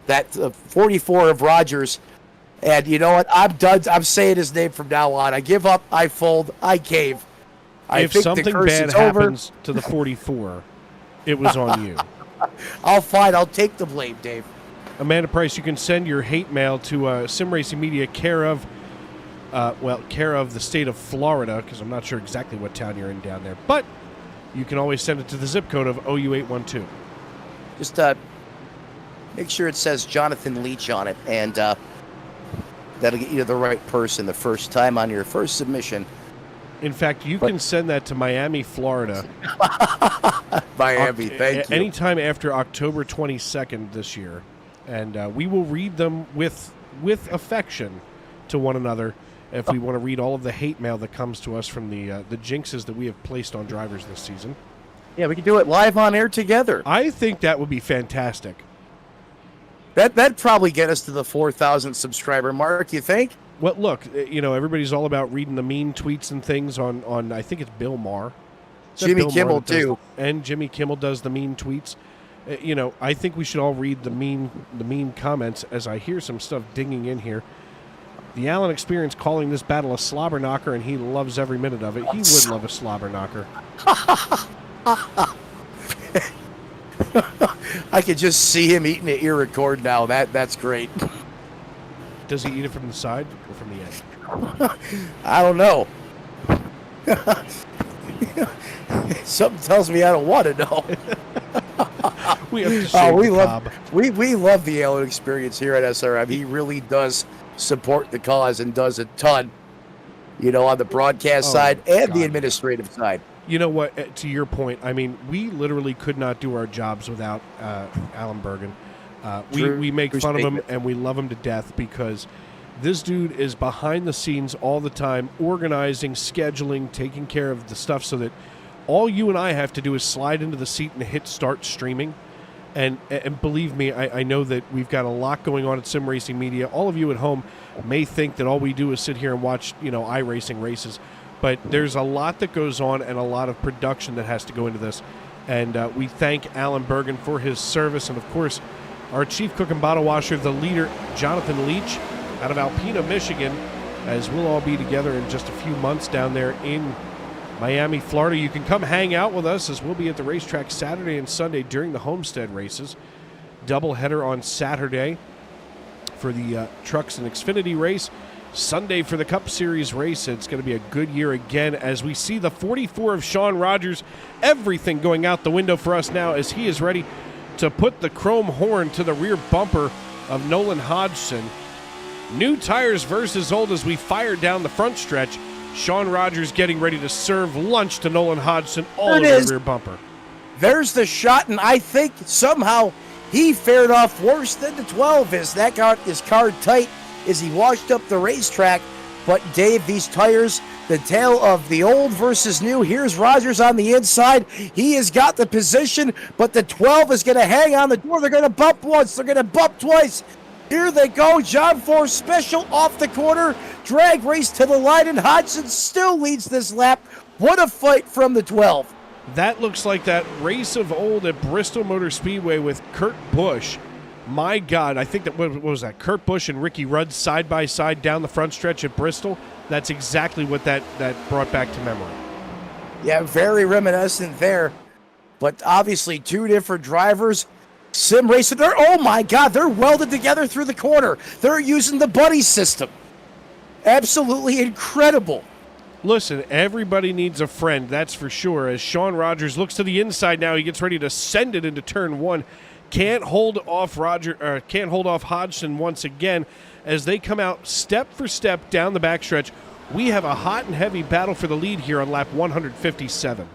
C: that 44 of Rogers. And you know what? I'm done. I'm saying his name from now on. I give up. I fold. I cave.
B: If something bad happens to the 44, it was on you.
C: I'll take the blame, Dave.
B: Amanda Price, you can send your hate mail to Sim Racing Media, care of the state of Florida, because I'm not sure exactly what town you're in down there. But you can always send it to the zip code of OU812.
C: Just make sure it says Jonathan Leach on it, and that'll get you to the right person the first time on your first submission.
B: In fact, you can send that to Miami, Florida.
C: Miami, thank you.
B: Anytime after October 22nd this year. And we will read them with affection to one another if we want to read all of the hate mail that comes to us from the jinxes that we have placed on drivers this season.
C: Yeah, we can do it live on air together.
B: I think that would be fantastic.
C: That'd probably get us to the 4,000 subscriber mark, you think?
B: Well, look, everybody's all about reading the mean tweets and things on I think it's Bill Maher.
C: Jimmy Kimmel, too.
B: And Jimmy Kimmel does the mean tweets. I think we should all read the mean comments as I hear some stuff dinging in here. The Allen Experience calling this battle a slobber knocker, and he loves every minute of it. He would love a slobber knocker.
C: I could just see him eating an ear record now. That's great.
B: Does he eat it from the side or from the end?
C: I don't know. Something tells me I don't want to know.
B: We have to save
C: we
B: the
C: love
B: cob.
C: we love the Allen Experience here at SRM. He really does support the cause and does a ton, on the broadcast side and the administrative side.
B: You know what? To your point, I mean, we literally could not do our jobs without Alan Bergen. We make fun of him and we love him to death because this dude is behind the scenes all the time, organizing, scheduling, taking care of the stuff so that all you and I have to do is slide into the seat and hit start streaming. And believe me, I know that we've got a lot going on at Sim Racing Media. All of you at home may think that all we do is sit here and watch, iRacing races. But there's a lot that goes on and a lot of production that has to go into this. And we thank Alan Bergen for his service. And, of course, our chief cook and bottle washer, the leader, Jonathan Leach, out of Alpena, Michigan, as we'll all be together in just a few months down there in Miami, Florida. You can come hang out with us as we'll be at the racetrack Saturday and Sunday during the Homestead races. Doubleheader on Saturday for the Trucks and Xfinity race. Sunday for the Cup Series race. It's going to be a good year again as we see the 44 of Sean Rogers. Everything going out the window for us now as he is ready to put the chrome horn to the rear bumper of Nolan Hodgson. New tires versus old as we fire down the front stretch. Sean Rogers getting ready to serve lunch to Nolan Hodgson all over the rear bumper.
C: There's the shot, and I think somehow he fared off worse than the 12 is. That got his car tight as he washed up the racetrack. But, Dave, these tires, the tale of the old versus new. Here's Rogers on the inside. He has got the position, but the 12 is going to hang on the door. They're going to bump once. They're going to bump twice. Here they go. John Force special off the corner. Drag race to the line, and Hodgson still leads this lap. What a fight from the 12.
B: That looks like that race of old at Bristol Motor Speedway with Kurt Busch. My God, I think that, what was that? Kurt Busch and Ricky Rudd side by side down the front stretch at Bristol. That's exactly what that brought back to memory.
C: Yeah, very reminiscent there. But obviously two different drivers. Sim racing, oh my God, they're welded together through the corner. They're using the buddy system. Absolutely incredible.
B: Listen, everybody needs a friend, that's for sure. As Sean Rogers looks to the inside now, he gets ready to send it into turn one. Can't hold off Hodgson once again as they come out step for step down the backstretch. We have a hot and heavy battle for the lead here on lap 157.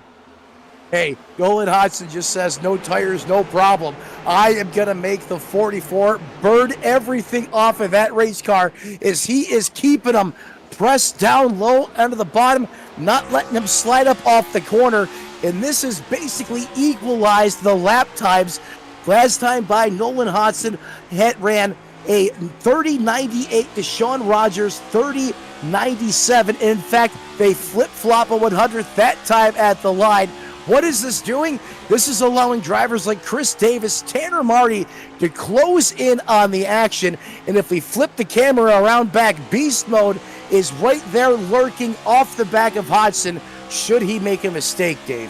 C: Hey, Nolan Hodgson just says, no tires, no problem. I am going to make the 44, burn everything off of that race car as he is keeping them pressed down low under the bottom, not letting them slide up off the corner. And this has basically equalized the lap times. Last time by Nolan Hodgson ran a 30.98 to Sean Rogers, 30.97. In fact, they flip-flop a 100th that time at the line. What is this doing? This is allowing drivers like Chris Davis, Tanner Marty to close in on the action. And if we flip the camera around back, Beast Mode is right there lurking off the back of Hodgson should he make a mistake, Dave.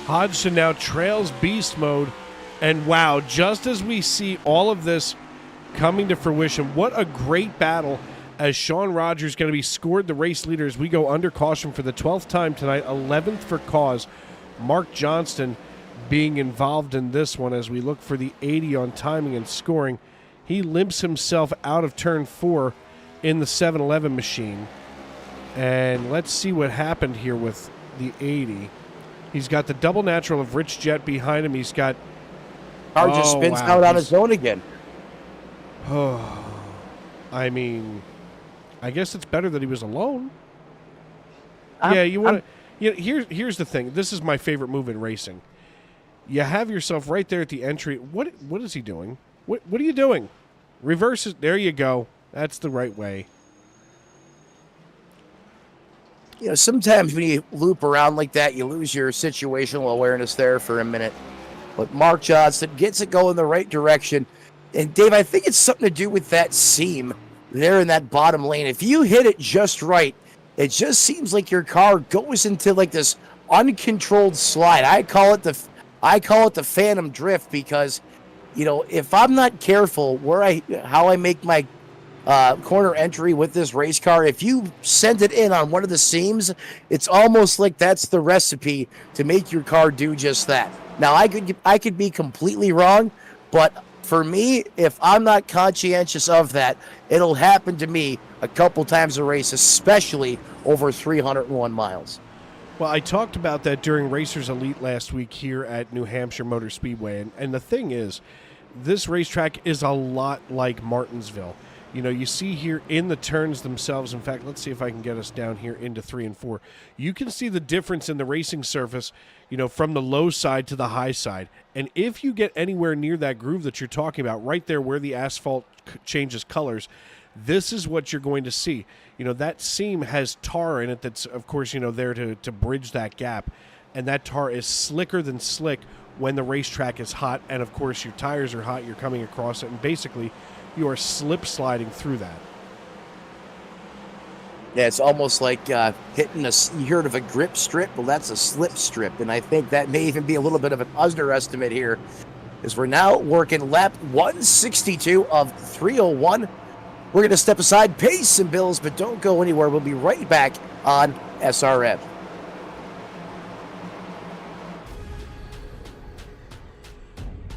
B: Hodgson now trails Beast Mode. And wow, just as we see all of this coming to fruition, what a great battle as Sean Rogers going to be scored the race leader as we go under caution for the 12th time tonight, 11th for cause. Mark Johnston being involved in this one as we look for the 80 on timing and scoring. He limps himself out of turn 4 in the 7-Eleven machine. And let's see what happened here with the 80. He's got the double natural of Rich Jet behind him. He's got...
C: Car just spins out on his own again.
B: Oh, I mean, I guess it's better that he was alone. You want to... here's the thing. This is my favorite move in racing. You have yourself right there at the entry. What is he doing? What are you doing? Reverses. There you go. That's the right way.
C: you know, sometimes when you loop around like that, you lose your situational awareness there for a minute. But Mark Johnson gets it going the right direction. And Dave, I think it's something to do with that seam there in that bottom lane. If you hit it just right, it just seems like your car goes into like this uncontrolled slide. I call it the phantom drift because, you know, if I'm not careful how I make my corner entry with this race car, if you send it in on one of the seams, it's almost like that's the recipe to make your car do just that. Now, I could be completely wrong, but for me, if I'm not conscientious of that, it'll happen to me a couple times a race, especially over 301 miles.
B: Well, I talked about that during Racers Elite last week here at New Hampshire Motor Speedway, and the thing is, this racetrack is a lot like Martinsville. You know, you see here in the turns themselves, in fact, let's see if I can get us down here into 3 and 4. You can see the difference in the racing surface, you know, from the low side to the high side. And if you get anywhere near that groove that you're talking about, right there where the asphalt changes colors, this is what you're going to see. You know, that seam has tar in it that's, of course, you know, there to bridge that gap. And that tar is slicker than slick when the racetrack is hot. And, of course, your tires are hot. You're coming across it. And basically, you are slip sliding through that.
C: Yeah, it's almost like hitting you heard of a grip strip? Well, that's a slip strip. And I think that may even be a little bit of an underestimate here, as we're now working lap 162 of 301. We're going to step aside, pay some bills, but don't go anywhere. We'll be right back on SRM.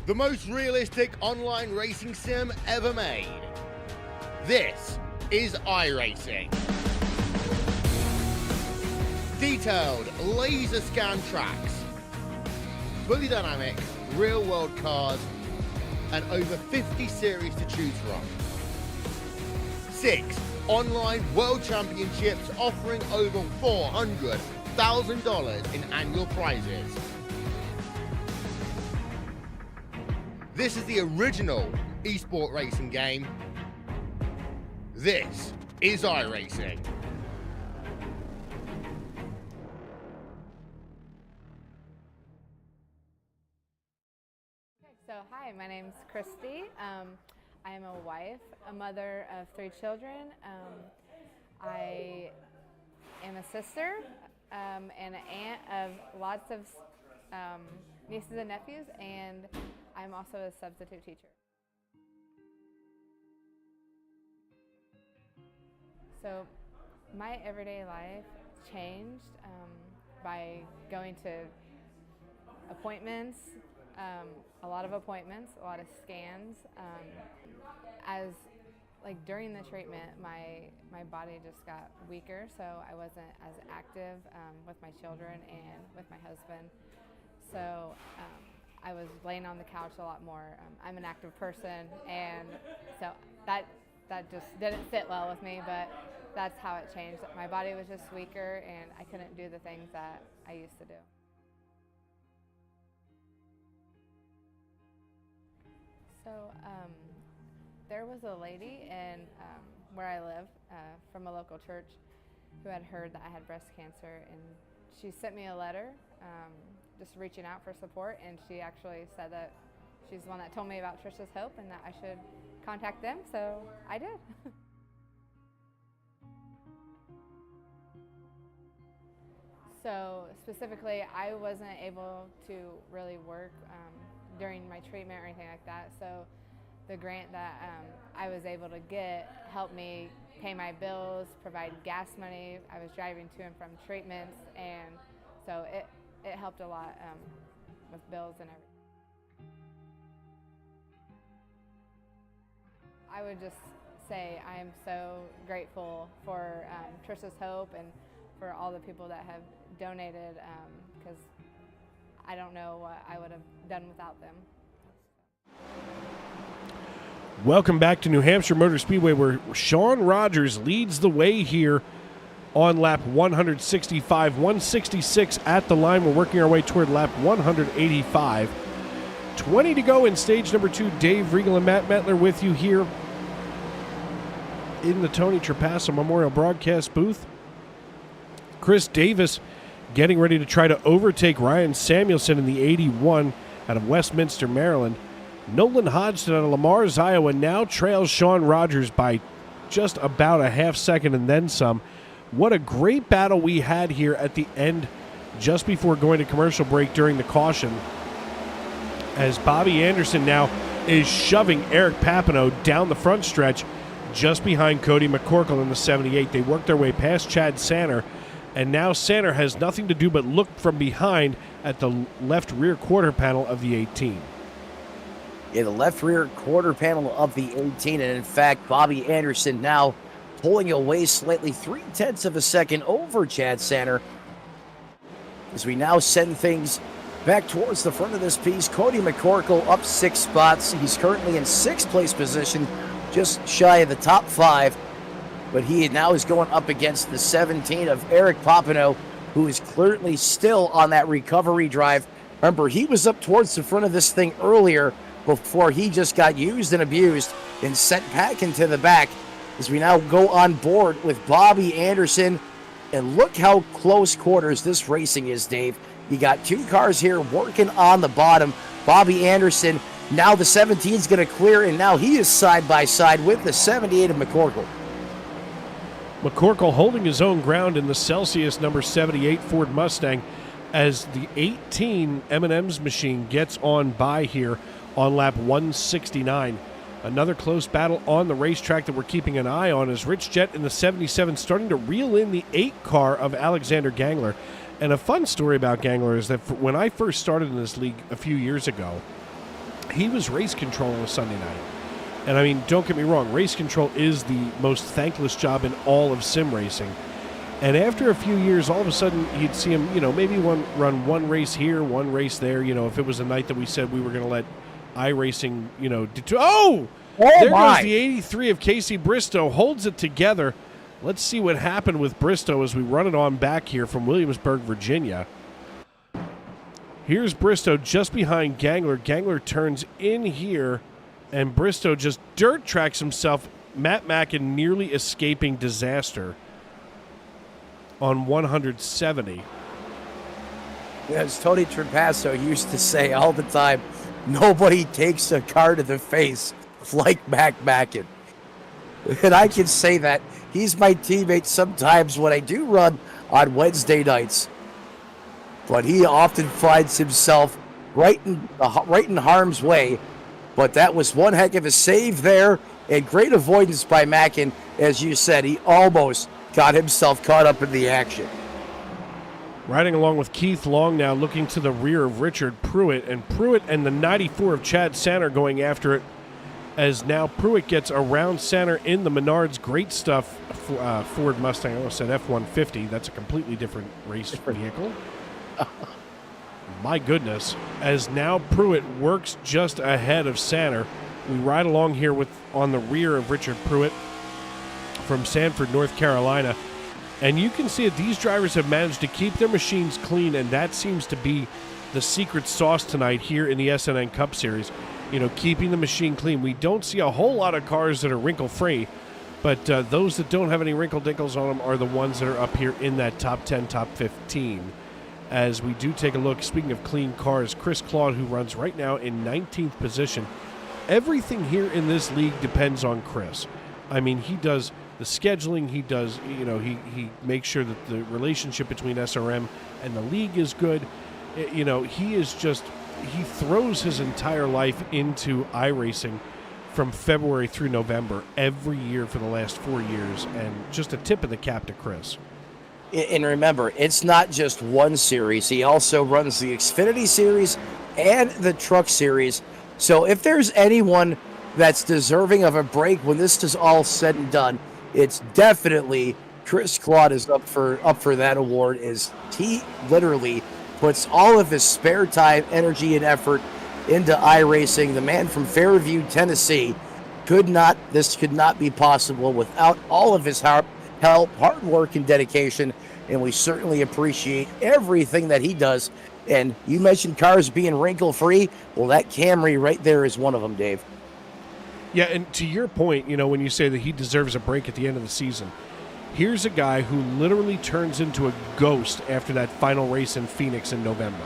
N: The most realistic online racing sim ever made. This is iRacing. Detailed laser scan tracks, fully dynamic, real world cars, and over 50 series to choose from. 6 online world championships offering over $400,000 in annual prizes. This is the original esport racing game. This is iRacing.
O: So hi, my name's Christy. I am a wife, a mother of 3 children. I am a sister and an aunt of lots of nieces and nephews, and I'm also a substitute teacher. So my everyday life changed by going to appointments, a lot of appointments, a lot of scans. During the treatment, my body just got weaker, so I wasn't as active with my children and with my husband. So I was laying on the couch a lot more. I'm an active person, and so that just didn't sit well with me, but that's how it changed. My body was just weaker, and I couldn't do the things that I used to do. So there was a lady in where I live from a local church who had heard that I had breast cancer, and she sent me a letter just reaching out for support, and she actually said that she's the one that told me about Trisha's Hope and that I should contact them, so I did. So specifically, I wasn't able to really work during my treatment or anything like that, so the grant that I was able to get helped me pay my bills, provide gas money. I was driving to and from treatments, and so it helped a lot with bills and everything. I would just say I am so grateful for Trisha's Hope and for all the people that have donated, because I don't know what I would have done without them.
B: Welcome back to New Hampshire Motor Speedway, where Sean Rogers leads the way here on lap 165, 166 at the line. We're working our way toward lap 185. 20 to go in stage number 2. Dave Regal and Matt Metler with you here in the Tony Trapasso Memorial Broadcast booth. Chris Davis getting ready to try to overtake Ryan Samuelson in the 81 out of Westminster, Maryland. Nolan Hodgson out of Lamar's, Iowa now trails Sean Rogers by just about a half second and then some. What a great battle we had here at the end just before going to commercial break during the caution, as Bobby Anderson now is shoving Eric Papineau down the front stretch just behind Cody McCorkle in the 78. They worked their way past Chad Sanner, and now Sanner has nothing to do but look from behind at the left rear quarter panel of the 18.
C: Yeah, the left rear quarter panel of the 18, and in fact, Bobby Anderson now pulling away slightly 0.3 of a second over Chad Sanner, as we now send things back towards the front of this piece. Cody McCorkle up 6 spots. He's currently in 6th place position, just shy of the top 5. But he now is going up against the 17 of Eric Papineau, who is clearly still on that recovery drive. Remember, he was up towards the front of this thing earlier before he just got used and abused and sent back into the back, as we now go on board with Bobby Anderson. And look how close quarters this racing is, Dave. You got 2 cars here working on the bottom. Bobby Anderson, now the 17 is going to clear, and now he is side by side with the 78 of McCorkle.
B: McCorkle holding his own ground in the Celsius number 78 Ford Mustang, as the 18 M&M's machine gets on by here on lap 169. Another close battle on the racetrack that we're keeping an eye on is Rich Jett in the 77 starting to reel in the 8 car of Alexander Gangler. And a fun story about Gangler is that when I first started in this league a few years ago, he was race control on a Sunday night. And I mean, don't get me wrong, race control is the most thankless job in all of sim racing. And after a few years, all of a sudden, you'd see him, maybe run one race here, one race there. If it was a night that we said we were going to let iRacing, there goes the 83 of Casey Bristow, holds it together. Let's see what happened with Bristow as we run it on back here from Williamsburg, Virginia. Here's Bristow just behind Gangler. Gangler turns in here, and Bristow just dirt tracks himself. Matt Mackin nearly escaping disaster on 170.
C: As Tony Trapasso used to say all the time, nobody takes a car to the face like Mac Mackin. And I can say that. He's my teammate sometimes when I do run on Wednesday nights. But he often finds himself right in harm's way. But that was one heck of a save there, and great avoidance by Mackin. As you said, he almost got himself caught up in the action.
B: Riding along with Keith Long now, looking to the rear of Richard Pruitt. And Pruitt and the 94 of Chad Sanner going after it, as now Pruitt gets around Sanner in the Menards Great Stuff Ford Mustang. I almost said F-150. That's a completely different race vehicle. My goodness. As now Pruitt works just ahead of Sanner. We ride along here on the rear of Richard Pruitt from Sanford, North Carolina. And you can see that these drivers have managed to keep their machines clean, and that seems to be the secret sauce tonight here in the SNN Cup Series. Keeping the machine clean. We don't see a whole lot of cars that are wrinkle-free, but those that don't have any wrinkle-dinkles on them are the ones that are up here in that top 10, top 15. As we do take a look, speaking of clean cars, Chris Claude, who runs right now in 19th position. Everything here in this league depends on Chris. I mean, he does the scheduling, he does, he makes sure that the relationship between SRM and the league is good. He throws his entire life into iRacing from February through November every year for the last 4 years, and just a tip of the cap to Chris.
C: And remember, it's not just one series. He also runs the Xfinity Series and the Truck Series. So if there's anyone that's deserving of a break when this is all said and done, it's definitely Chris Claude is up for that award, as he literally puts all of his spare time, energy, and effort into iRacing. The man from Fairview, Tennessee, this could not be possible without all of his help, hard work, and dedication, and we certainly appreciate everything that he does. And you mentioned cars being wrinkle-free. Well, that Camry right there is one of them, Dave.
B: Yeah, and to your point, when you say that he deserves a break at the end of the season, Here's a guy who literally turns into a ghost after that final race in Phoenix in November.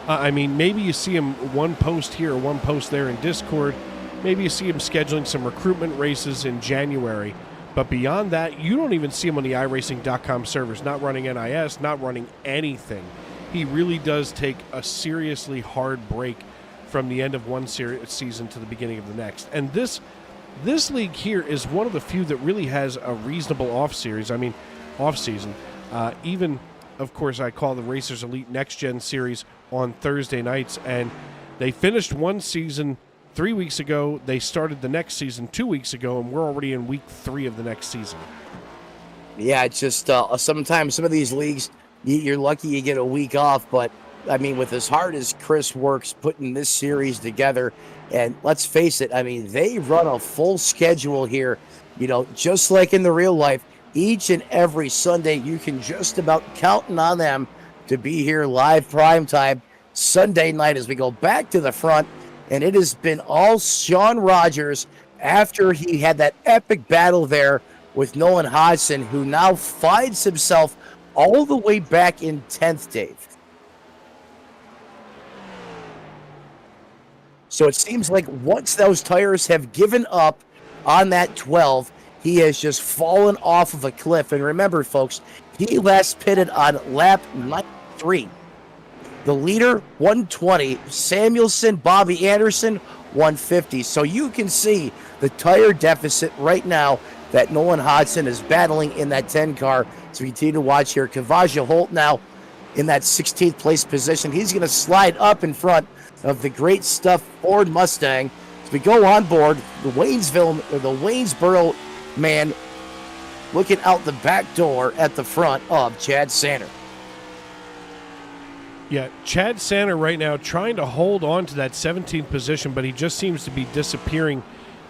B: I mean, maybe you see him one post here or one post there in Discord. Maybe you see him scheduling some recruitment races in January. But beyond that, you don't even see him on the iRacing.com servers, not running NIS, not running anything. He really does take a seriously hard break from the end of one season to the beginning of the next. And this league here is one of the few that really has a reasonable off-season. Even, of course, I call the Racers Elite Next Gen Series on Thursday nights, and they finished one season 3 weeks ago. They started the next season 2 weeks ago, and we're already in week 3 of the next season.
C: Yeah, it's just sometimes some of these leagues, you're lucky you get a week off, but I mean, with as hard as Chris works putting this series together, and let's face it, I mean, they run a full schedule here, just like in the real life. Each and every Sunday, you can just about counting on them to be here live prime time Sunday night as we go back to the front. And it has been all Sean Rogers after he had that epic battle there with Nolan Hodgson, who now finds himself all the way back in 10th, Dave. So it seems like once those tires have given up on that 12, he has just fallen off of a cliff. And remember, folks, he last pitted on lap 93. The leader, 120. Samuelson, Bobby Anderson, 150. So you can see the tire deficit right now that Nolan Hodgson is battling in that 10 car. So we continue to watch here. Kavaja Holt now in that 16th place position. He's going to slide up in front of the great stuff Ford Mustang. As we go on board, the Waynesboro man looking out the back door at the front of Chad Sanner.
B: Yeah, Chad Sanner right now trying to hold on to that 17th position, but he just seems to be disappearing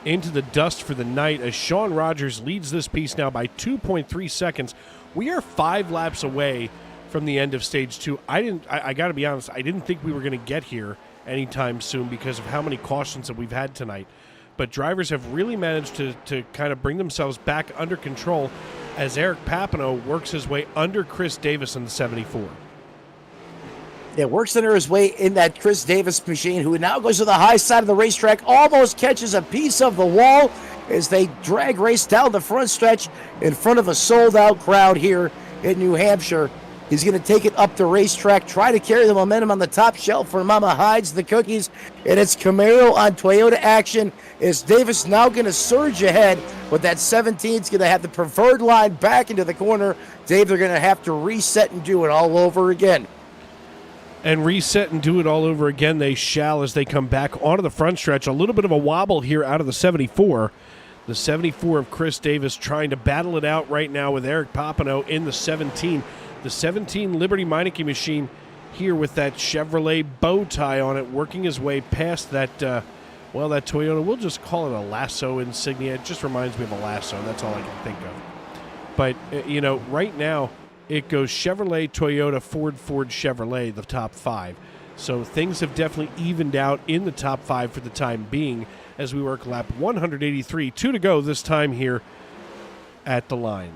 B: into the dust for the night as Sean Rogers leads this piece now by 2.3 seconds. We are 5 laps away from the end of stage 2. I got to be honest, I didn't think we were going to get here anytime soon because of how many cautions that we've had tonight. But drivers have really managed to kind of bring themselves back under control as Eric Papineau works his way under Chris Davis in the 74.
C: It works under his way in that Chris Davis machine, who now goes to the high side of the racetrack, almost catches a piece of the wall as they drag race down the front stretch in front of a sold-out crowd here in New Hampshire. He's going to take it up the racetrack, try to carry the momentum on the top shelf for Mama hides the cookies, and it's Camaro on Toyota action. Is Davis now going to surge ahead, but that 17 is going to have the preferred line back into the corner. Dave, they're going to have to reset and do it all over again.
B: And reset and do it all over again they shall as they come back onto the front stretch. A little bit of a wobble here out of the 74. The 74 of Chris Davis trying to battle it out right now with Eric Papineau in the 17. The 17 Liberty Meineke machine here with that Chevrolet bow tie on it, working his way past that, that Toyota. We'll just call it a Lasso insignia. It just reminds me of a Lasso. That's all I can think of. But, right now, it goes Chevrolet, Toyota, Ford, Chevrolet, the top 5. So things have definitely evened out in the top 5 for the time being as we work lap 183. 2 to go this time here at the line.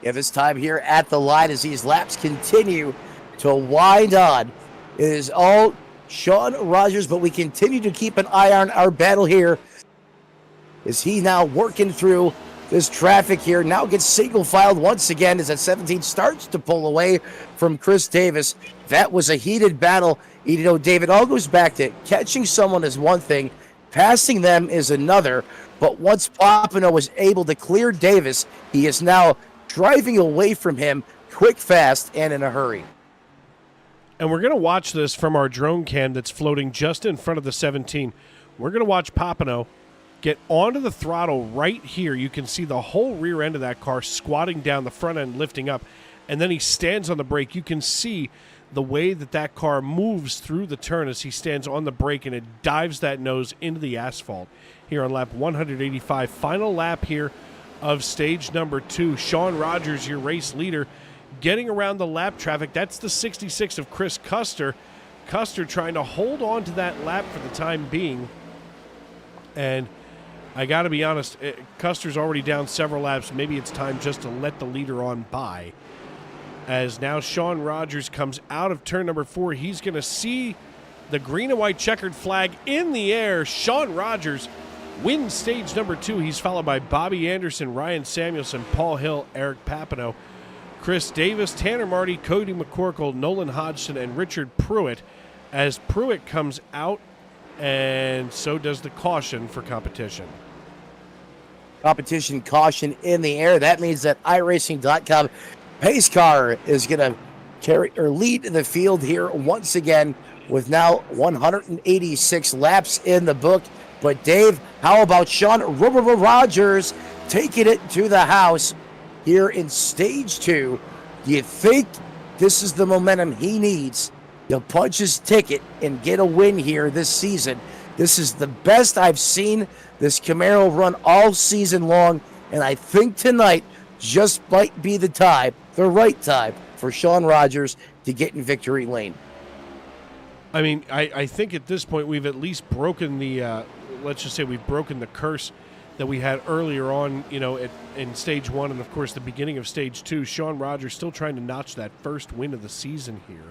C: Yeah, this time here at the line as these laps continue to wind on. It is all Sean Rogers, but we continue to keep an eye on our battle here as he now working through this traffic here. Now gets single filed once again as that 17 starts to pull away from Chris Davis. That was a heated battle. David, all goes back to catching someone is one thing, passing them is another. But once Papineau was able to clear Davis, he is now driving away from him quick, fast, and in a hurry.
B: And we're going to watch this from our drone cam that's floating just in front of the 17. We're going to watch Papineau get onto the throttle right here. You can see the whole rear end of that car squatting down, the front end lifting up, and then he stands on the brake. You can see the way that car moves through the turn as he stands on the brake, and it dives that nose into the asphalt here on lap 185. Final lap here of stage number 2. Sean Rogers, your race leader, getting around the lap traffic. That's the 66 of Chris Custer. Custer trying to hold on to that lap for the time being. And I got to be honest, Custer's already down several laps. Maybe it's time just to let the leader on by. As now Sean Rogers comes out of turn number 4. He's going to see the green and white checkered flag in the air. Sean Rogers wins stage number 2. He's followed by Bobby Anderson, Ryan Samuelson, Paul Hill, Eric Papineau, Chris Davis, Tanner Marty, Cody McCorkle, Nolan Hodgson, and Richard Pruitt. As Pruitt comes out, and so does the caution for competition.
C: Competition caution in the air. That means that iRacing.com pace car is going to carry or lead the field here once again with now 186 laps in the book. But Dave, how about Sean Rogers taking it to the house here in stage 2? Do you think this is the momentum he needs to punch his ticket and get a win here this season? This is the best I've seen this Camaro run all season long, and I think tonight just might be the right time for Sean Rogers to get in victory lane.
B: I mean, I think at this point we've at least broken the, let's just say we've broken the curse that we had earlier on, in stage 1 and, of course, the beginning of stage 2. Sean Rogers still trying to notch that first win of the season here.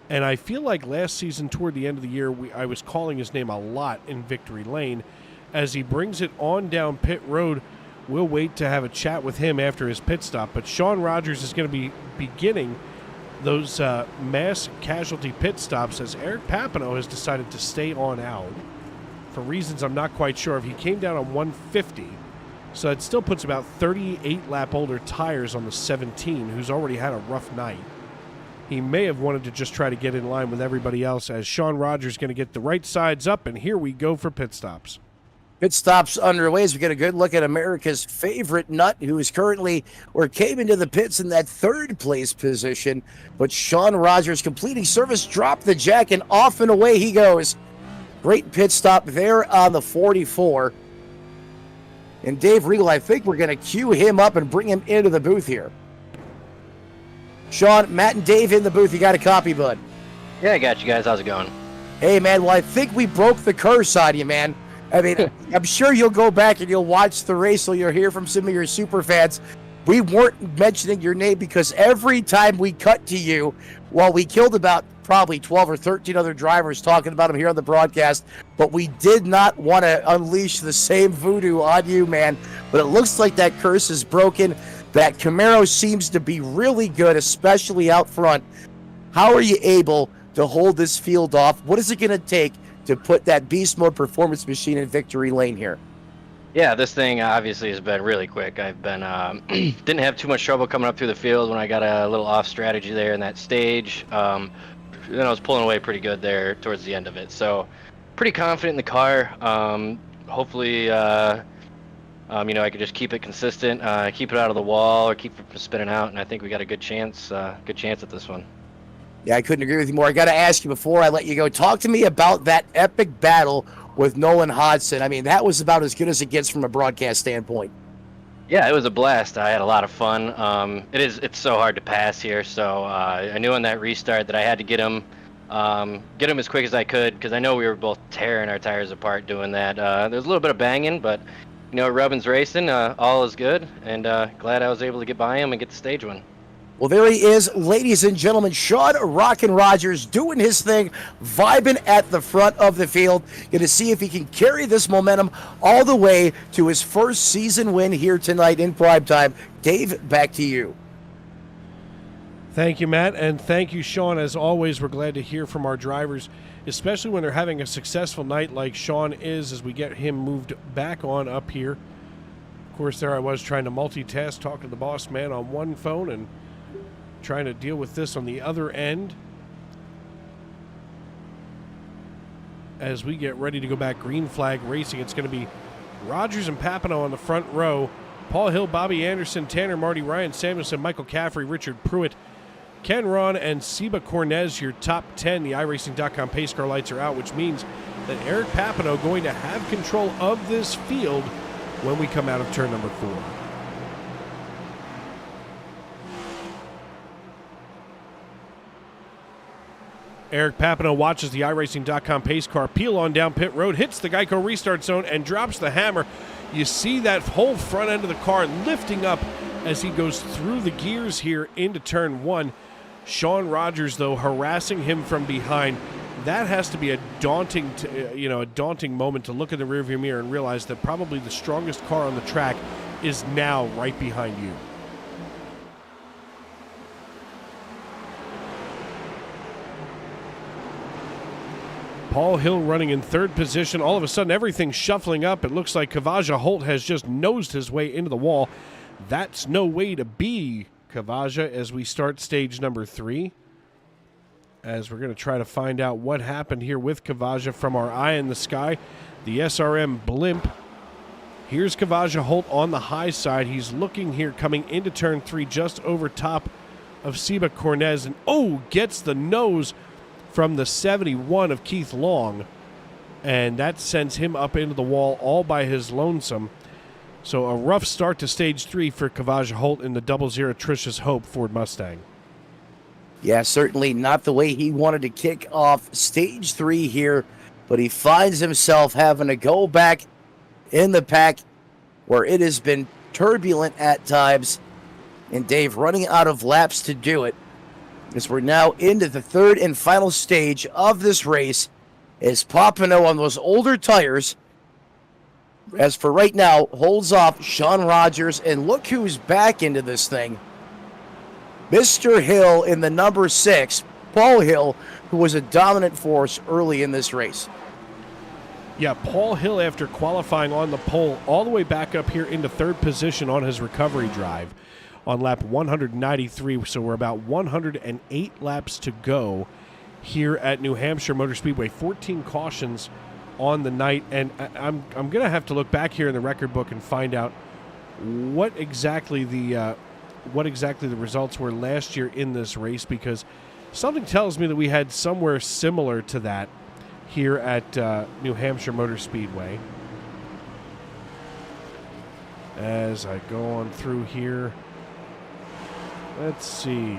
B: And I feel like last season, toward the end of the year, I was calling his name a lot in victory lane. As he brings it on down pit road, we'll wait to have a chat with him after his pit stop. But Sean Rogers is going to be beginning those mass casualty pit stops as Eric Papineau has decided to stay on out for reasons I'm not quite sure of. He came down on 150, so it still puts about 38 lap older tires on the 17, who's already had a rough night. He may have wanted to just try to get in line with everybody else, as Sean Rogers is going to get the right sides up, and here we go for pit stops.
C: Pit stops underway as we get a good look at America's favorite nut, who is currently, or came into the pits in that 3rd place position. But Sean Rogers completing service, dropped the jack, and off and away he goes. Great pit stop there on the 44. And Dave Regal, I think we're going to cue him up and bring him into the booth here. Sean, Matt, and Dave in the booth. You got a copy, bud?
J: Yeah, I got you guys. How's it going?
C: Hey, man. Well, I think we broke the curse on you, man. I mean, I'm sure you'll go back and you'll watch the race, so you'll hear from some of your super fans. We weren't mentioning your name because every time we cut to you, well, we killed about probably 12 or 13 other drivers talking about him here on the broadcast, but we did not want to unleash the same voodoo on you, man. But it looks like that curse is broken. That Camaro seems to be really good, especially out front. How are you able to hold this field off? What is it going to take to put that beast mode performance machine in victory lane here?
J: Yeah, this thing obviously has been really quick. I've been didn't have too much trouble coming up through the field when I got a little off strategy there in that stage. Then I was pulling away pretty good there towards the end of it. So pretty confident in the car. Hopefully, I could just keep it consistent, keep it out of the wall, or keep it from spinning out, and I think we got a good chance at this one.
C: Yeah, I couldn't agree with you more. I got to ask you before I let you go, talk to me about that epic battle with Nolan Hodgson. I mean, that was about as good as it gets from a broadcast standpoint.
J: Yeah, it was a blast. I had a lot of fun. It's so hard to pass here, so I knew on that restart that I had to get him as quick as I could, because I know we were both tearing our tires apart doing that. There was a little bit of banging, but rubbing's racing. All is good, and glad I was able to get by him and get the stage win.
C: Well, there he is, ladies and gentlemen, Sean Rockin' Rogers doing his thing, vibing at the front of the field. Going to see if he can carry this momentum all the way to his first season win here tonight in primetime. Dave, back to you.
B: Thank you, Matt, and thank you, Sean. As always, we're glad to hear from our drivers, especially when they're having a successful night like Sean is, as we get him moved back on up here. Of course, there I was trying to multitask, talking to the boss man on one phone and trying to deal with this on the other end as we get ready to go back green flag racing. It's going to be Rogers and Papineau on the front row. Paul Hill, Bobby Anderson, Tanner Marty, Ryan Samuelson, Michael Caffrey, Richard Pruitt, Ken Ron, and Seba Cornez, your top 10. The iRacing.com pace car lights are out, which means that Eric Papineau going to have control of this field when we come out of turn number 4. Eric Papineau watches the iRacing.com pace car peel on down pit road, hits the Geico restart zone, and drops the hammer. You see that whole front end of the car lifting up as he goes through the gears here into turn 1. Sean Rogers, though, harassing him from behind. That has to be a daunting, a daunting moment to look in the rearview mirror and realize that probably the strongest car on the track is now right behind you. Paul Hill running in third position. All of a sudden, everything's shuffling up. It looks like Kavaja Holt has just nosed his way into the wall. That's no way to be Kavaja as we start stage number 3. As we're going to try to find out what happened here with Kavaja from our eye in the sky. The SRM blimp. Here's Kavaja Holt on the high side. He's looking here coming into turn 3 just over top of Seba Cornez. And gets the nose from the 71 of Keith Long. And that sends him up into the wall all by his lonesome. So a rough start to stage 3 for Kavaja Holt in the 00 Tricia's Hope Ford Mustang.
C: Yeah, certainly not the way he wanted to kick off stage 3 here, but he finds himself having to go back in the pack where it has been turbulent at times, and Dave running out of laps to do it, as we're now into the third and final stage of this race, is Papineau on those older tires, as for right now, holds off Sean Rogers, and look who's back into this thing. Mr. Hill in the number 6, Paul Hill, who was a dominant force early in this race.
B: Yeah, Paul Hill, after qualifying on the pole, all the way back up here into third position on his recovery drive on lap 193. So we're about 108 laps to go here at New Hampshire Motor Speedway. 14 cautions on the night, and I'm going to have to look back here in the record book and find out what exactly the results were last year in this race, because something tells me that we had somewhere similar to that here at New Hampshire Motor Speedway. As I go on through here, let's see.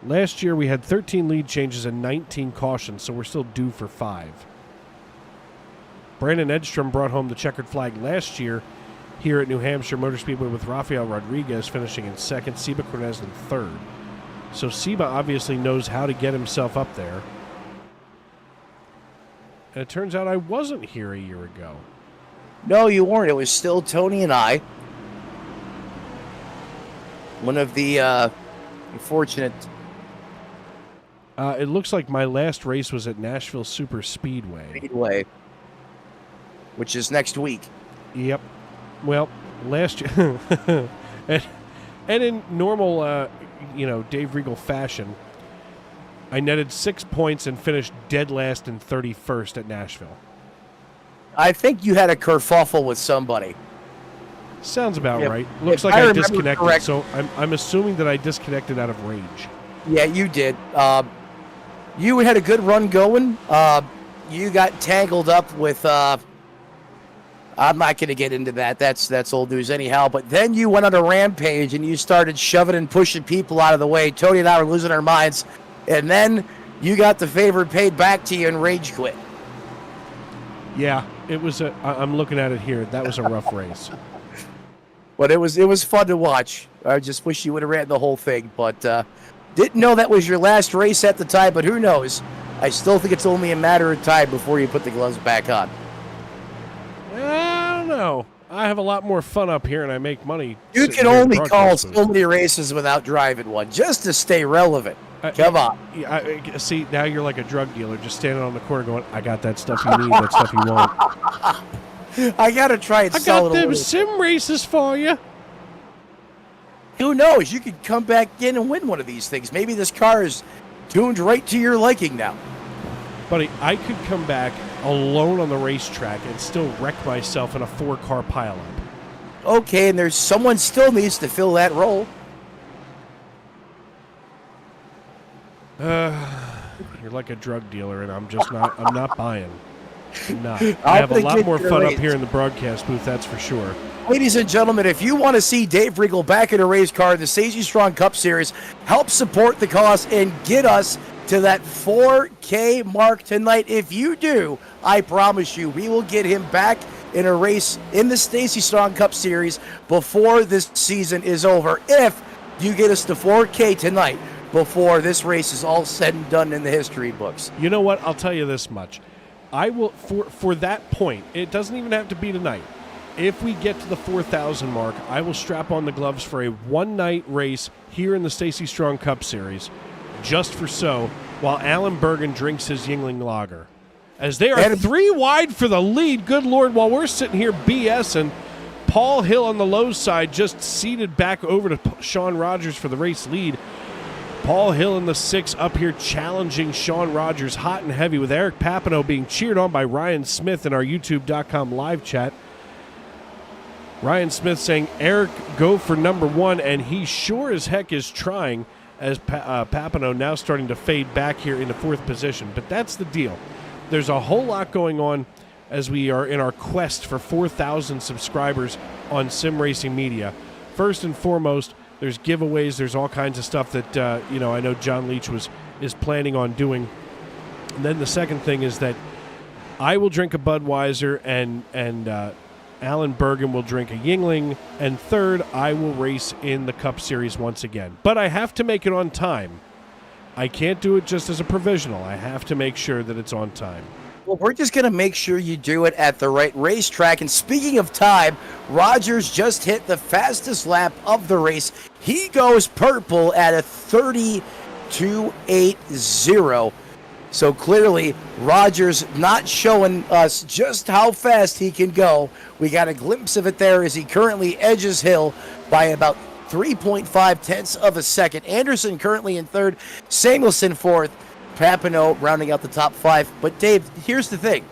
B: Last year we had 13 lead changes and 19 cautions, so we're still due for 5. Brandon Edstrom brought home the checkered flag last year here at New Hampshire Motor Speedway with Rafael Rodriguez finishing in second, Seba Cornez in third. So Seba obviously knows how to get himself up there. And it turns out I wasn't here a year ago.
C: No, you weren't. It was still Tony and I. One of the unfortunate...
B: it looks like my last race was at Nashville Super Speedway. Which is next week. Yep. Well, last year... and in normal, Dave Regal fashion, I netted 6 points and finished dead last and 31st at Nashville.
C: I think you had a kerfuffle with somebody.
B: Sounds about right. Looks like I disconnected, so I'm assuming that I disconnected out of rage.
C: Yeah, you did. You had a good run going. You got tangled up with... I'm not going to get into that. That's old news anyhow. But then you went on a rampage and you started shoving and pushing people out of the way. Tony and I were losing our minds. And then you got the favor paid back to you and rage quit.
B: Yeah, it was I'm looking at it here. That was a rough race.
C: But it was fun to watch. I just wish you would have ran the whole thing. But didn't know that was your last race at the time. But who knows? I still think it's only a matter of time before you put the gloves back on.
B: I don't know. I have a lot more fun up here, and I make money.
C: You can only call so many races without driving one, just to stay relevant. Come on.
B: See, now you're like a drug dealer, just standing on the corner going, I got that stuff you need, that stuff you want.
C: I got to try and sell it.
B: I got them sim races for you.
C: Who knows? You could come back in and win one of these things. Maybe this car is tuned right to your liking now.
B: Buddy, I could come back alone on the racetrack and still wreck myself in a 4-car pileup.
C: Okay, and there's someone still needs to fill that role.
B: You're like a drug dealer, and I'm not buying. I'm not. I have a lot more fun up here in the broadcast booth, that's for sure.
C: Ladies and gentlemen, if you want to see Dave Regal back in a race car in the Stacy Strong Cup Series, help support the cause and get us to that 4K mark tonight? If you do, I promise you, we will get him back in a race in the Stacy Strong Cup Series before this season is over. If you get us to 4K tonight before this race is all said and done in the history books.
B: You know what? I'll tell you this much. I will, for that point, it doesn't even have to be tonight. If we get to the 4,000 mark, I will strap on the gloves for a one-night race here in the Stacy Strong Cup Series, just for so, while Alan Bergen drinks his Yingling Lager. As they are 3 wide for the lead, good Lord, while we're sitting here BSing, Paul Hill on the low side just ceded back over to Sean Rogers for the race lead. Paul Hill in the 6 up here challenging Sean Rogers hot and heavy, with Eric Papineau being cheered on by Ryan Smith in our YouTube.com live chat. Ryan Smith saying, Eric, go for number 1, and he sure as heck is trying, as Papineau now starting to fade back here into 4th position. But that's the deal. There's a whole lot going on as we are in our quest for 4,000 subscribers on Sim Racing Media. First and foremost, there's giveaways. There's all kinds of stuff that I know John Leach is planning on doing. And then the second thing is that I will drink a Budweiser, and Alan Bergen will drink a Yingling, and third, I will race in the Cup Series once again. But I have to make it on time. I can't do it just as a provisional. I have to make sure that it's on time.
C: Well, we're just going to make sure you do it at the right racetrack. And speaking of time, Rogers just hit the fastest lap of the race. He goes purple at a 32.80. So clearly, Rogers not showing us just how fast he can go. We got a glimpse of it there as he currently edges Hill by about 3.5 tenths of a second. Anderson currently in 3rd, Samuelson 4th, Papineau rounding out the top 5. But Dave, here's the thing.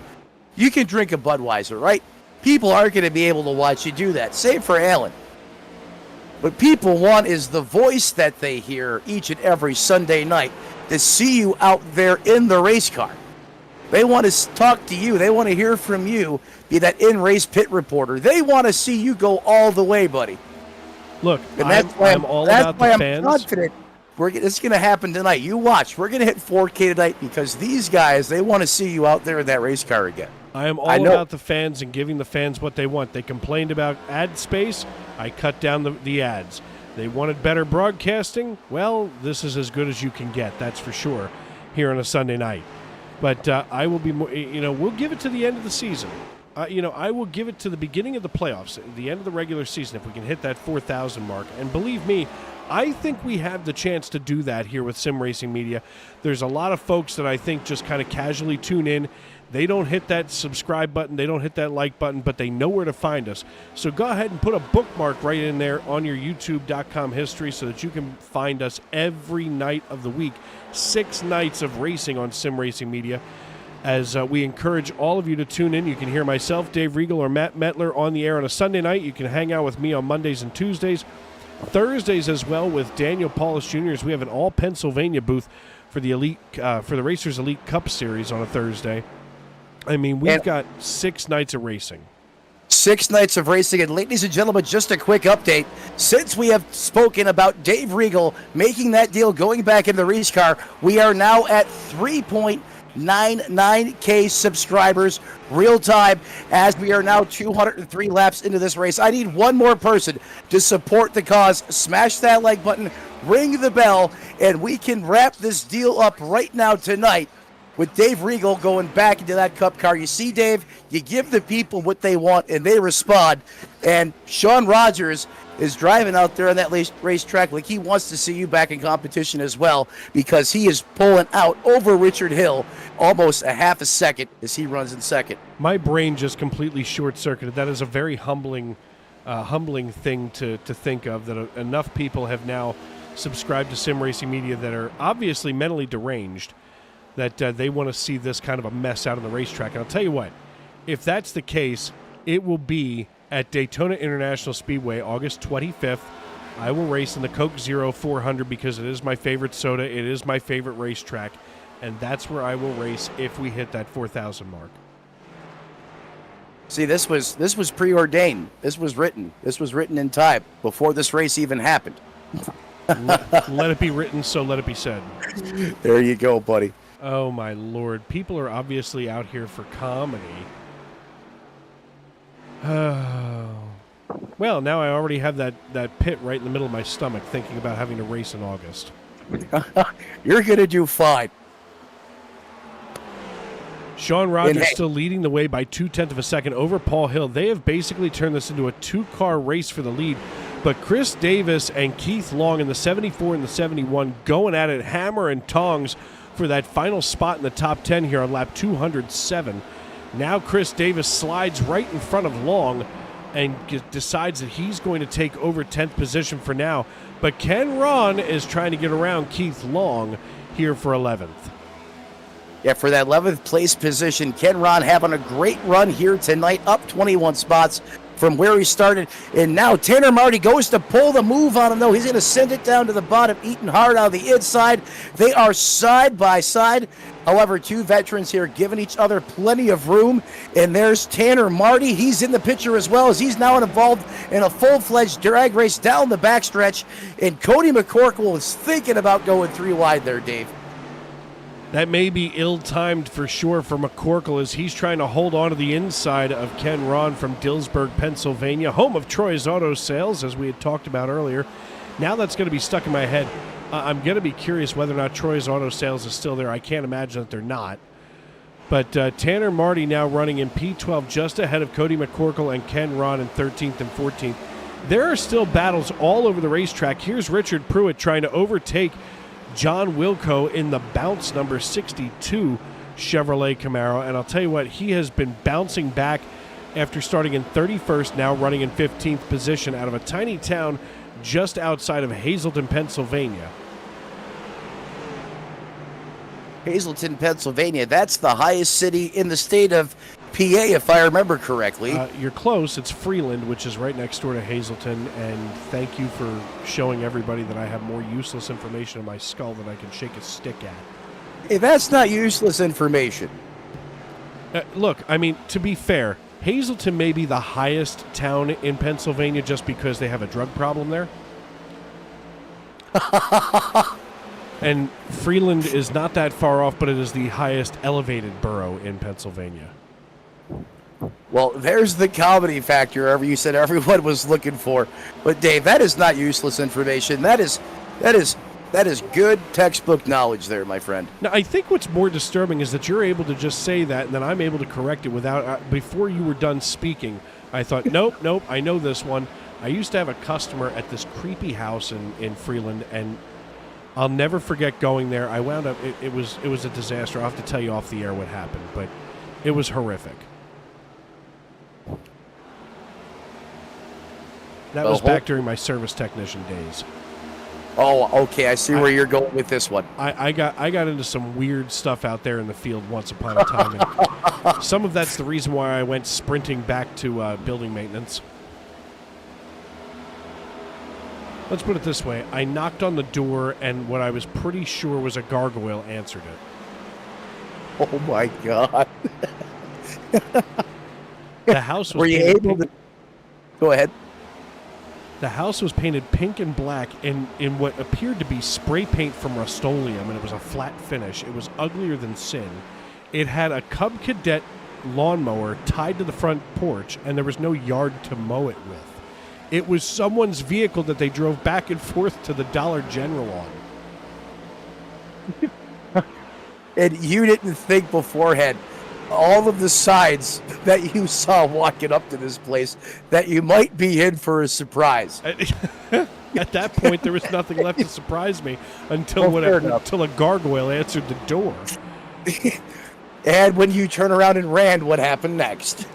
C: You can drink a Budweiser, right? People aren't going to be able to watch you do that. Same for Alan. What people want is the voice that they hear each and every Sunday night to see you out there in the race car. They want to talk to you. They want to hear from you, be that in-race pit reporter. They want to see you go all the way, buddy.
B: Look,
C: and that's why
B: I'm all about the fans.
C: Confident it's going to happen tonight. You watch. We're going to hit 4K tonight because these guys, they want to see you out there in that race car again.
B: I am all about the fans and giving the fans what they want. They complained about ad space. I cut down the ads. They wanted better broadcasting. Well, this is as good as you can get, that's for sure, here on a Sunday night. But I will be more, we'll give it to the end of the season. I will give it to the beginning of the playoffs, the end of the regular season, if we can hit that 4,000 mark. And believe me, I think we have the chance to do that here with Sim Racing Media. There's a lot of folks that I think just kind of casually tune in. They don't hit that subscribe button. They don't hit that like button, but they know where to find us. So go ahead and put a bookmark right in there on your YouTube.com history so that you can find us every night of the week. 6 nights of racing on Sim Racing Media. As we encourage all of you to tune in. You can hear myself, Dave Regal, or Matt Metler on the air on a Sunday night. You can hang out with me on Mondays and Tuesdays. Thursdays as well with Daniel Paulus Jr. as we have an all-Pennsylvania booth for the Racers Elite Cup Series on a Thursday. I mean, we've got 6 nights of racing.
C: 6 nights of racing. And ladies and gentlemen, just a quick update. Since we have spoken about Dave Regal making that deal, going back in the race car, we are now at 3.99K subscribers real time as we are now 203 laps into this race. I need one more person to support the cause. Smash that like button, ring the bell, and we can wrap this deal up right now tonight with Dave Regal going back into that Cup car. You see, Dave, you give the people what they want, and they respond. And Sean Rogers is driving out there on that racetrack like he wants to see you back in competition as well, because he is pulling out over Richard Hill almost a half a second as he runs in second.
B: My brain just completely short-circuited. That is a very humbling thing to think of, that enough people have now subscribed to Sim Racing Media that are obviously mentally deranged, that they want to see this kind of a mess out on the racetrack. And I'll tell you what, if that's the case, it will be at Daytona International Speedway, August 25th. I will race in the Coke Zero 400 because it is my favorite soda. It is my favorite racetrack. And that's where I will race if we hit that 4,000 mark.
C: See, this was preordained. This was written. This was written in time before this race even happened.
B: Let it be written, so let it be said.
C: There you go, buddy.
B: Oh, my Lord. People are obviously out here for comedy. Oh. Well, now I already have that pit right in the middle of my stomach thinking about having to race in August.
C: You're going to do fine.
B: Sean Rogers still leading the way by 0.2 of a second over Paul Hill. They have basically turned this into a two-car race for the lead. But Chris Davis and Keith Long in the 74 and the 71 going at it hammer and tongs for that final spot in the top 10 here on lap 207. Now Chris Davis slides right in front of Long and decides that he's going to take over 10th position for now. But Ken Ron is trying to get around Keith Long here for 11th.
C: Yeah, for that 11th place position, Ken Ron having a great run here tonight, up 21 spots from where he started. And now Tanner Marty goes to pull the move on him, though. He's going to send it down to the bottom, eating hard on the inside. They are side by side. However, two veterans here giving each other plenty of room. And there's Tanner Marty. He's in the picture as well, as he's now involved in a full-fledged drag race down the backstretch. And Cody McCorkle is thinking about going 3 wide there, Dave.
B: That may be ill-timed for sure for McCorkle as he's trying to hold on to the inside of Ken Ron from Dillsburg, Pennsylvania, home of Troy's Auto Sales, as we had talked about earlier. Now that's going to be stuck in my head. I'm going to be curious whether or not Troy's Auto Sales is still there. I can't imagine that they're not. But Tanner Marty now running in P12 just ahead of Cody McCorkle and Ken Ron in 13th and 14th. There are still battles all over the racetrack. Here's Richard Pruitt trying to overtake John Wilco in the bounce number 62 Chevrolet Camaro. And I'll tell you what, he has been bouncing back after starting in 31st, now running in 15th position out of a tiny town just outside of Hazleton, Pennsylvania.
C: Hazleton, Pennsylvania. That's the highest city in the state of PA, if I remember correctly.
B: You're close. It's Freeland, which is right next door to Hazleton. And thank you for showing everybody that I have more useless information in my skull that I can shake a stick at.
C: Hey, that's not useless information.
B: Look, I mean, to be fair, Hazleton may be the highest town in Pennsylvania just because they have a drug problem there. And Freeland is not that far off, but it is the highest elevated borough in Pennsylvania.
C: Well, there's the comedy factor you said everyone was looking for. But Dave, that is not useless information. That is good textbook knowledge there, my friend.
B: Now, I think what's more disturbing is that you're able to just say that, and then I'm able to correct it without before you were done speaking. I thought, nope, I know this one. I used to have a customer at this creepy house in Freeland, and I'll never forget going there. I wound up, it was a disaster. I'll have to tell you off the air what happened, but it was horrific. That was back during my service technician days.
C: Oh, okay. I see where you're going with this one.
B: I got into some weird stuff out there in the field once upon a time. And some of that's the reason why I went sprinting back to building maintenance. Let's put it this way. I knocked on the door, and what I was pretty sure was a gargoyle answered it.
C: Oh, my God.
B: The house was
C: Were you able to... Go ahead.
B: The house was painted pink and black in what appeared to be spray paint from Rust-Oleum, and it was a flat finish. It was uglier than sin. It had a Cub Cadet lawnmower tied to the front porch, and there was no yard to mow it with. It was someone's vehicle that they drove back and forth to the Dollar General on.
C: And you didn't think beforehand, all of the signs that you saw walking up to this place, that you might be in for a surprise.
B: At that point, there was nothing left to surprise me until a gargoyle answered the door.
C: And when you turn around and ran, what happened next?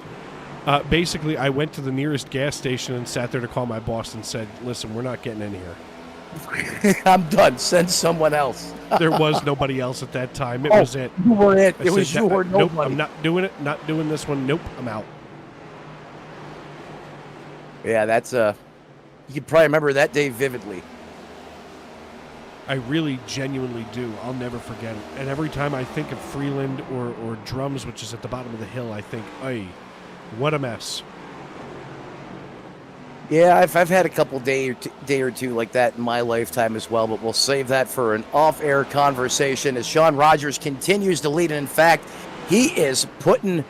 B: Basically, I went to the nearest gas station and sat there to call my boss and said, listen, we're not getting in here.
C: I'm done. Send someone else.
B: There was nobody else at that time. It was it.
C: You were it. It was
B: said,
C: you or nobody.
B: Nope, I'm not doing it. Not doing this one. Nope, I'm out.
C: Yeah, that's you can probably remember that day vividly.
B: I really genuinely do. I'll never forget it. And every time I think of Freeland or Drums, which is at the bottom of the hill, I think, ay, what a mess.
C: Yeah, I've had a couple day or two like that in my lifetime as well, but we'll save that for an off-air conversation as Sean Rogers continues to lead. And in fact, he is putting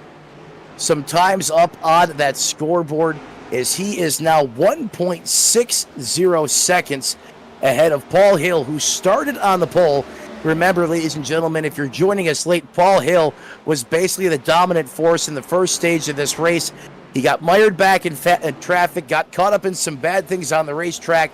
C: some times up on that scoreboard as he is now 1.60 seconds ahead of Paul Hill, who started on the pole. Remember, ladies and gentlemen, if you're joining us late, Paul Hill was basically the dominant force in the first stage of this race. He got mired back in traffic, got caught up in some bad things on the racetrack.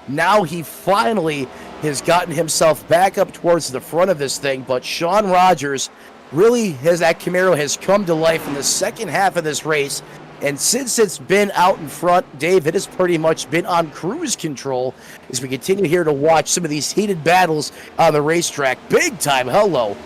C: Now he finally has gotten himself back up towards the front of this thing, but Sean Rogers really that Camaro has come to life in the second half of this race. And since it's been out in front, Dave, it has pretty much been on cruise control as we continue here to watch some of these heated battles on the racetrack. Big time, hello.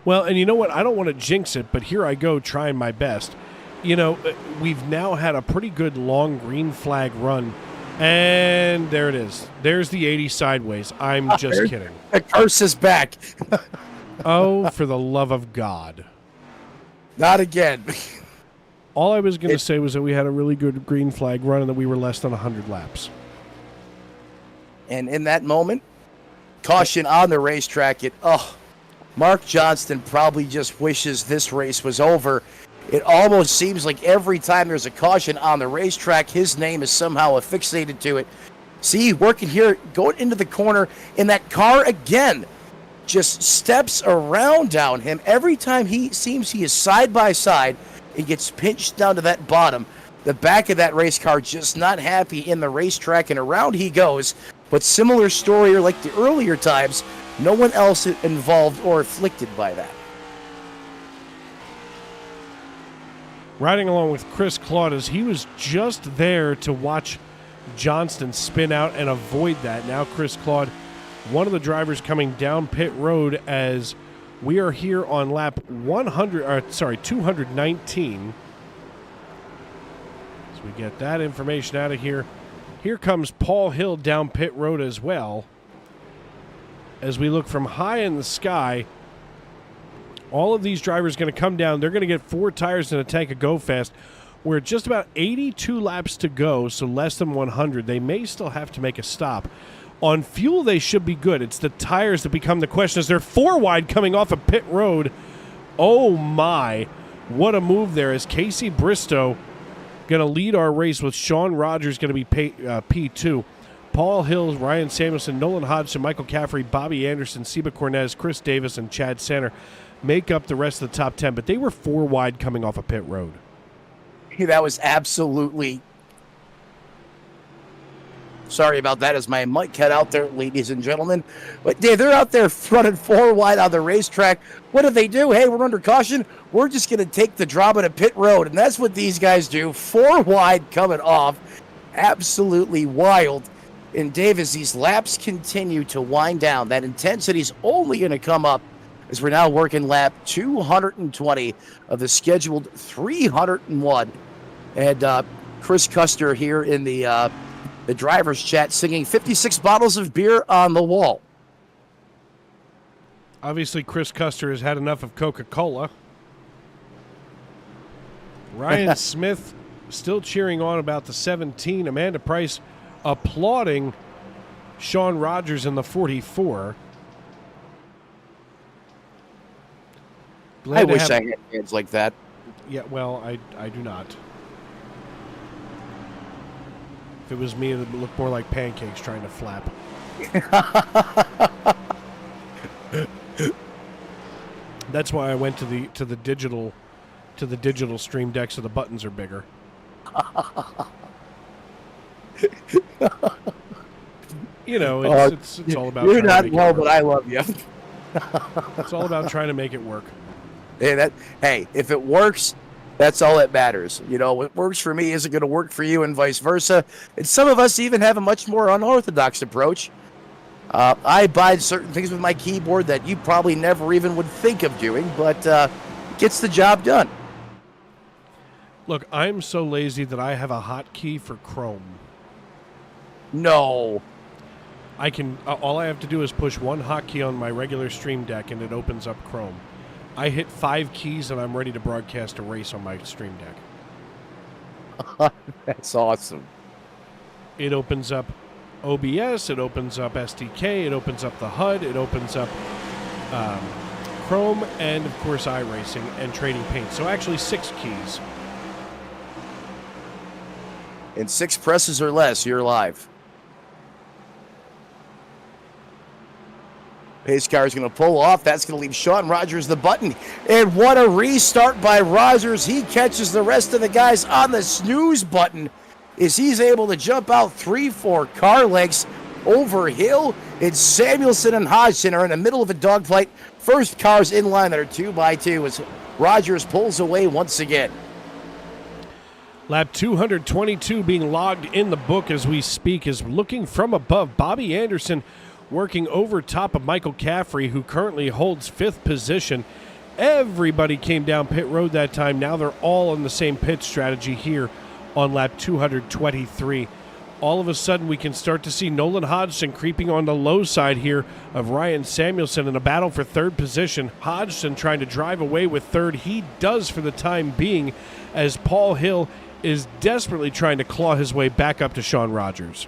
B: Well, and you know what? I don't want to jinx it, but here I go trying my best. You know, we've now had a pretty good long green flag run, and there it is. There's the 80 sideways. I'm just kidding.
C: The curse is back.
B: Oh, for the love of God.
C: Not again.
B: All I was going to say was that we had a really good green flag run and that we were less than 100 laps.
C: And in that moment, caution on the racetrack. Mark Johnston probably just wishes this race was over. It almost seems like every time there's a caution on the racetrack, his name is somehow affixated to it. See, working here, going into the corner, and that car again just steps around down him. Every time he seems he is side by side and gets pinched down to that bottom, the back of that race car just not happy in the racetrack, and around he goes. But similar story like the earlier times, no one else involved or afflicted by that.
B: Riding along with Chris Claude, as he was just there to watch Johnston spin out and avoid that. Now Chris Claude, one of the drivers coming down pit road as we are here on lap 219. As we get that information out of here. Here comes Paul Hill down pit road as well. As we look from high in the sky, all of these drivers are going to come down. They're going to get 4 tires and a tank of Go Fast. We're at just about 82 laps to go, so less than 100. They may still have to make a stop. On fuel, they should be good. It's the tires that become the question as they're 4 wide coming off of pit road. Oh, my. What a move there as Casey Bristow going to lead our race with Sean Rogers going to be P2. Paul Hill, Ryan Samuelson, Nolan Hodgson, Michael Caffrey, Bobby Anderson, Seba Cornez, Chris Davis, and Chad Sanner make up the rest of the top 10, but they were 4 wide coming off of pit road.
C: That was absolutely... Sorry about that as my mic cut out there, ladies and gentlemen. But Dave, they're out there running 4 wide on the racetrack. What do they do? Hey, we're under caution. We're just going to take the drama to pit road. And that's what these guys do. 4 wide coming off. Absolutely wild. And Dave, as these laps continue to wind down, that intensity is only going to come up as we're now working lap 220 of the scheduled 301. And Chris Custer here in the driver's chat singing 56 bottles of beer on the wall.
B: Obviously, Chris Custer has had enough of Coca-Cola. Ryan Smith still cheering on about the 17. Amanda Price applauding Sean Rogers in the 44.
C: I wish I had hands like that.
B: Yeah, well, I do not. If it was me, it would look more like pancakes trying to flap. That's why I went to the digital stream deck, so the buttons are bigger. You know, it's all about.
C: You're not well, but I love you.
B: It's all about trying to make it work.
C: Hey, if it works, that's all that matters. You know, what works for me isn't going to work for you, and vice versa. And some of us even have a much more unorthodox approach. I buy certain things with my keyboard that you probably never even would think of doing, but gets the job done.
B: Look, I'm so lazy that I have a hotkey for Chrome.
C: No.
B: I can. All I have to do is push one hotkey on my regular stream deck, and it opens up Chrome. I hit 5 keys, and I'm ready to broadcast a race on my stream deck.
C: That's awesome.
B: It opens up OBS, it opens up SDK, it opens up the HUD, it opens up Chrome, and of course iRacing and Trading Paint. So actually 6 keys.
C: In 6 presses or less, you're live. Pace car is going to pull off. That's going to leave Sean Rogers the button. And what a restart by Rogers. He catches the rest of the guys on the snooze button as he's able to jump out 3-4 car lengths over Hill. And Samuelson and Hodgson are in the middle of a dogfight. First cars in line that are 2x2 as Rogers pulls away once again.
B: Lap 222 being logged in the book as we speak is looking from above. Bobby Anderson working over top of Michael Caffrey, who currently holds 5th position. Everybody came down pit road that time. Now they're all on the same pit strategy here on lap 223. All of a sudden, we can start to see Nolan Hodgson creeping on the low side here of Ryan Samuelson in a battle for 3rd position. Hodgson trying to drive away with 3rd. He does for the time being, as Paul Hill is desperately trying to claw his way back up to Sean Rogers.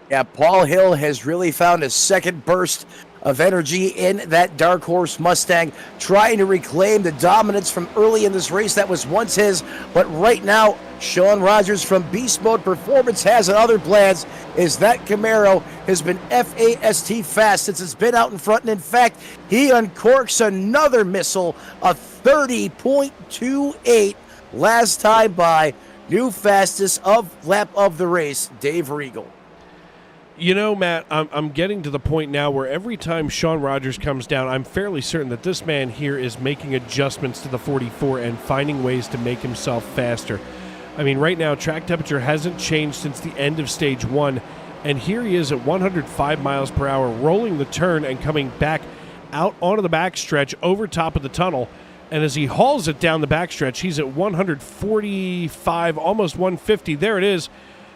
C: Yeah, Paul Hill has really found a second burst of energy in that Dark Horse Mustang, trying to reclaim the dominance from early in this race that was once his. But right now, Sean Rogers from Beast Mode Performance has other plans, as that Camaro has been FAST fast since it's been out in front. And in fact, he uncorks another missile, a 30.28 last time by. New fastest of lap of the race, Dave Regal.
B: You know, Matt, I'm getting to the point now where every time Sean Rogers comes down, I'm fairly certain that this man here is making adjustments to the 44 and finding ways to make himself faster. I mean, right now, track temperature hasn't changed since the end of stage 1, and here he is at 105 miles per hour, rolling the turn and coming back out onto the backstretch over top of the tunnel. And as he hauls it down the backstretch, he's at 145, almost 150. There it is,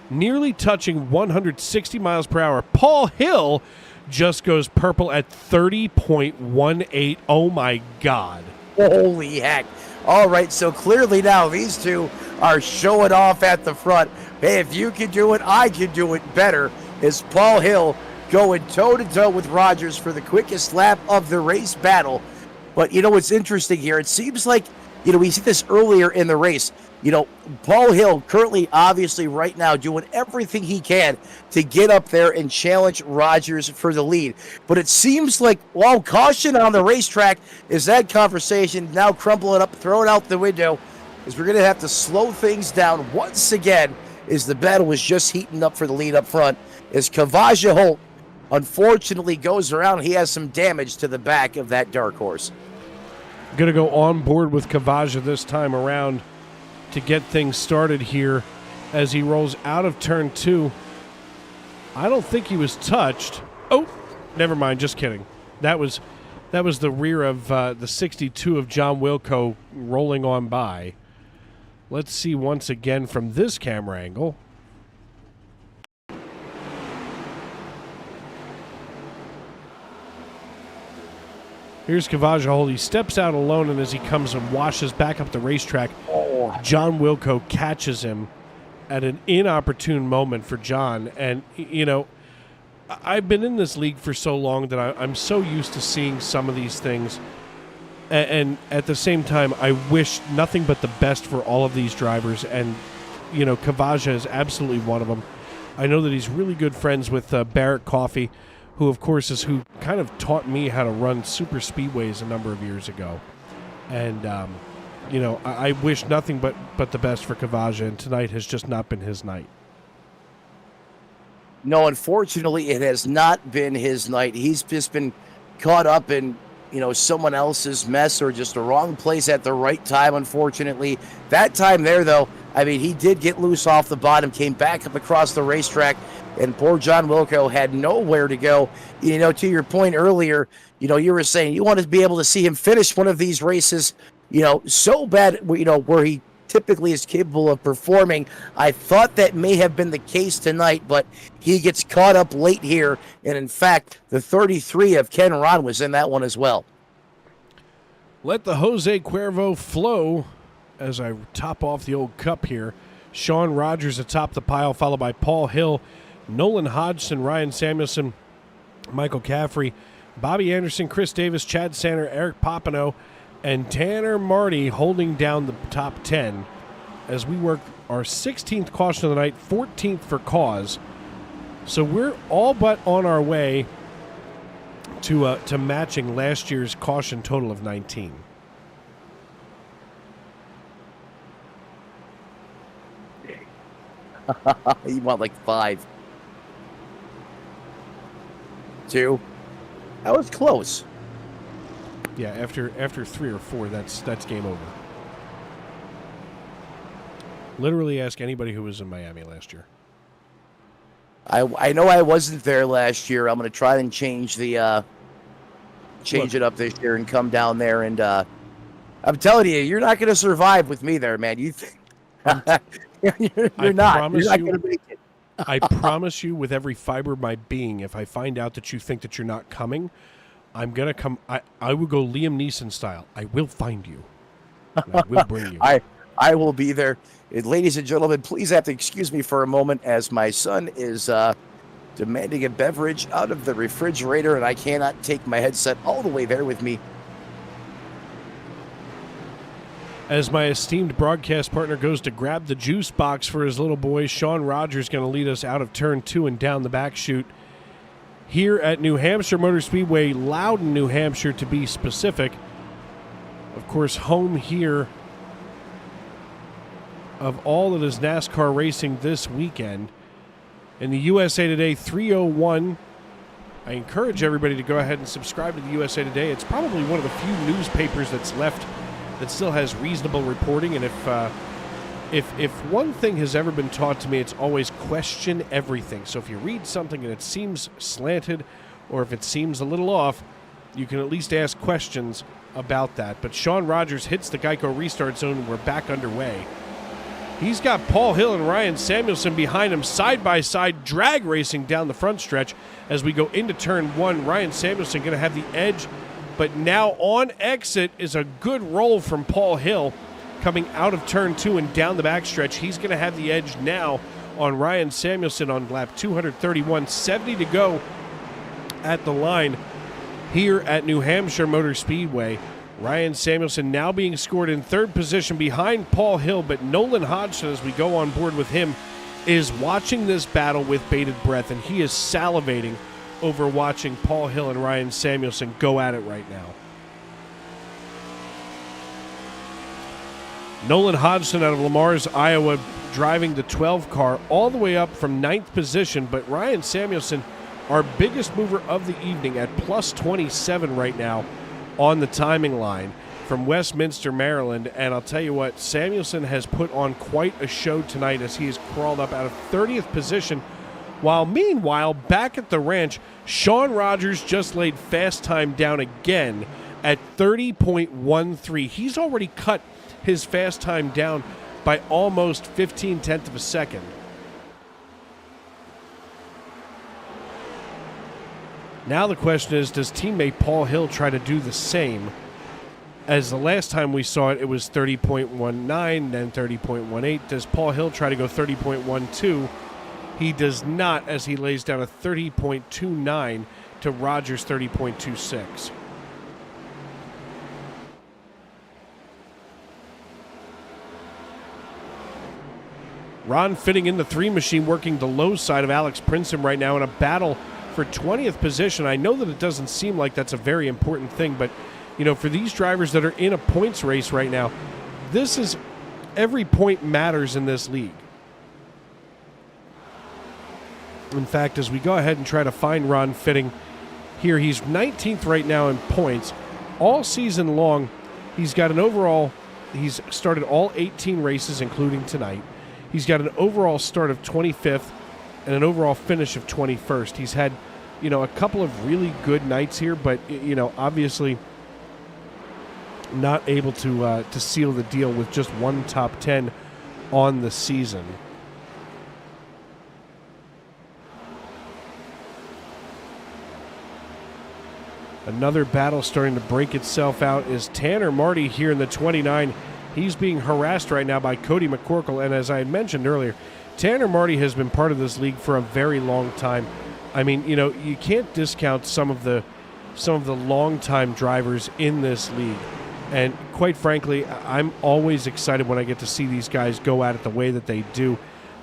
B: nearly touching 160 miles per hour. Paul Hill just goes purple at 30.18. Oh, my God.
C: Holy heck. All right, so clearly now these two are showing off at the front. Hey, if you can do it, I can do it better. Is Paul Hill going toe-to-toe with Rogers for the quickest lap of the race battle. But, you know, what's interesting here, it seems like, you know, we see this earlier in the race. You know, Paul Hill currently, obviously, right now, doing everything he can to get up there and challenge Rogers for the lead. But it seems like, well, caution on the racetrack is that conversation now crumpling up, throwing out the window, is we're going to have to slow things down once again as the battle was just heating up for the lead up front. As Kavaja Holt, unfortunately, goes around, he has some damage to the back of that Dark Horse.
B: Going to go on board with Kavaja this time around to get things started here as he rolls out of turn 2. I don't think he was touched. Oh, never mind. Just kidding. That was the rear of the 62 of John Wilco rolling on by. Let's see once again from this camera angle. Here's Kavaja Holt. He steps out alone, and as he comes and washes back up the racetrack, John Wilco catches him at an inopportune moment for John. And, you know, I've been in this league for so long that I'm so used to seeing some of these things. And at the same time, I wish nothing but the best for all of these drivers. And, you know, Kavaja is absolutely one of them. I know that he's really good friends with Barrett Coffey, who, of course, is who kind of taught me how to run super speedways a number of years ago. And, you know, I wish nothing but the best for Kavaja, and tonight has just not been his night.
C: No, unfortunately, it has not been his night. He's just been caught up in, you know, someone else's mess or just the wrong place at the right time, unfortunately. That time there, though, I mean, he did get loose off the bottom, came back up across the racetrack, and poor John Wilco had nowhere to go. You know, to your point earlier, you know, you were saying you want to be able to see him finish one of these races, you know, so bad, you know, where he typically is capable of performing. I thought that may have been the case tonight, but he gets caught up late here. And in fact, the 33 of Ken Ron was in that one as well.
B: Let the Jose Cuervo flow as I top off the old cup here. Sean Rogers atop the pile, followed by Paul Hill, Nolan Hodgson, Ryan Samuelson, Michael Caffrey, Bobby Anderson, Chris Davis, Chad Sanner, Eric Popino, and Tanner Marty holding down the top 10 as we work our 16th caution of the night, 14th for cause. So we're all but on our way to matching last year's caution total of 19.
C: You want like 5. 2. That was close.
B: Yeah, after 3 or 4, that's game over. Literally ask anybody who was in Miami last year.
C: I know I wasn't there last year. I'm going to try and change it up this year and come down there. And I'm telling you, you're not going to survive with me there, man. You think you're not going to make it.
B: I promise you, with every fiber of my being, if I find out that you think that you're not coming, I'm going to come. I will go Liam Neeson style. I will find you. And I will bring you.
C: I will be there. Ladies and gentlemen, please have to excuse me for a moment as my son is demanding a beverage out of the refrigerator, and I cannot take my headset all the way there with me.
B: As my esteemed broadcast partner goes to grab the juice box for his little boy, Sean Rogers going to lead us out of turn 2 and down the back chute. Here at New Hampshire Motor Speedway, Loudon, New Hampshire to be specific. Of course, home here of all that is NASCAR racing this weekend. In the USA Today 301, I encourage everybody to go ahead and subscribe to the USA Today. It's probably one of the few newspapers that's left that still has reasonable reporting. And if one thing has ever been taught to me, it's always question everything. So if you read something and it seems slanted or if it seems a little off, you can at least ask questions about that. But Sean Rogers hits the Geico restart zone and we're back underway. He's got Paul Hill and Ryan Samuelson behind him side by side, drag racing down the front stretch as we go into turn 1. Ryan Samuelson going to have the edge, but now on exit is a good roll from Paul Hill coming out of turn 2 and down the back stretch. He's going to have the edge now on Ryan Samuelson on lap 231, 70 to go at the line here at New Hampshire Motor Speedway. Ryan Samuelson now being scored in 3rd position behind Paul Hill, but Nolan Hodgson, as we go on board with him, is watching this battle with bated breath, and he is salivating over watching Paul Hill and Ryan Samuelson go at it right now. Nolan Hodgson out of Lamar's, Iowa, driving the 12 car all the way up from 9th position, but Ryan Samuelson, our biggest mover of the evening, at plus 27 right now on the timing line from Westminster, Maryland. And I'll tell you what, Samuelson has put on quite a show tonight as he has crawled up out of 30th position, while meanwhile, back at the ranch, Sean Rogers just laid fast time down again at 30.13. He's already cut his fast time down by almost 15/10 of a second. Now the question is, does teammate Paul Hill try to do the same? As the last time we saw it, it was 30.19, then 30.18. Does Paul Hill try to go 30.12? He does not, as he lays down a 30.29 to Rogers' 30.26. Ron Fitting in the 3 machine, working the low side of Alex Princeton right now in a battle for 20th position. I know that it doesn't seem like that's a very important thing, but you know, for these drivers that are in a points race right now, this is, every point matters in this league. In fact, as we go ahead and try to find Ron Fitting here, he's 19th right now in points. All season long, he's got an overall, he's started all 18 races, including tonight. He's got an overall start of 25th and an overall finish of 21st. He's had, you know, a couple of really good nights here, but, you know, obviously not able to seal the deal with just one top 10 on the season. Another battle starting to break itself out is Tanner Marty here in the 29. He's being harassed right now by Cody McCorkle, and as I had mentioned earlier, Tanner Marty has been part of this league for a very long time. I mean, you know, you can't discount some of the long-time drivers in this league. And quite frankly, I'm always excited when I get to see these guys go at it the way that they do.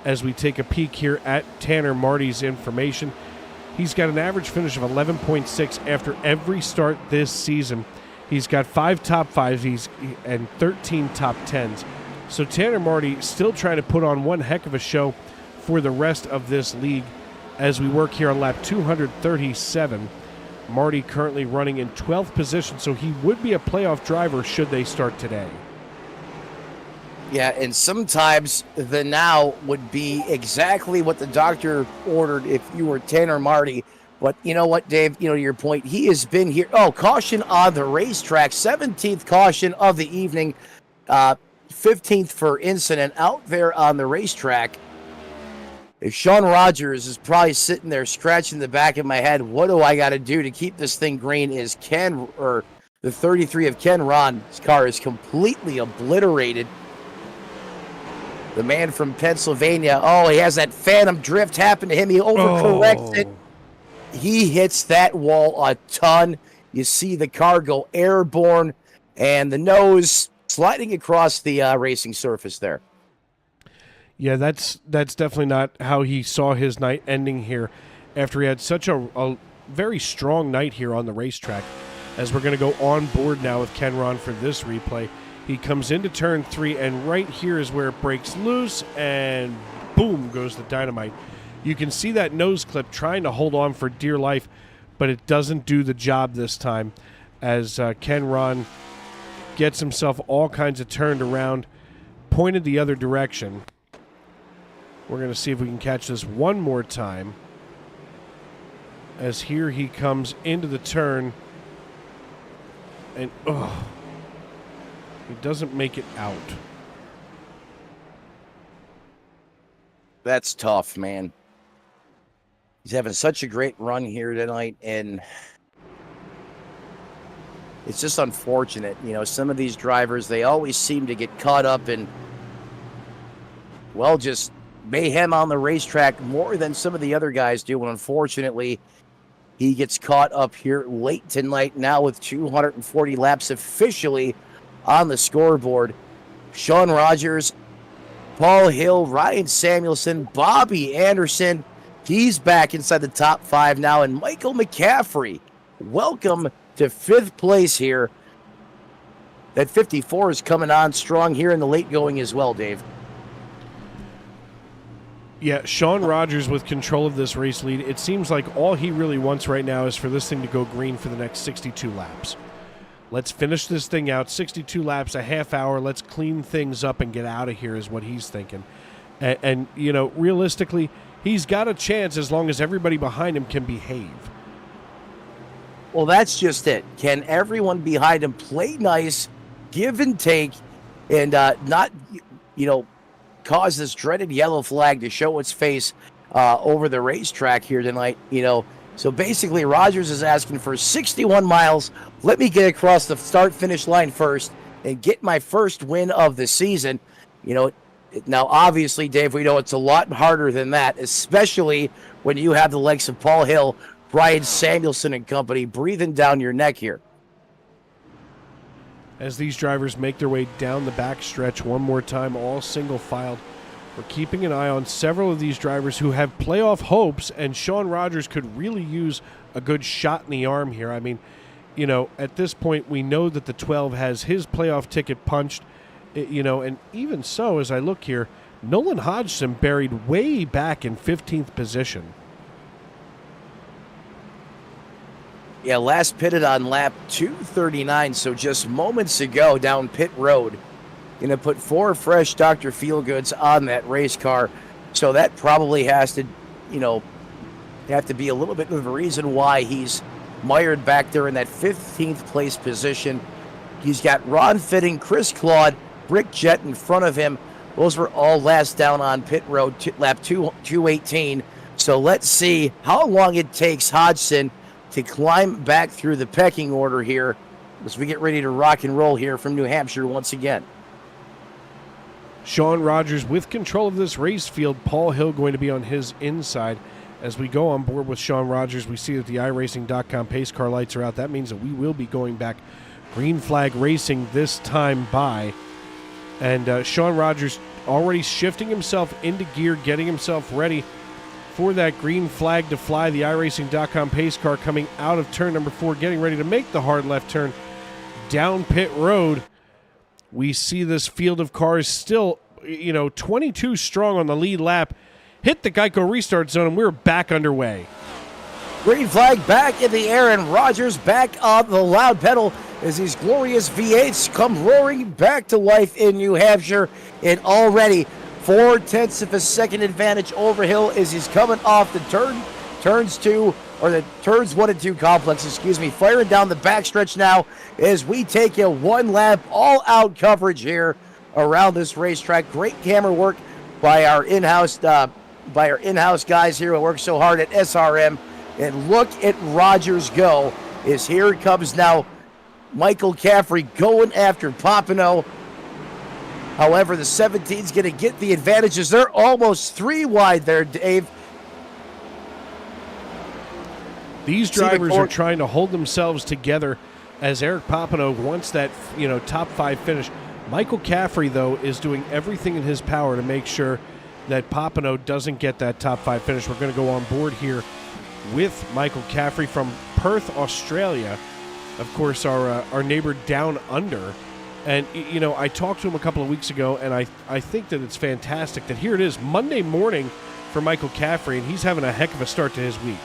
B: As we take a peek here at Tanner Marty's information, he's got an average finish of 11.6 after every start this season. He's got 5 top 5s and 13 top 10s. So Tanner Marty still trying to put on one heck of a show for the rest of this league as we work here on lap 237. Marty currently running in 12th position, so he would be a playoff driver should they start today.
C: Yeah, and sometimes the now would be exactly what the doctor ordered if you were Tanner Marty. But you know what, Dave, you know, to your point, he has been here. Oh, caution on the racetrack, 17th caution of the evening, 15th for incident out there on the racetrack. If Sean Rogers is probably sitting there scratching the back of my head, what do I got to do to keep this thing green? Is the 33 of Ken Ron's car is completely obliterated. The man from Pennsylvania, he has that phantom drift happen to him. He overcorrects it. He hits that wall a ton. You see the car go airborne and the nose sliding across the racing surface there.
B: Yeah, that's definitely not how he saw his night ending here after he had such a very strong night here on the racetrack. As we're going to go on board now with Ken Ron for this replay. He comes into turn 3, and right here is where it breaks loose, and boom goes the dynamite. You can see that nose clip trying to hold on for dear life, but it doesn't do the job this time as Ken Ron gets himself all kinds of turned around, pointed the other direction. We're going to see if we can catch this one more time. As here he comes into the turn, and he doesn't make it out.
C: That's tough, man. He's having such a great run here tonight, and it's just unfortunate. You know, some of these drivers, they always seem to get caught up in, well, just mayhem on the racetrack more than some of the other guys do. And unfortunately, he gets caught up here late tonight now with 240 laps officially on the scoreboard. Sean Rogers, Paul Hill, Ryan Samuelson, Bobby Anderson. He's back inside the top 5 now. And Michael McCaffrey, welcome to 5th place here. That 54 is coming on strong here in the late going as well, Dave.
B: Yeah, Sean Rogers with control of this race lead. It seems like all he really wants right now is for this thing to go green for the next 62 laps. Let's finish this thing out. 62 laps, a half hour. Let's clean things up and get out of here is what he's thinking. And you know, realistically, he's got a chance as long as everybody behind him can behave.
C: Well, that's just it. Can everyone behind him play nice, give and take, and not, you know, cause this dreaded yellow flag to show its face over the racetrack here tonight, you know. So basically, Rogers is asking for 61 miles. Let me get across the start-finish line first and get my first win of the season. You know, now, obviously, Dave, we know it's a lot harder than that, especially when you have the likes of Paul Hill, Brian Samuelson and company breathing down your neck here.
B: As these drivers make their way down the backstretch one more time, all single-filed, we're keeping an eye on several of these drivers who have playoff hopes, and Sean Rogers could really use a good shot in the arm here. I mean, you know, at this point, we know that the 12 has his playoff ticket punched, you know, and even so, as I look here, Nolan Hodgson buried way back in 15th position.
C: Yeah, last pitted on lap 239, so just moments ago down pit road. Going to put 4 fresh Dr. Feelgoods on that race car, so that probably has to, you know, have to be a little bit of a reason why he's mired back there in that 15th place position. He's got Ron Fitting, Chris Claude, Rick Jett in front of him. Those were all last down on pit road, lap 218. So let's see how long it takes Hodgson to climb back through the pecking order here as we get ready to rock and roll here from New Hampshire once again.
B: Sean Rogers with control of this race field. Paul Hill going to be on his inside. As we go on board with Sean Rogers, we see that the iRacing.com pace car lights are out. That means that we will be going back green flag racing this time by. And Sean Rogers already shifting himself into gear, getting himself ready for that green flag to fly. The iRacing.com pace car coming out of turn number 4, getting ready to make the hard left turn down pit road. We see this field of cars still, 22 strong on the lead lap. Hit the Geico restart zone, and we're back underway.
C: Green flag back in the air, and Rogers back on the loud pedal as these glorious V8s come roaring back to life in New Hampshire. And already 0.4 of a second advantage over Hill as he's coming off the turns 1 and 2 complex, firing down the backstretch now as we take a 1 lap all-out coverage here around this racetrack. Great camera work by our in-house guys here who work so hard at SRM. And look at Rogers go as here comes now Michael Caffrey going after Papineau. However, the 17's going to get the advantages. They're almost 3 wide there, Dave.
B: These drivers are trying to hold themselves together as Eric Papineau wants that, top 5 finish. Michael Caffrey, though, is doing everything in his power to make sure that Papineau doesn't get that top 5 finish. We're going to go on board here with Michael Caffrey from Perth, Australia. Of course, our neighbor down under. And, I talked to him a couple of weeks ago, and I think that it's fantastic that here it is, Monday morning for Michael Caffrey, and he's having a heck of a start to his week.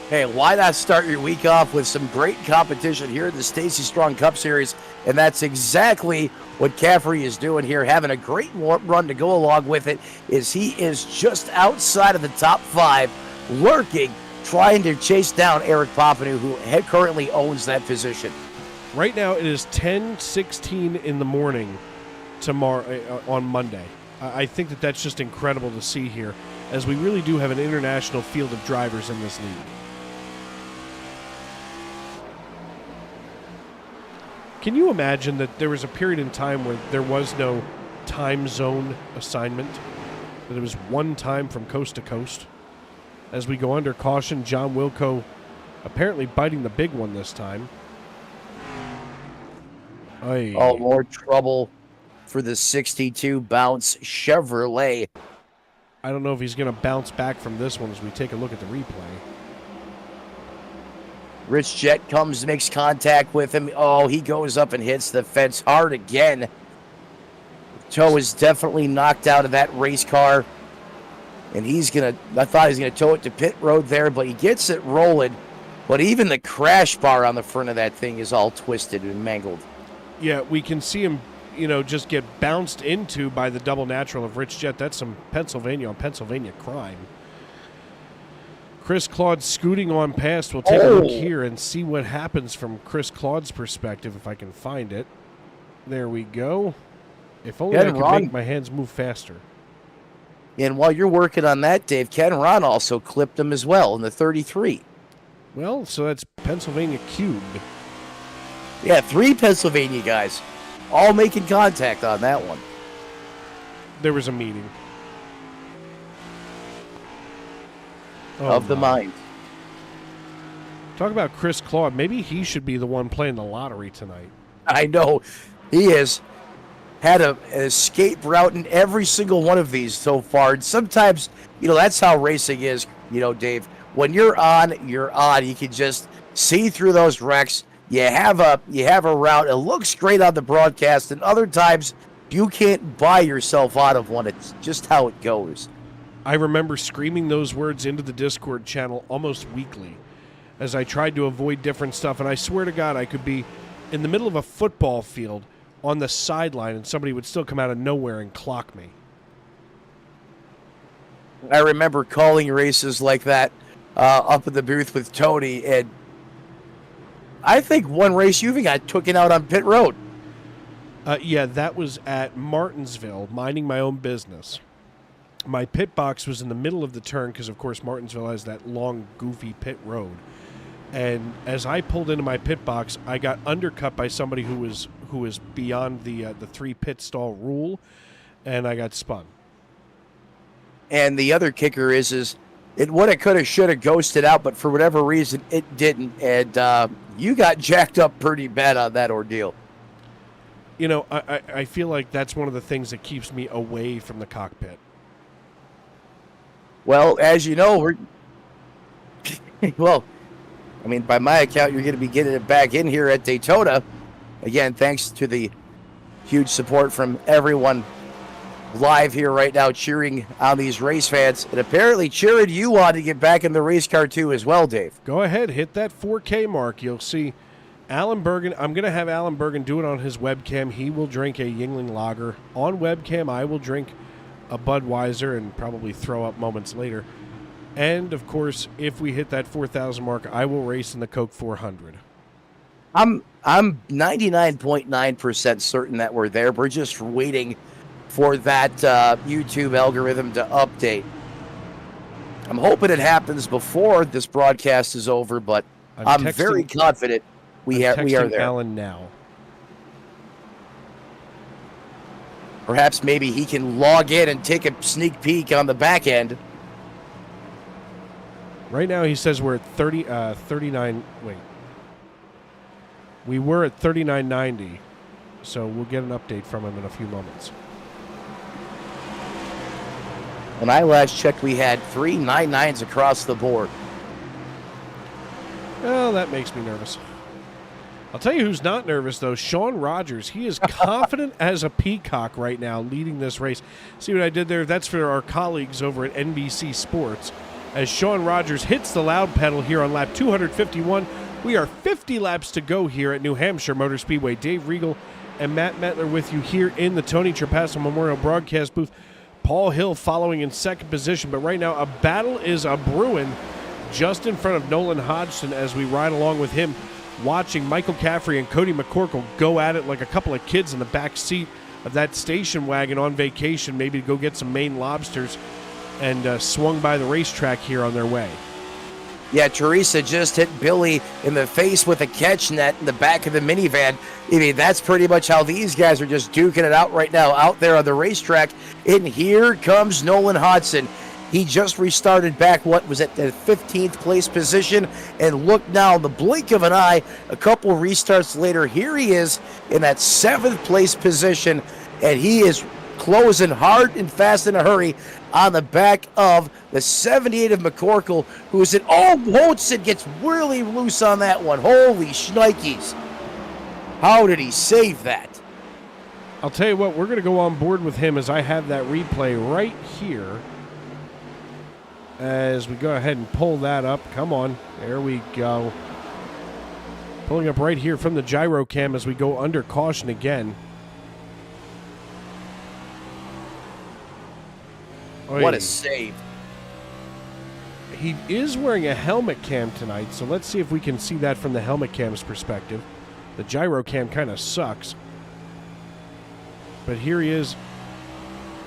C: Hey, why not start your week off with some great competition here in the Stacy Strong Cup Series? And that's exactly what Caffrey is doing here, having a great run to go along with it, as he is just outside of the top 5, lurking, trying to chase down Eric Papineau, who currently owns that position.
B: Right now it is 10:16 in the morning tomorrow on Monday. I think that that's just incredible to see here, as we really do have an international field of drivers in this league. Can you imagine that there was a period in time where there was no time zone assignment, that it was one time from coast to coast? As we go under caution, John Wilco apparently biting the big one this time. Oy.
C: Oh, more trouble for the 62 bounce Chevrolet.
B: I don't know if he's going to bounce back from this one as we take a look at the replay.
C: Rich Jett comes, makes contact with him. Oh, he goes up and hits the fence hard again. Toe is definitely knocked out of that race car. And I thought he was going to tow it to pit road there, but he gets it rolling. But even the crash bar on the front of that thing is all twisted and mangled.
B: Yeah, we can see him, just get bounced into by the double natural of Rich Jett. That's some Pennsylvania on Pennsylvania crime. Chris Claude scooting on past. We'll take a look here and see what happens from Chris Claude's perspective, if I can find it. There we go. If only I could make my hands move faster.
C: And while you're working on that, Dave, Ken Ron also clipped him as well in the 33.
B: Well, so that's Pennsylvania cubed.
C: Yeah, 3 Pennsylvania guys all making contact on that one.
B: There was a meeting.
C: Of the mind.
B: Talk about Chris Claude. Maybe he should be the one playing the lottery tonight.
C: I know. He has had an escape route in every single one of these so far. And sometimes, that's how racing is, Dave. When you're on, you're on. You can just see through those wrecks. You have a route. It looks great on the broadcast. And other times, you can't buy yourself out of one. It's just how it goes.
B: I remember screaming those words into the Discord channel almost weekly as I tried to avoid different stuff. And I swear to God, I could be in the middle of a football field on the sideline and somebody would still come out of nowhere and clock me.
C: I remember calling races like that up in the booth with Tony. And I think one race you even got taken out on pit road.
B: Yeah, that was at Martinsville, minding my own business. My pit box was in the middle of the turn because, of course, Martinsville has that long, goofy pit road. And as I pulled into my pit box, I got undercut by somebody who was beyond the 3 pit stall rule. and I got spun.
C: And the other kicker is it would have, could have, should have ghosted out, but for whatever reason, it didn't. And you got jacked up pretty bad on that ordeal.
B: You know, I feel like that's one of the things that keeps me away from the cockpit.
C: Well, as you know, well, I mean, by my account, you're going to be getting it back in here at Daytona. Again, thanks to the huge support from everyone live here right now cheering on these race fans, and apparently cheering you on to get back in the race car too as well, Dave.
B: Go ahead, hit that 4K mark. You'll see Alan Bergen. I'm going to have Alan Bergen do it on his webcam. He will drink a Yingling Lager. On webcam, I will drink a Budweiser and probably throw up moments later. And, of course, if we hit that 4,000 mark, I will race in the Coke 400.
C: I'm 99.9% certain that we're there. We're just waiting for that YouTube algorithm to update. I'm hoping it happens before this broadcast is over, but I'm very confident we are there.
B: Alan now.
C: Perhaps maybe he can log in and take a sneak peek on the back end.
B: Right now he says we're at 39. Wait. We were at 39.90, so we'll get an update from him in a few moments.
C: When I last checked, we had 3 9.9s across the board.
B: Well, that makes me nervous. I'll tell you who's not nervous, though. Sean Rogers. He is confident as a peacock right now leading this race. See what I did there? That's for our colleagues over at NBC Sports. As Sean Rogers hits the loud pedal here on lap 251. We are 50 laps to go here at New Hampshire Motor Speedway. Dave Riegel and Matt Metler with you here in the Tony Trapasso Memorial Broadcast booth. Paul Hill following in second position, but right now a battle is a-brewing just in front of Nolan Hodgson as we ride along with him, watching Michael Caffrey and Cody McCorkle go at it like a couple of kids in the back seat of that station wagon on vacation, maybe to go get some Maine lobsters, and swung by the racetrack here on their way.
C: Yeah, Teresa just hit Billy in the face with a catch net in the back of the minivan. I mean, that's pretty much how these guys are just duking it out right now out there on the racetrack. And here comes Nolan Hodgson. He just restarted back, what was it, the 15th place position. And look now, in the blink of an eye, a couple restarts later, here he is in that 7th place position. And he is closing hard and fast in a hurry on the back of the 78 of McCorkle, who's in, Hodgson gets really loose on that one. Holy shnikes. How did he save that?
B: I'll tell you what, we're going to go on board with him as I have that replay right here. As we go ahead and pull that up. Come on. There we go. Pulling up right here from the gyro cam as we go under caution again.
C: What a save.
B: He is wearing a helmet cam tonight, so let's see if we can see that from the helmet cam's perspective. The gyro cam kind of sucks. But here he is.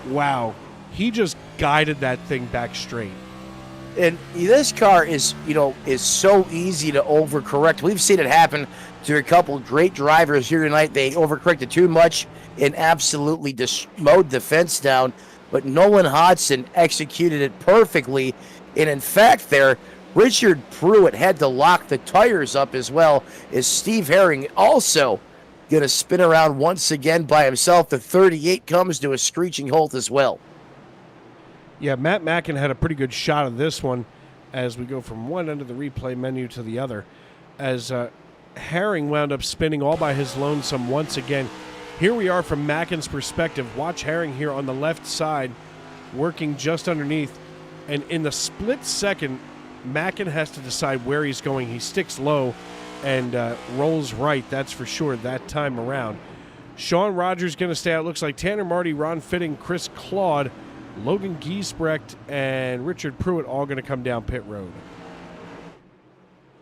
B: Wow. He just guided that thing back straight.
C: And this car is so easy to overcorrect. We've seen it happen to a couple great drivers here tonight. They overcorrected too much and absolutely mowed the fence down. But Nolan Hodgson executed it perfectly. And in fact there, Richard Pruitt had to lock the tires up as well, as Steve Herring also going to spin around once again by himself. The 38 comes to a screeching halt as well.
B: Yeah, Matt Mackin had a pretty good shot of this one as we go from one end of the replay menu to the other. As Herring wound up spinning all by his lonesome once again. Here we are from Mackin's perspective. Watch Herring here on the left side, working just underneath. And in the split second, Mackin has to decide where he's going. He sticks low and rolls right, that's for sure, that time around. Sean Rogers going to stay out. Looks like Tanner Marty, Ron Fitting, Chris Claude, Logan Giesbrecht, and Richard Pruitt all going to come down pit road.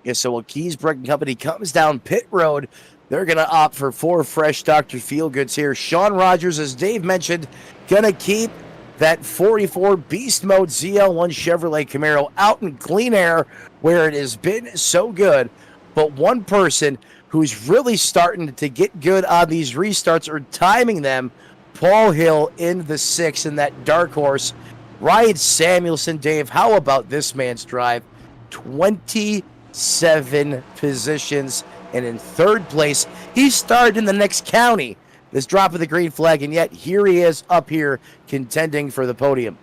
C: Yeah, so when Giesbrecht and company comes down pit road, they're going to opt for 4 fresh Dr. Feelgoods here. Sean Rogers, as Dave mentioned, going to keep that 44 Beast Mode ZL1 Chevrolet Camaro out in clean air where it has been so good. But one person who's really starting to get good on these restarts or timing them Paul Hill in the 6 in that dark horse. Ryan Samuelson, Dave, how about this man's drive? 27 positions, and in 3rd place. He started in the next county, this drop of the green flag, and yet here he is up here contending for the podium.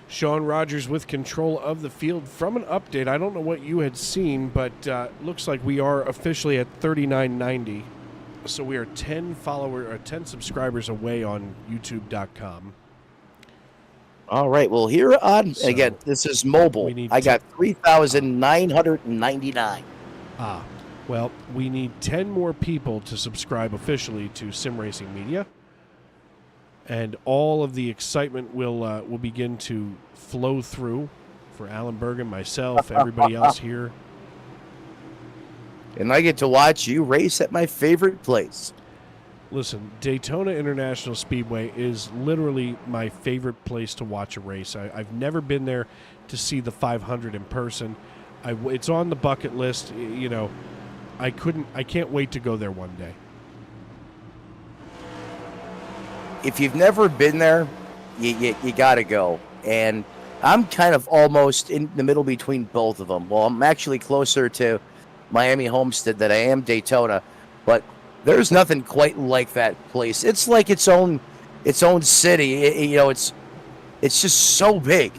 B: Sean Rogers with control of the field. From an update, I don't know what you had seen, but looks like we are officially at 3990. So we are 10 subscribers away on YouTube.com.
C: All right. Well, here on, again, this is mobile. I got 3,999.
B: Well, we need 10 more people to subscribe officially to Sim Racing Media. And all of the excitement will begin to flow through for Alan Bergen, myself, everybody else here.
C: And I get to watch you race at my favorite place.
B: Listen, Daytona International Speedway is literally my favorite place to watch a race. I've never been there to see the 500 in person. It's on the bucket list. You know, I can't wait to go there one day.
C: If you've never been there, you got to go. And I'm kind of almost in the middle between both of them. Well, I'm actually closer to Miami Homestead than I am Daytona, but there's nothing quite like that place. It's like its own city. It's just so big.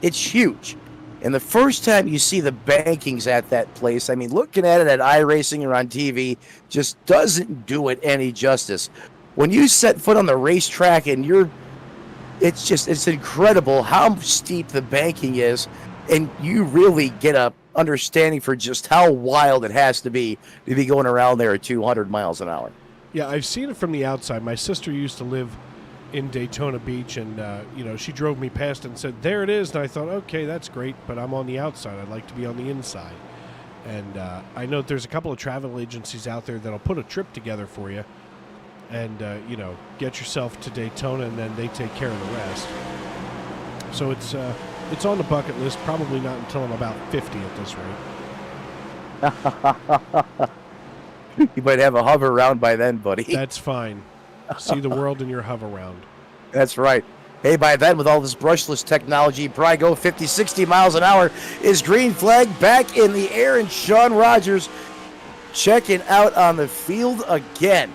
C: It's huge. And the first time you see the bankings at that place, I mean, looking at it at iRacing or on TV just doesn't do it any justice. When you set foot on the racetrack and it's incredible how steep the banking is, and you really get a understanding for just how wild it has to be going around there at 200 miles an hour.
B: Yeah, I've seen it from the outside. My sister used to live in Daytona Beach, and she drove me past and said, "There it is." And I thought, okay, that's great, but I'm on the outside. I'd like to be on the inside. And I know there's a couple of travel agencies out there that'll put a trip together for you, and get yourself to Daytona, and then they take care of the rest. So it's on the bucket list. Probably not until I'm about 50 at this
C: rate. You might have a hover round by then, buddy.
B: That's fine. See the world in your hover round.
C: That's right. Hey, by then, with all this brushless technology, probably go 50, 60 miles an hour. Is green flag back in the air, and Sean Rogers checking out on the field again.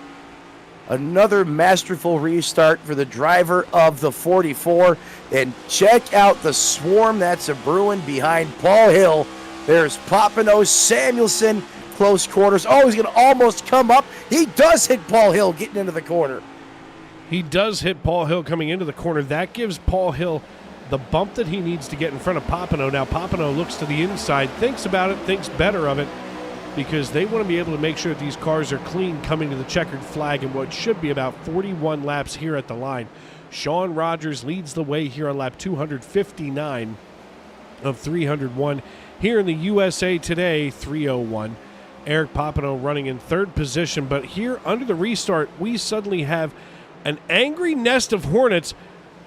C: Another masterful restart for the driver of the 44. And check out the swarm that's a brewing behind Paul Hill. There's Papineau, Samuelson, close quarters. Oh, he's going to almost come up. He does hit Paul Hill getting into the corner.
B: He does hit Paul Hill coming into the corner. That gives Paul Hill the bump that he needs to get in front of Papineau. Now Papineau looks to the inside, thinks about it, thinks better of it, because they want to be able to make sure that these cars are clean coming to the checkered flag in what should be about 41 laps here at the line. Sean Rogers leads the way here on lap 259 of 301. Here in the USA Today, 301. Eric Papineau running in 3rd position, but here under the restart, we suddenly have an angry nest of Hornets.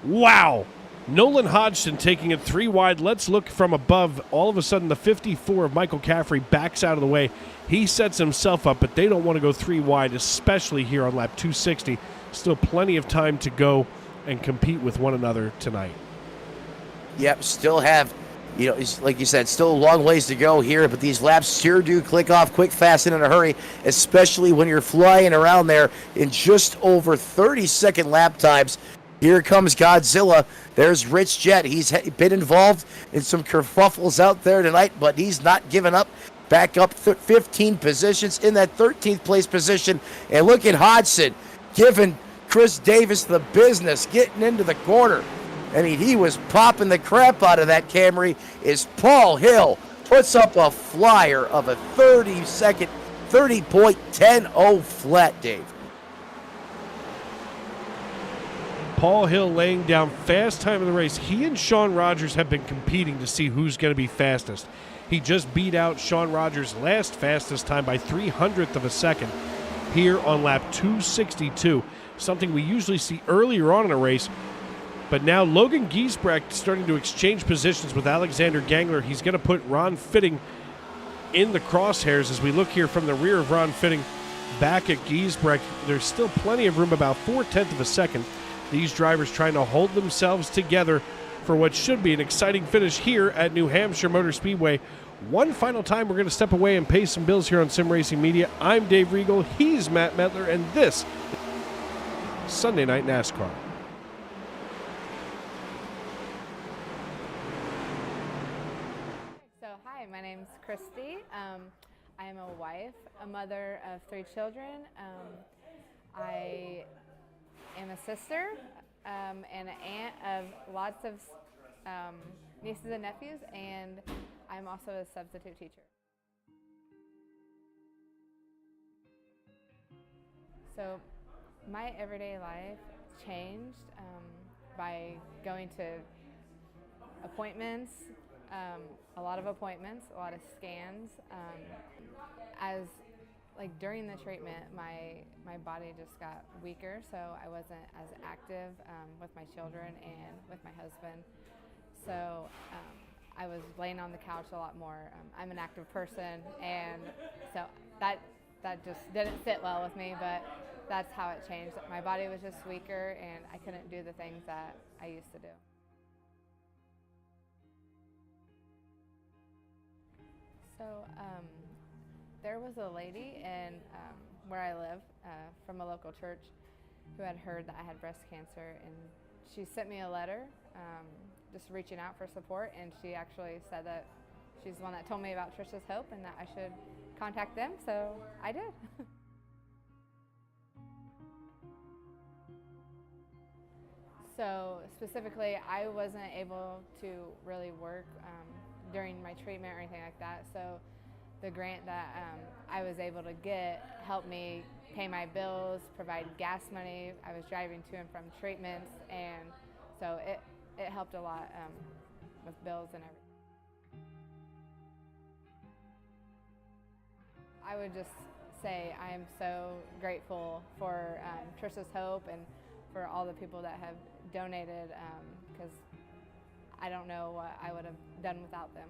B: Wow! Nolan Hodgson taking it 3 wide. Let's look from above. All of a sudden, the 54 of Michael Caffrey backs out of the way. He sets himself up, but they don't want to go 3 wide, especially here on lap 260. Still plenty of time to go and compete with one another tonight.
C: Yep, still have, like you said, still a long ways to go here, but these laps sure do click off quick, fast, and in a hurry, especially when you're flying around there in just over 30-second lap times. Here comes Godzilla. There's Rich Jet. He's been involved in some kerfuffles out there tonight, but he's not giving up. Back up 15 positions in that 13th place position. And look at Hodgson giving Chris Davis the business, getting into the corner. I mean, he was popping the crap out of that Camry. Is Paul Hill puts up a flyer of a 30.10 flat, Dave.
B: Paul Hill laying down fast time in the race. He and Sean Rogers have been competing to see who's going to be fastest. He just beat out Sean Rogers' last fastest time by 300th of a second here on lap 262, something we usually see earlier on in a race. But now Logan Giesbrecht starting to exchange positions with Alexander Gangler. He's going to put Ron Fitting in the crosshairs as we look here from the rear of Ron Fitting. back at Giesbrecht. There's still plenty of room, about 4/10 of a second. These drivers trying to hold themselves together for what should be an exciting finish here at New Hampshire Motor Speedway. One final time, we're going to step away and pay some bills here on Sim Racing Media. I'm Dave Regal, he's Matt Metler, and this is Sunday Night NASCAR.
O: So hi, my name's Christy. I am a wife, a mother of 3 children. I am a sister and an aunt of lots of nieces and nephews, and I'm also a substitute teacher. So my everyday life changed by going to appointments, a lot of appointments, a lot of scans. During the treatment, my body just got weaker, so I wasn't as active with my children and with my husband. So I was laying on the couch a lot more. I'm an active person, and so that just didn't sit well with me, but that's how it changed. My body was just weaker, and I couldn't do the things that I used to do. So there was a lady in where I live from a local church who had heard that I had breast cancer, and she sent me a letter just reaching out for support, and she actually said that she's the one that told me about Trisha's Hope and that I should contact them, so I did. So specifically, I wasn't able to really work during my treatment or anything like that, so the grant that I was able to get helped me pay my bills, provide gas money. I was driving to and from treatments, and so it helped a lot with bills and everything. I would just say I am so grateful for Trisha's Hope and for all the people that have donated, because I don't know what I would have done without them.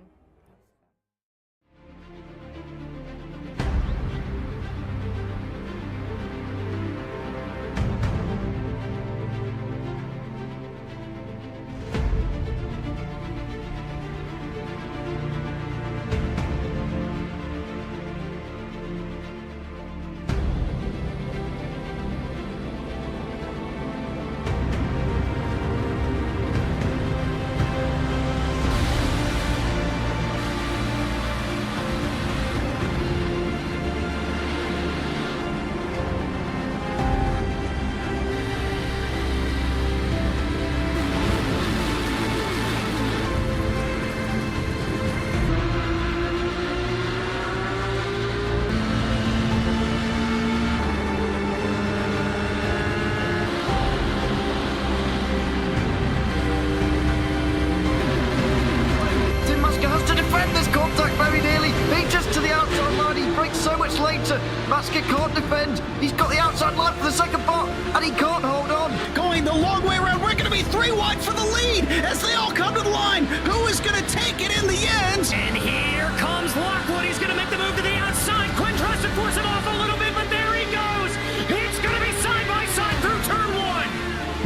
K: Basket can't defend. He's got the outside line for the second part, and he can't hold on.
F: Going the long way around. We're going to be 3 wide for the lead as they all come to the line. Who is going to take it in the end?
G: And here comes Lockwood. He's going to make the move to the outside. Quinn tries to force him off a little bit, but there he goes. It's going to be side by side through turn 1.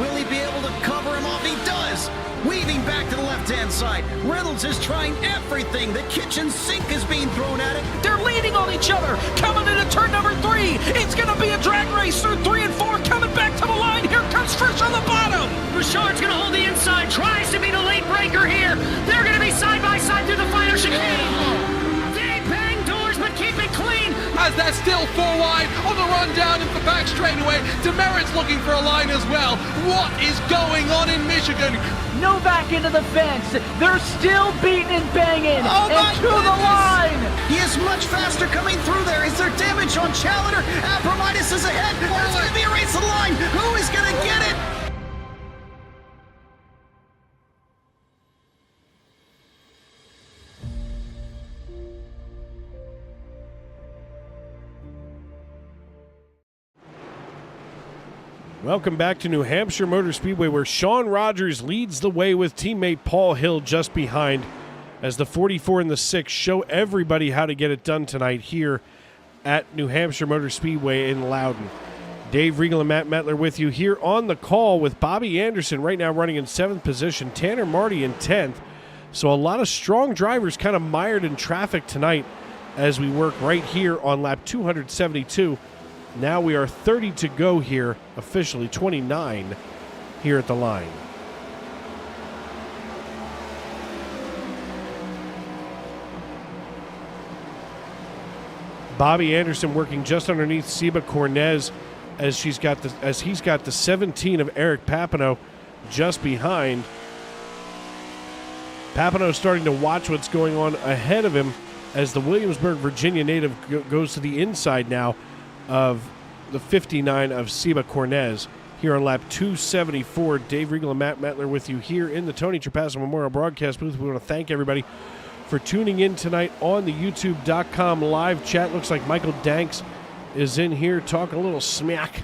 F: Will he be able to cover him off? He does. Weaving back to the left-hand side. Reynolds is trying everything. The kitchen sink is being thrown at it.
H: They're leaning on each other. Coming into turn number 3. It's going to be a drag race through 3 and 4. Coming back to the line. Here comes Trish on the bottom.
G: Bouchard's going to hold the inside. Tries to be the late breaker here. They're going to be side by side through the final chicane. They bang doors, but keep it clean.
I: As they're still 4 wide on the run down into the back straightaway. Demerit's looking for a line as well. What is going on in Michigan?
D: Novak into the fence. They're still beating and banging.
F: Oh
D: and to the line.
F: He is much faster coming through there. Is there damage on Challenger? Apromitis is ahead. There's going to be a race to the line. Who is going to get it?
B: Welcome back to New Hampshire Motor Speedway, where Sean Rogers leads the way with teammate Paul Hill just behind, as the 44 and the 6 show everybody how to get it done tonight here at New Hampshire Motor Speedway in Loudon. Dave Regal and Matt Metler with you here on the call with Bobby Anderson right now running in 7th position, Tanner Marty in 10th. So a lot of strong drivers kind of mired in traffic tonight as we work right here on lap 272. Now we are 30 to go here, officially 29 here at the line. Bobby Anderson working just underneath Seba Cornez as he's got the 17 of Eric Papineau just behind. Papineau starting to watch what's going on ahead of him as the Williamsburg, Virginia native goes to the inside now of the 59 of Seba Cornez here on lap 274. Dave Regal and Matt Metler with you here in the Tony Trapasso Memorial Broadcast booth. We want to thank everybody for tuning in tonight on the YouTube.com live chat. Looks like Michael Danks is in here talking a little smack,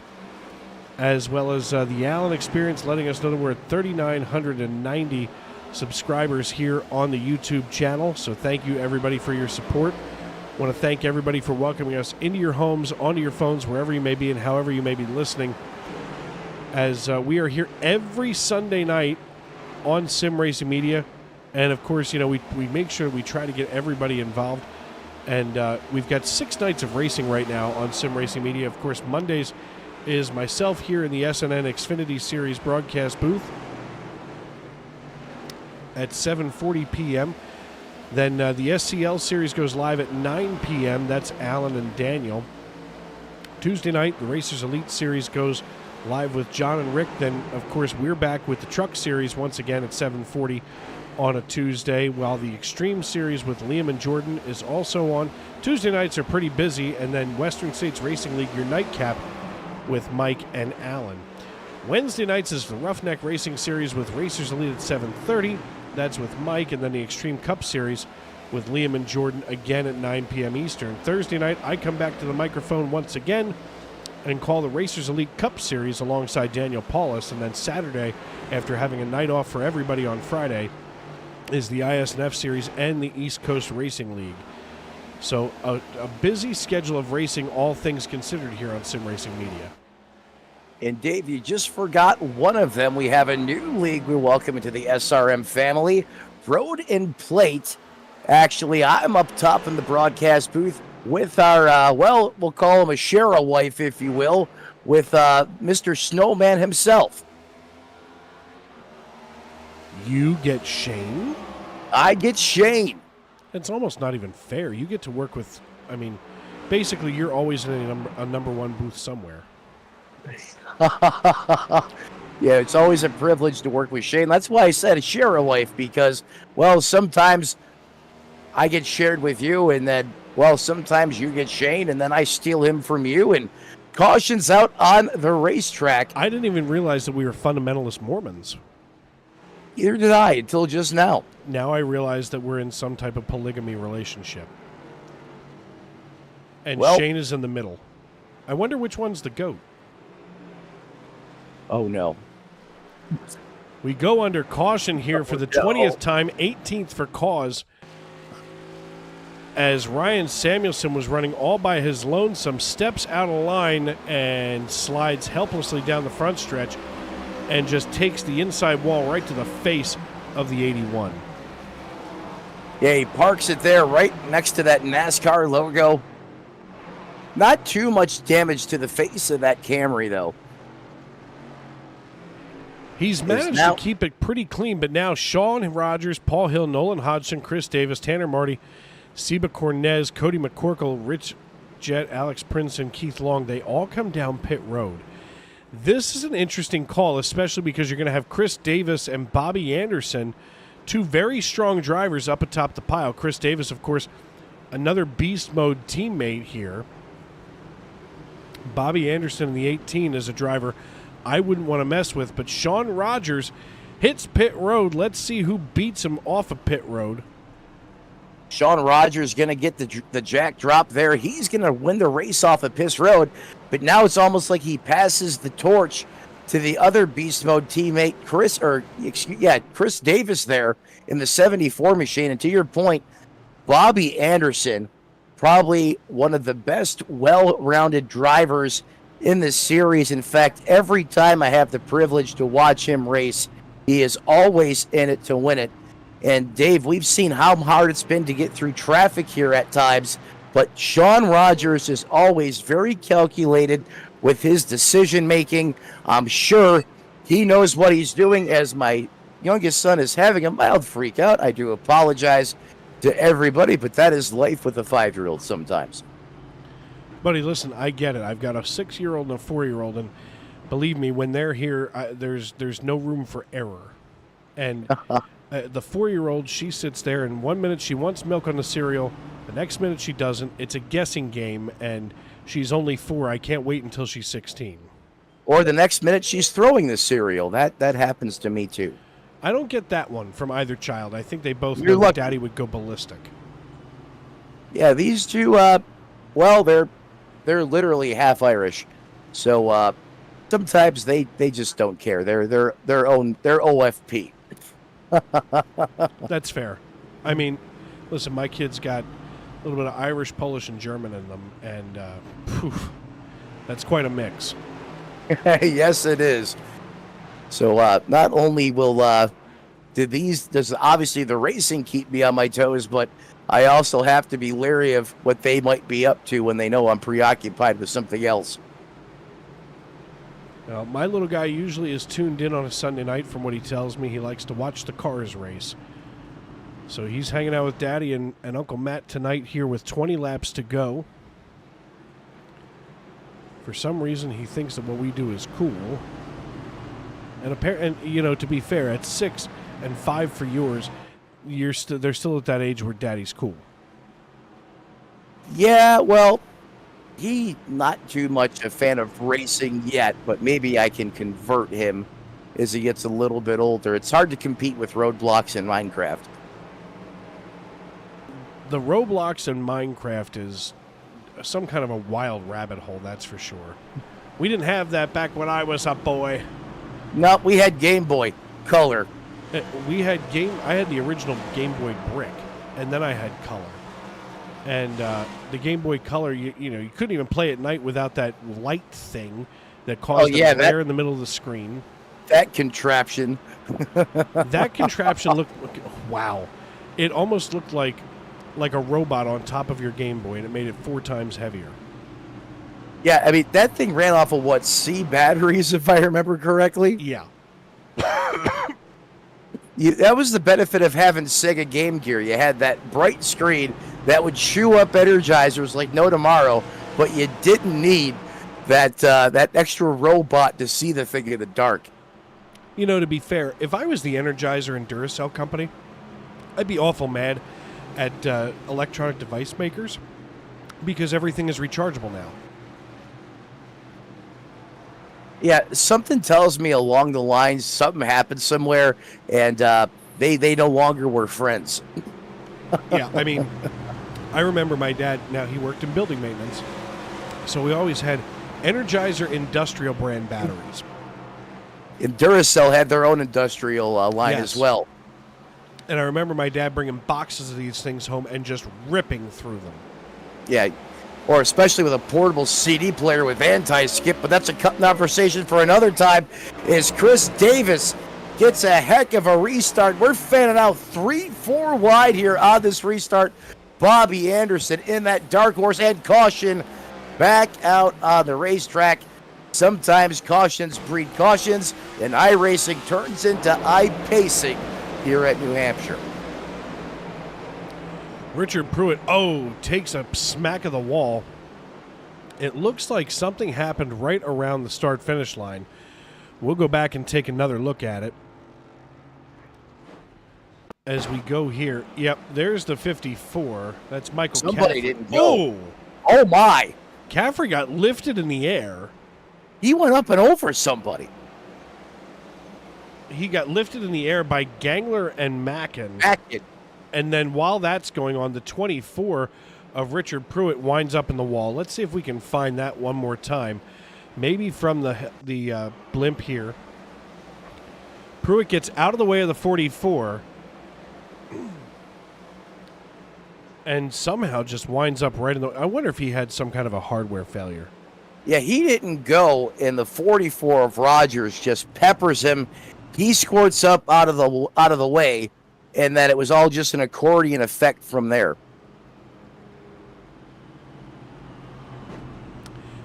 B: as well as the Allen Experience letting us know that we're at 3,990 subscribers here on the YouTube channel. So thank you, everybody, for your support. I want to thank everybody for welcoming us into your homes, onto your phones, wherever you may be and however you may be listening, as we are here every Sunday night on Sim Racing Media. And, of course, you know, we make sure we try to get everybody involved. And we've got 6 nights of racing right now on Sim Racing Media. Of course, Mondays is myself here in the SNN Xfinity Series broadcast booth at 7:40 p.m. Then the SCL Series goes live at 9 p.m. That's Alan and Daniel. Tuesday night, the Racers Elite Series goes live with John and Rick. Then, of course, we're back with the Truck Series once again at 7:40 on a Tuesday, while the Extreme Series with Liam and Jordan is also on. Tuesday nights are pretty busy, and then Western States Racing League, your nightcap with Mike and Alan. Wednesday nights is the Roughneck Racing Series with Racers Elite at 7:30. That's with Mike, and then the Extreme Cup Series with Liam and Jordan again at 9 p.m. Eastern. Thursday night, I come back to the microphone once again and call the Racers Elite Cup Series alongside Daniel Paulus. And then Saturday, after having a night off for everybody on Friday, is the ISNF Series and the East Coast Racing League. So a busy schedule of racing, all things considered, here on Sim Racing Media.
C: And Dave, you just forgot one of them. We have a new league we're welcoming to the SRM family, Road and Plate. Actually, I'm up top in the broadcast booth with our, well, we'll call him a Shara wife, if you will, with Mr. Snowman himself.
B: You get Shane?
C: I get Shane.
B: It's almost not even fair. You get to work with, I mean, basically you're always in a number one booth somewhere.
C: Yeah, it's always a privilege to work with Shane. That's why I said share a wife, because, well, sometimes I get shared with you, and then, well, sometimes you get Shane, and then I steal him from you, and caution's out on the racetrack.
B: I didn't even realize that we were fundamentalist Mormons.
C: Neither did I until just now.
B: Now I realize that we're in some type of polygamy relationship. And well, Shane is in the middle. I wonder which one's the GOAT.
C: Oh, no.
B: We go under caution here for the 20th time, 18th for cause, as Ryan Samuelson was running all by his lonesome, steps out of line and slides helplessly down the front stretch and just takes the inside wall right to the face of the 81.
C: Yeah, he parks it there right next to that NASCAR logo. Not too much damage to the face of that Camry, though.
B: He's managed to keep it pretty clean, but now Sean Rogers, Paul Hill, Nolan Hodgson, Chris Davis, Tanner Marty, Seba Cornez, Cody McCorkle, Rich Jett, Alex Princeton, Keith Long, they all come down pit road. This is an interesting call, especially because you're going to have Chris Davis and Bobby Anderson, two very strong drivers up atop the pile. Chris Davis, of course, another beast mode teammate here. Bobby Anderson in the 18 is a driver I wouldn't want to mess with, but Sean Rogers hits pit road. Let's see who beats him off of pit road.
C: Sean Rogers going to get the jack drop there. He's going to win the race off of pit road, but now it's almost like he passes the torch to the other beast mode teammate, Chris Davis there in the 74 machine. And to your point, Bobby Anderson probably one of the best well-rounded drivers in the series. In fact, every time I have the privilege to watch him race, he is always in it to win it. And Dave, we've seen how hard it's been to get through traffic here at times, but Sean Rogers is always very calculated with his decision making. I'm sure he knows what he's doing. As my youngest son is having a mild freak out, I do apologize to everybody, but that is life with a 5-year-old sometimes.
B: Buddy, listen, I get it. I've got a 6-year-old and a 4-year-old, and believe me, when they're here, there's no room for error. And the 4-year-old, she sits there, and 1 minute she wants milk on the cereal, the next minute she doesn't. It's a guessing game, and she's only 4. I can't wait until she's 16.
C: Or the next minute she's throwing the cereal. That happens to me too.
B: I don't get that one from either child. I think they both
C: You're
B: know that
C: lucky.
B: Daddy would go ballistic.
C: Yeah, these two, well, they're literally half Irish, so sometimes they just don't care. They're OFP.
B: That's fair. I mean, listen, my kids got a little bit of Irish, Polish, and German in them, and that's quite a mix.
C: Yes, it is. So not only will does obviously the racing keep me on my toes, but I also have to be leery of what they might be up to when they know I'm preoccupied with something else.
B: Now, my little guy usually is tuned in on a Sunday night. From what he tells me, he likes to watch the cars race. So he's hanging out with Daddy and Uncle Matt tonight here with 20 laps to go. For some reason, he thinks that what we do is cool. And you know, to be fair, at 6 and 5 for yours, they're still at that age where Daddy's cool.
C: Yeah, well, he not too much a fan of racing yet, but maybe I can convert him as he gets a little bit older. It's hard to compete with roadblocks in Minecraft.
B: The Roblox in Minecraft is some kind of a wild rabbit hole, that's for sure. We didn't have that back when I was a boy.
C: No, we had Game Boy Color.
B: I had the original Game Boy Brick, and then I had Color. And the Game Boy Color, you couldn't even play at night without that light thing that caused a glare in the middle of the screen.
C: That contraption.
B: That contraption looked, wow. It almost looked like a robot on top of your Game Boy, and it made it 4 times heavier.
C: Yeah, I mean, that thing ran off of, what, C batteries, if I remember correctly?
B: Yeah.
C: That was the benefit of having Sega Game Gear. You had that bright screen that would chew up energizers like no tomorrow, but you didn't need that extra robot to see the thing in the dark.
B: You know, to be fair, if I was the Energizer and Duracell company, I'd be awful mad at electronic device makers because everything is rechargeable now.
C: Yeah, something tells me along the lines something happened somewhere, and they no longer were friends.
B: Yeah, I mean, I remember my dad, now he worked in building maintenance, so we always had Energizer industrial brand batteries.
C: And Duracell had their own industrial line as well.
B: And I remember my dad bringing boxes of these things home and just ripping through them.
C: Yeah, or especially with a portable CD player with anti-skip, but that's a conversation for another time, as Chris Davis gets a heck of a restart. We're fanning out 3-4 wide here on this restart. Bobby Anderson in that dark horse, and caution back out on the racetrack. Sometimes cautions breed cautions, and iRacing turns into iPacing here at New Hampshire.
B: Richard Pruitt, takes a smack of the wall. It looks like something happened right around the start-finish line. We'll go back and take another look at it. As we go here, yep, there's the 54. That's Michael
C: Somebody
B: Caffrey.
C: didn't go. Oh, my.
B: Caffrey got lifted in the air.
C: He went up and over somebody.
B: He got lifted in the air by Gangler and Mackin. And then while that's going on, the 24 of Richard Pruitt winds up in the wall. Let's see if we can find that one more time. Maybe from the blimp here. Pruitt gets out of the way of the 44. and somehow just winds up right in the... I wonder if he had some kind of a hardware failure.
C: Yeah, he didn't go, and the 44 of Rogers just peppers him. He squirts up out of the way, and then it was all just an accordion effect from there.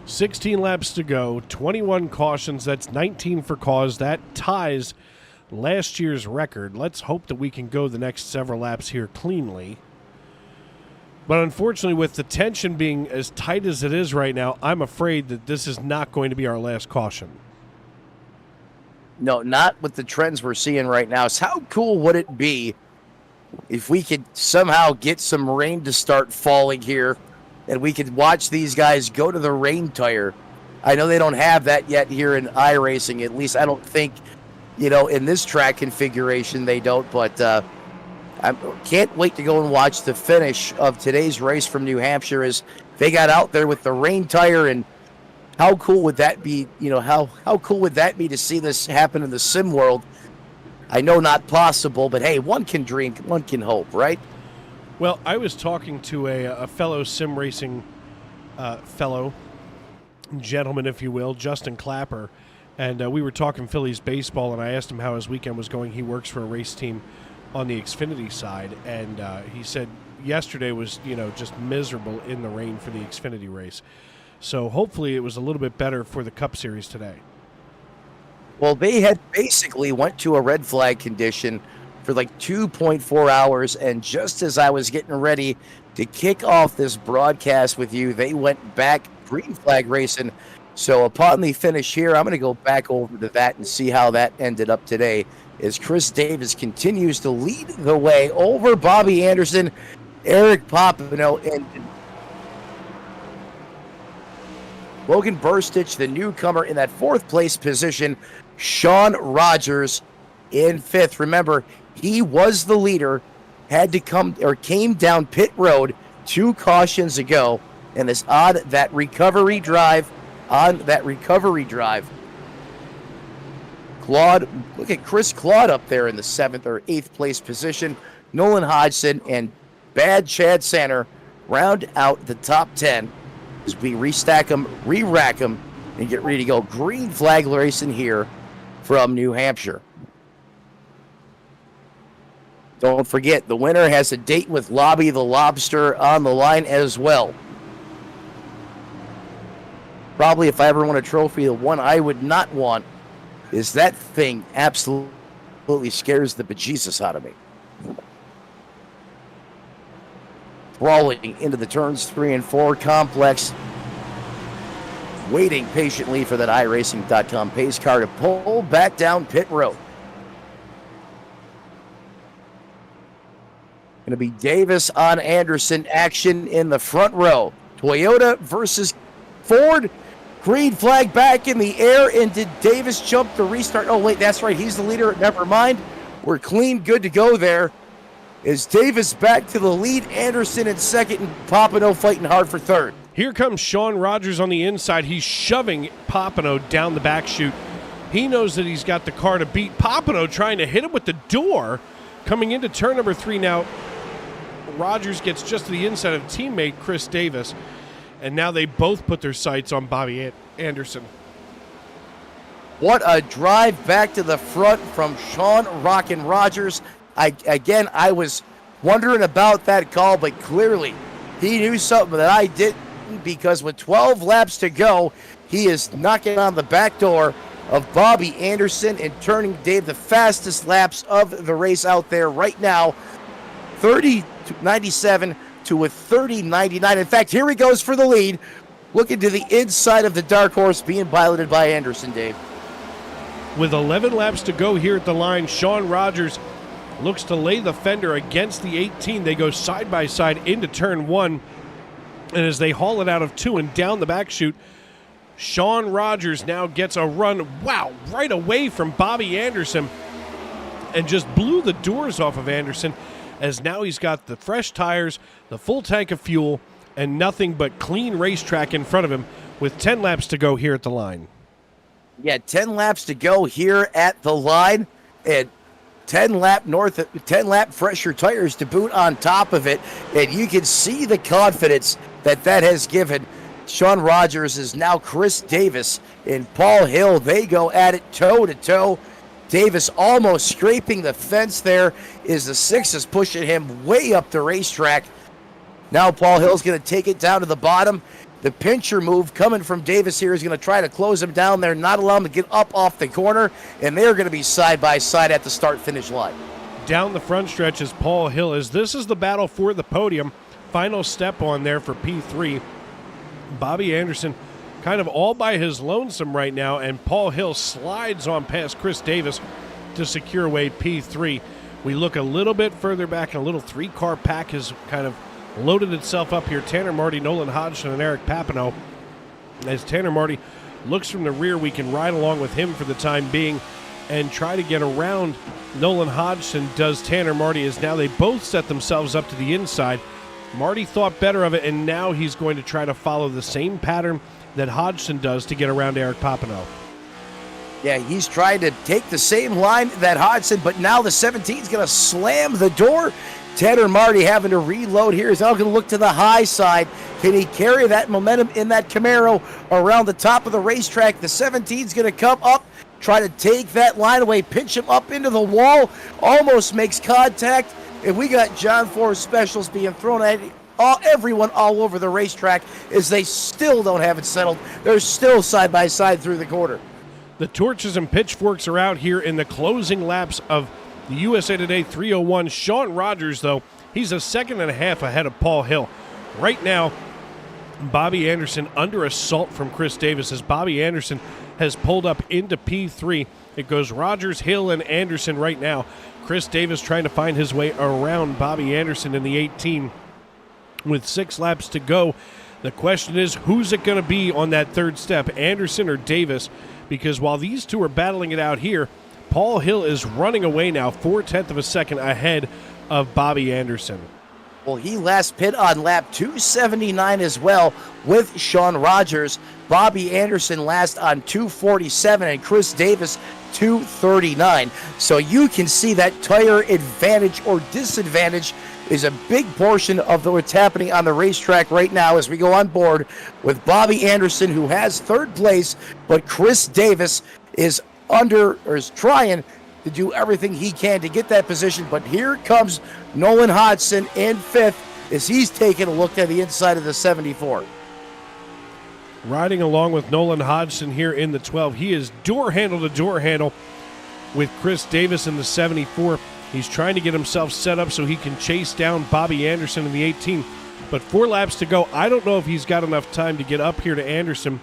B: 16 laps to go, 21 cautions. That's 19 for cause. That ties last year's record. Let's hope that we can go the next several laps here cleanly. But unfortunately, with the tension being as tight as it is right now, I'm afraid that this is not going to be our last caution.
C: No, not with the trends we're seeing right now. So how cool would it be if we could somehow get some rain to start falling here and we could watch these guys go to the rain tire? I know they don't have that yet here in iRacing. At least I don't think, in this track configuration they don't. But I can't wait to go and watch the finish of today's race from New Hampshire as they got out there with the rain tire. And how cool would that be? How cool would that be to see this happen in the sim world? I know not possible, but hey, one can dream, one can hope, right?
B: Well, I was talking to a fellow sim racing fellow gentleman, if you will, Justin Clapper, and we were talking Phillies baseball, and I asked him how his weekend was going. He works for a race team on the Xfinity side, and he said yesterday was, just miserable in the rain for the Xfinity race. So hopefully it was a little bit better for the Cup Series today.
C: Well, they had basically went to a red flag condition for like 2.4 hours, and just as I was getting ready to kick off this broadcast with you, they went back green flag racing. So upon the finish here, I'm going to go back over to that and see how that ended up today as Chris Davis continues to lead the way over Bobby Anderson, Eric Popino, and Logan Burstich, the newcomer in that fourth place position. Sean Rogers in fifth. Remember, he was the leader, came down pit road 2 cautions ago, and is on that recovery drive. Claude, look at Chris Claude up there in the 7th or 8th place position. Nolan Hodgson and Bad Chad Sanner round out the top 10 as we restack them, re-rack them, and get ready to go green flag racing here from New Hampshire. Don't forget, the winner has a date with Lobby the Lobster on the line as well. Probably if I ever won a trophy, the one I would not want is that thing absolutely scares the bejesus out of me. Crawling into the turns 3 and 4 complex. Waiting patiently for that iRacing.com pace car to pull back down pit road. Going to be Davis on Anderson action in the front row. Toyota versus Ford. Green flag back in the air, and did Davis jump to restart? Oh, wait, that's right. He's the leader. Never mind. We're clean, good to go there. Is Davis back to the lead? Anderson in second, and Popino fighting hard for third.
B: Here comes Sean Rogers on the inside. He's shoving Popino down the back chute. He knows that he's got the car to beat. Popino trying to hit him with the door. Coming into turn number 3 now, Rogers gets just to the inside of teammate Chris Davis. And now they both put their sights on Bobby Anderson.
C: What a drive back to the front from Sean Rockin' Rogers. I was wondering about that call, but clearly he knew something that I didn't, because with 12 laps to go, he is knocking on the back door of Bobby Anderson and turning Dave the fastest laps of the race out there right now. 30.97 to a 30.99. In fact, here he goes for the lead. Looking to the inside of the dark horse being piloted by Anderson, Dave.
B: With 11 laps to go here at the line, Sean Rogers looks to lay the fender against the 18. They go side by side into turn 1. And as they haul it out of 2 and down the back chute, Sean Rogers now gets a run, right away from Bobby Anderson, and just blew the doors off of Anderson, as now he's got the fresh tires, the full tank of fuel, and nothing but clean racetrack in front of him with 10 laps to go here at the line.
C: Yeah, 10 laps to go here at the line. And 10 lap fresher tires to boot on top of it, and you can see the confidence that has given Sean Rogers. Is now Chris Davis and Paul Hill. They go at it toe to toe. Davis almost scraping the fence there, is the 6 is pushing him way up the racetrack. Now Paul Hill's going to take it down to the bottom. The pincher move coming from Davis here is going to try to close him down there, not allow him to get up off the corner, and they're going to be side by side at the start-finish line.
B: Down the front stretch is Paul Hill, as this is the battle for the podium. Final step on there for P3. Bobby Anderson kind of all by his lonesome right now, and Paul Hill slides on past Chris Davis to secure away P3. We look a little bit further back, and a little 3-car pack has kind of loaded itself up here. Tanner Marty, Nolan Hodgson, and Eric Papineau. As Tanner Marty looks from the rear, we can ride along with him for the time being and try to get around Nolan Hodgson. Does Tanner Marty, as now they both set themselves up to the inside. Marty thought better of it, and now he's going to try to follow the same pattern that Hodgson does to get around Eric Papineau.
C: Yeah, he's trying to take the same line that Hodgson, but now the 17 is going to slam the door. Tanner Marty having to reload here. He's now going to look to the high side. Can he carry that momentum in that Camaro around the top of the racetrack? The 17 is going to come up, try to take that line away, pinch him up into the wall, almost makes contact, and we got John Ford specials being thrown at everyone all over the racetrack as they still don't have it settled. They're still side by side through the quarter.
B: The torches and pitchforks are out here in the closing laps of the USA Today 301. Sean Rogers, though, he's a second and a half ahead of Paul Hill. Right now, Bobby Anderson under assault from Chris Davis, as Bobby Anderson has pulled up into P3. It goes Rogers, Hill, and Anderson right now. Chris Davis trying to find his way around Bobby Anderson in the 18 with 6 laps to go. The question is, who's it going to be on that third step, Anderson or Davis? Because while these two are battling it out here, Paul Hill is running away now, 4/10 of a second ahead of Bobby Anderson.
C: Well, he last pit on lap 279 as well with Sean Rogers. Bobby Anderson last on 247, and Chris Davis 239. So you can see that tire advantage or disadvantage is a big portion of what's happening on the racetrack right now as we go on board with Bobby Anderson, who has third place, but Chris Davis is trying to do everything he can to get that position. But here comes Nolan Hodgson in 5th as he's taking a look at the inside of the 74.
B: Riding along with Nolan Hodgson here in the 12. He is door handle to door handle with Chris Davis in the 74. He's trying to get himself set up so he can chase down Bobby Anderson in the 18. But 4 laps to go. I don't know if he's got enough time to get up here to Anderson.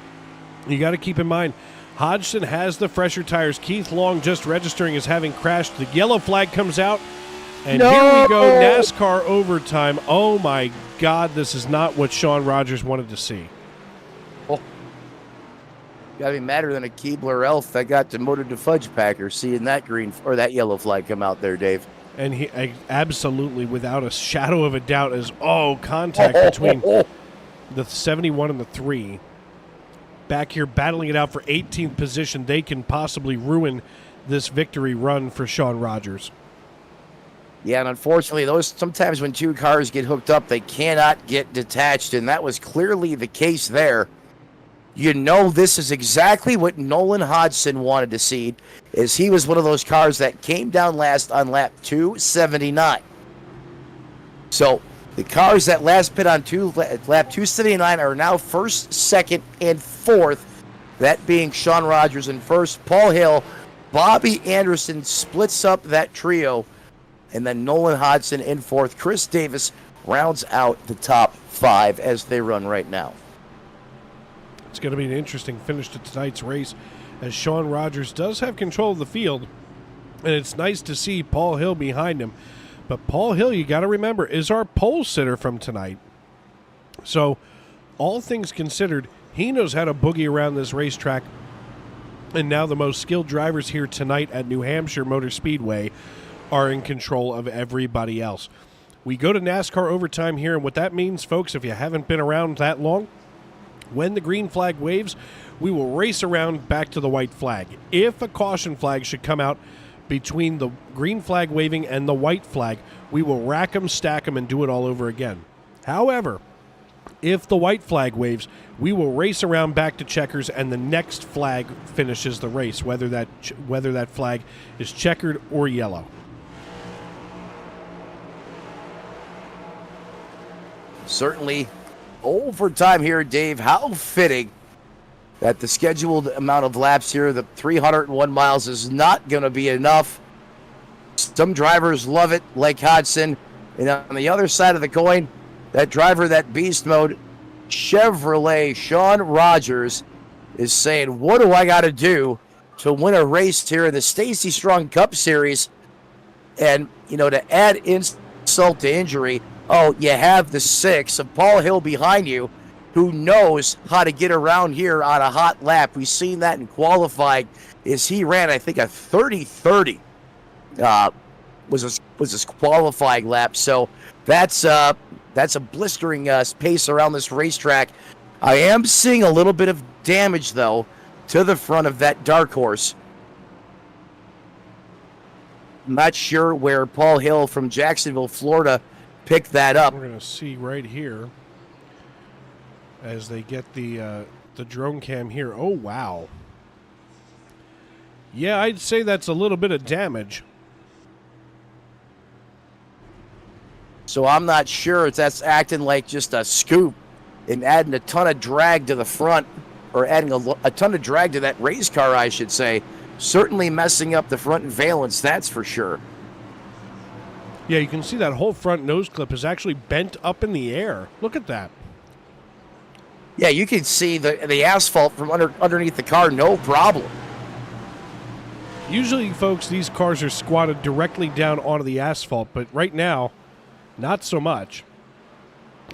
B: You got to keep in mind, Hodgson has the fresher tires. Keith Long just registering as having crashed. The yellow flag comes out. And here we go, NASCAR overtime. Oh, my God, this is not what Sean Rogers wanted to see.
C: Oh. Got to be madder than a Keebler elf that got demoted to Fudge Packer, seeing that green or that yellow flag come out there, Dave.
B: And he absolutely, without a shadow of a doubt, is contact between the 71 and the 3. Back here battling it out for 18th position. They can possibly ruin this victory run for Sean Rogers.
C: Yeah, and unfortunately, sometimes when 2 cars get hooked up, they cannot get detached, and that was clearly the case there. You know, this is exactly what Nolan Hodgson wanted to see, as he was one of those cars that came down last on lap 279. So the cars that last pit on lap 279 are now 1st, 2nd, and 4th. That being Sean Rogers in 1st, Paul Hill, Bobby Anderson splits up that trio, and then Nolan Hodgson in 4th. Chris Davis rounds out the top 5 as they run right now.
B: It's going to be an interesting finish to tonight's race, as Sean Rogers does have control of the field, and it's nice to see Paul Hill behind him. But Paul Hill, you got to remember, is our pole sitter from tonight. So, all things considered, he knows how to boogie around this racetrack. And now the most skilled drivers here tonight at New Hampshire Motor Speedway are in control of everybody else. We go to NASCAR overtime here, and what that means, folks, if you haven't been around that long, when the green flag waves, we will race around back to the white flag. If a caution flag should come out between the green flag waving and the white flag, we will rack them, stack them, and do it all over again. However, if the white flag waves, we will race around back to checkers, and the next flag finishes the race, whether that flag is checkered or yellow.
C: Certainly overtime here, Dave. How fitting that the scheduled amount of laps here, the 301 miles, is not going to be enough. Some drivers love it, like Hodgson. And on the other side of the coin, that driver, that beast mode, Chevrolet, Sean Rogers, is saying, what do I got to do to win a race here in the Stacy Strong Cup Series? And, to add insult to injury, you have the 6 of Paul Hill behind you, who knows how to get around here on a hot lap. We've seen that in qualifying, as he ran, I think, a 30-30 was his qualifying lap. So that's a blistering pace around this racetrack. I am seeing a little bit of damage, though, to the front of that dark horse. I'm not sure where Paul Hill from Jacksonville, Florida, picked that up.
B: We're going to see right here as they get the drone cam here. Oh, wow. Yeah, I'd say that's a little bit of damage.
C: So I'm not sure if that's acting like just a scoop and adding a ton of drag to the front, or adding a ton of drag to that race car, I should say. Certainly messing up the front valence, that's for sure.
B: Yeah, you can see that whole front nose clip is actually bent up in the air. Look at that.
C: Yeah, you can see the asphalt from underneath the car, no problem.
B: Usually, folks, these cars are squatted directly down onto the asphalt, but right now, not so much.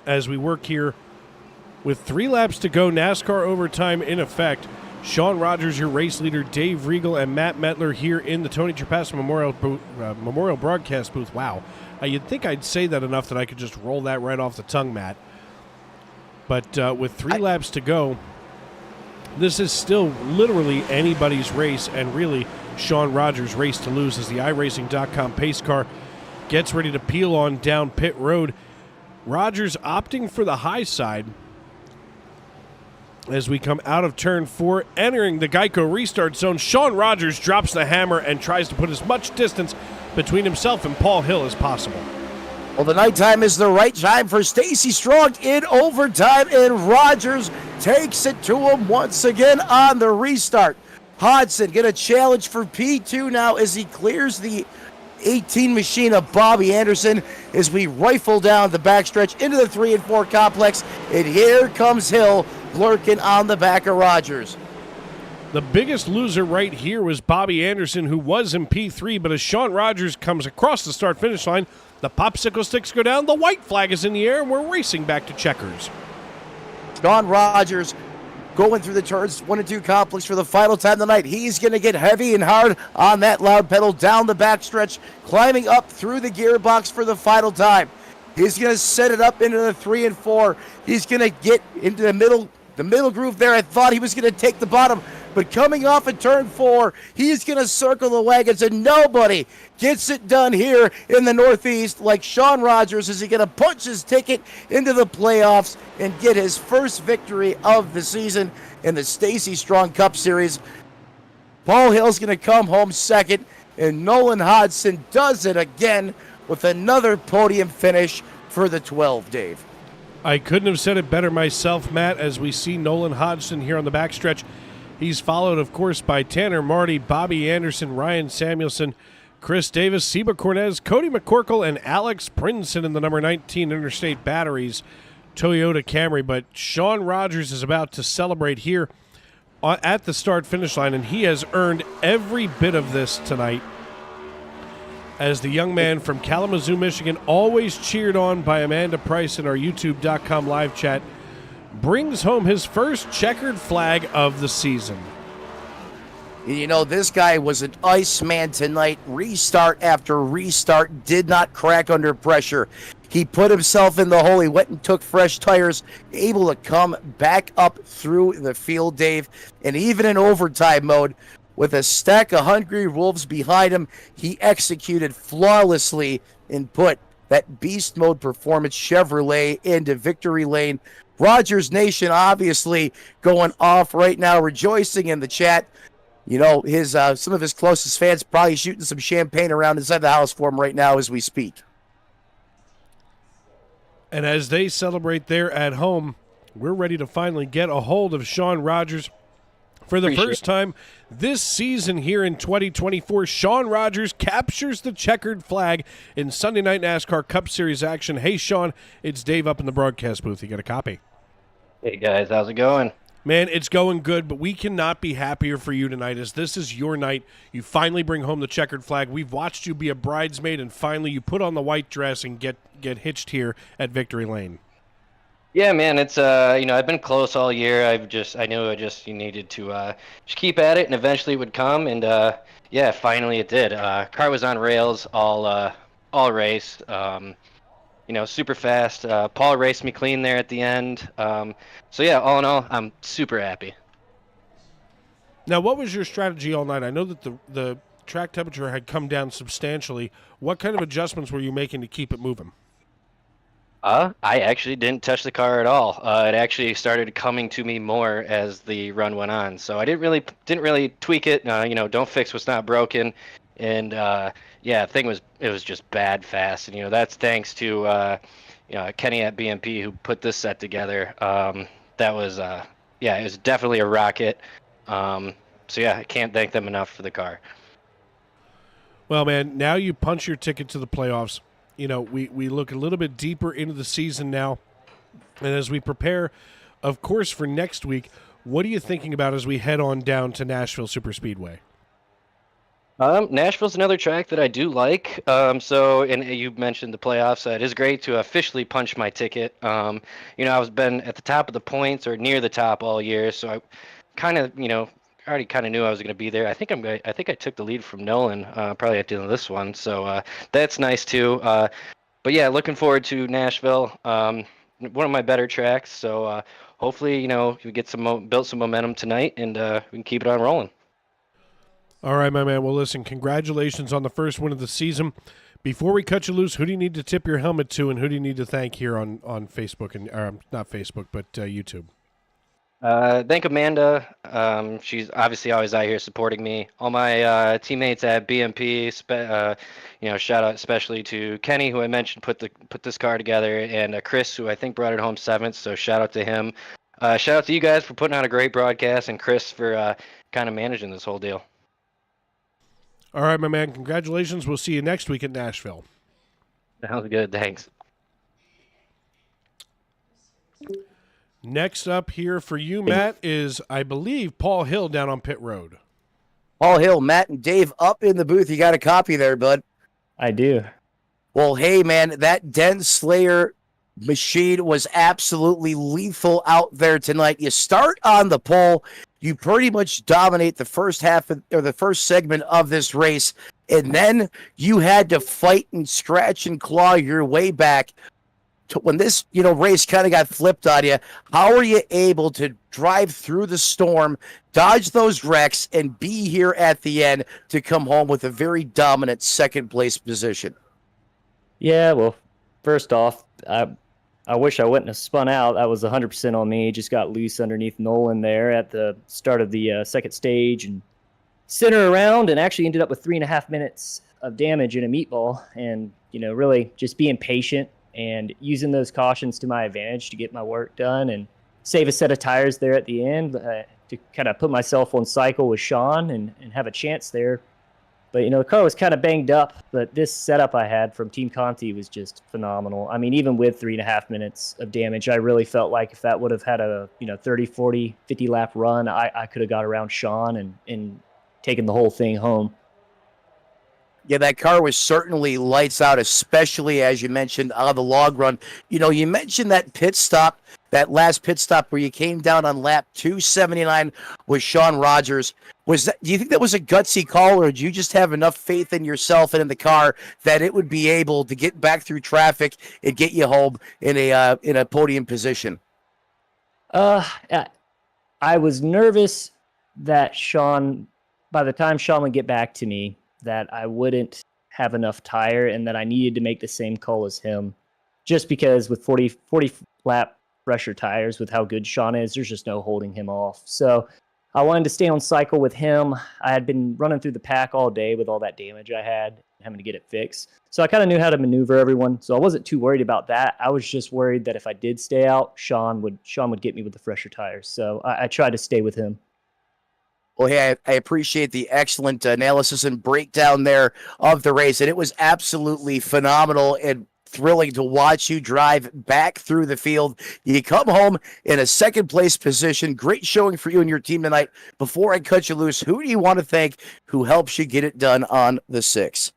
B: As we work here with 3 laps to go, NASCAR overtime in effect. Sean Rogers, your race leader, Dave Riegel, and Matt Metler here in the Tony Trapasso Memorial Broadcast booth. Wow. You'd think I'd say that enough that I could just roll that right off the tongue, Matt. But with 3 laps to go, this is still literally anybody's race, and really Sean Rogers' race to lose as the iRacing.com pace car gets ready to peel on down pit road. Rogers opting for the high side as we come out of turn 4, entering the Geico restart zone. Sean Rogers drops the hammer and tries to put as much distance between himself and Paul Hill as possible.
C: Well, the nighttime is the right time for Stacy Strong in overtime, and Rogers takes it to him once again on the restart. Hodgson get a challenge for P2 now as he clears the 18 machine of Bobby Anderson as we rifle down the backstretch into the 3 and 4 complex, and here comes Hill lurking on the back of Rogers.
B: The biggest loser right here was Bobby Anderson, who was in P3, but as Sean Rogers comes across the start-finish line, the popsicle sticks go down, the white flag is in the air, and we're racing back to checkers.
C: Sean Rogers going through the turns 1 and 2 complex for the final time of the night. He's going to get heavy and hard on that loud pedal down the backstretch, climbing up through the gearbox for the final time. He's going to set it up into the 3 and 4. He's going to get into the middle groove there. I thought he was going to take the bottom, but coming off at turn 4, he's going to circle the wagons, and nobody gets it done here in the Northeast like Sean Rogers. Is he going to punch his ticket into the playoffs and get his first victory of the season in the Stacy Strong Cup Series? Paul Hill's going to come home second, and Nolan Hodgson does it again with another podium finish for the 12, Dave.
B: I couldn't have said it better myself, Matt, as we see Nolan Hodgson here on the backstretch. He's followed, of course, by Tanner Marty, Bobby Anderson, Ryan Samuelson, Chris Davis, Seba Cornez, Cody McCorkle, and Alex Princeton in the number 19 Interstate Batteries Toyota Camry. But Sean Rogers is about to celebrate here at the start-finish line, and he has earned every bit of this tonight, as the young man from Kalamazoo, Michigan, always cheered on by Amanda Price in our YouTube.com live chat, brings home his first checkered flag of the season.
C: You know, this guy was an Iceman tonight. Restart after restart, did not crack under pressure. He put himself in the hole. He went and took fresh tires, able to come back up through the field, Dave. And even in overtime mode, with a stack of hungry wolves behind him, he executed flawlessly and put that beast mode performance Chevrolet into victory lane. Rogers Nation obviously going off right now, rejoicing in the chat. You know, his some of his closest fans probably shooting some champagne around inside the house for him right now as we speak.
B: And as they celebrate there at home, we're ready to finally get a hold of Sean Rogers. For the first time this season here in 2024, Sean Rogers captures the checkered flag in Sunday Night NASCAR Cup Series action. Hey, Sean, it's Dave up in the broadcast booth. You got a copy?
J: Hey, guys. How's it going?
B: Man, it's going good, but we cannot be happier for you tonight as this is your night. You finally bring home the checkered flag. We've watched you be a bridesmaid, and finally you put on the white dress and get hitched here at Victory Lane.
J: Yeah, man, it's I've been close all year. I knew you needed to just keep at it, and eventually it would come. And yeah, finally it did. Car was on rails all race. Super fast. Paul raced me clean there at the end. So yeah, all in all, I'm super happy.
B: Now, what was your strategy all night? I know that the track temperature had come down substantially. What kind of adjustments were you making to keep it moving?
J: I actually didn't touch the car at all. It actually started coming to me more as the run went on. So I didn't really tweak it. Don't fix what's not broken. And yeah, it was just bad fast. And that's thanks to Kenny at BMP who put this set together. That was it was definitely a rocket. So yeah, I can't thank them enough for the car.
B: Well, man, now you punch your ticket to the playoffs. We look a little bit deeper into the season now. And as we prepare, of course, for next week, what are you thinking about as we head on down to Nashville Superspeedway?
J: Nashville's another track that I do like. And you mentioned the playoffs. It is great to officially punch my ticket. I was been at the top of the points or near the top all year, so I kind of, I already kind of knew I was going to be there. I think I took the lead from Nolan probably at the end of this one, so that's nice too. But yeah, looking forward to Nashville. One of my better tracks. So hopefully, we get build some momentum tonight, and we can keep it on rolling.
B: All right, my man. Well, listen, congratulations on the first win of the season. Before we cut you loose, who do you need to tip your helmet to, and who do you need to thank here on Facebook and not Facebook, but YouTube?
J: Thank Amanda. She's obviously always out here supporting me. All my teammates at BMP, shout out especially to Kenny, who I mentioned put this car together, and Chris, who I think brought it home seventh. So shout out to him. Shout out to you guys for putting on a great broadcast, and Chris for kind of managing this whole deal.
B: All right, my man. Congratulations. We'll see you next week at Nashville.
J: Sounds good. Thanks.
B: Next up here for you, Matt, is, I believe, Paul Hill down on pit road.
C: Paul Hill, Matt, and Dave up in the booth. You got a copy there, bud?
D: I do.
C: Well, hey, man, that Den Slayer machine was absolutely lethal out there tonight. You start on the pole. You pretty much dominate the first half or the first segment of this race, and then you had to fight and scratch and claw your way back to when this race kind of got flipped on you. How are you able to drive through the storm, dodge those wrecks, and be here at the end to come home with a very dominant second place position?
D: Yeah, well, first off, I wish I wouldn't have spun out. That was 100% on me. Just got loose underneath Nolan there at the start of the second stage and center around, and actually ended up with 3.5 minutes of damage in a meatball. And, really just being patient and using those cautions to my advantage to get my work done and save a set of tires there at the end to kind of put myself on cycle with Sean and have a chance there. But, the car was kind of banged up, but this setup I had from Team Conti was just phenomenal. I mean, even with 3.5 minutes of damage, I really felt like if that would have had a, 30, 40, 50 lap run, I could have got around Sean and taken the whole thing home.
C: Yeah, that car was certainly lights out, especially as you mentioned on the log run. You mentioned that pit stop, that last pit stop where you came down on lap 279 with Sean Rogers. Do you think that was a gutsy call, or did you just have enough faith in yourself and in the car that it would be able to get back through traffic and get you home in a podium position?
D: I was nervous that Sean by the time Sean would get back to me, that I wouldn't have enough tire and that I needed to make the same call as him. Just because with 40 lap fresher tires, with how good Sean is, there's just no holding him off. So I wanted to stay on cycle with him. I had been running through the pack all day with all that damage I had, having to get it fixed. So I kind of knew how to maneuver everyone. So I wasn't too worried about that. I was just worried that if I did stay out, Sean would get me with the fresher tires. So I tried to stay with him.
C: Well, hey, I appreciate the excellent analysis and breakdown there of the race, and it was absolutely phenomenal and thrilling to watch you drive back through the field. You come home in a second-place position. Great showing for you and your team tonight. Before I cut you loose, who do you want to thank who helps you get it done on the 6?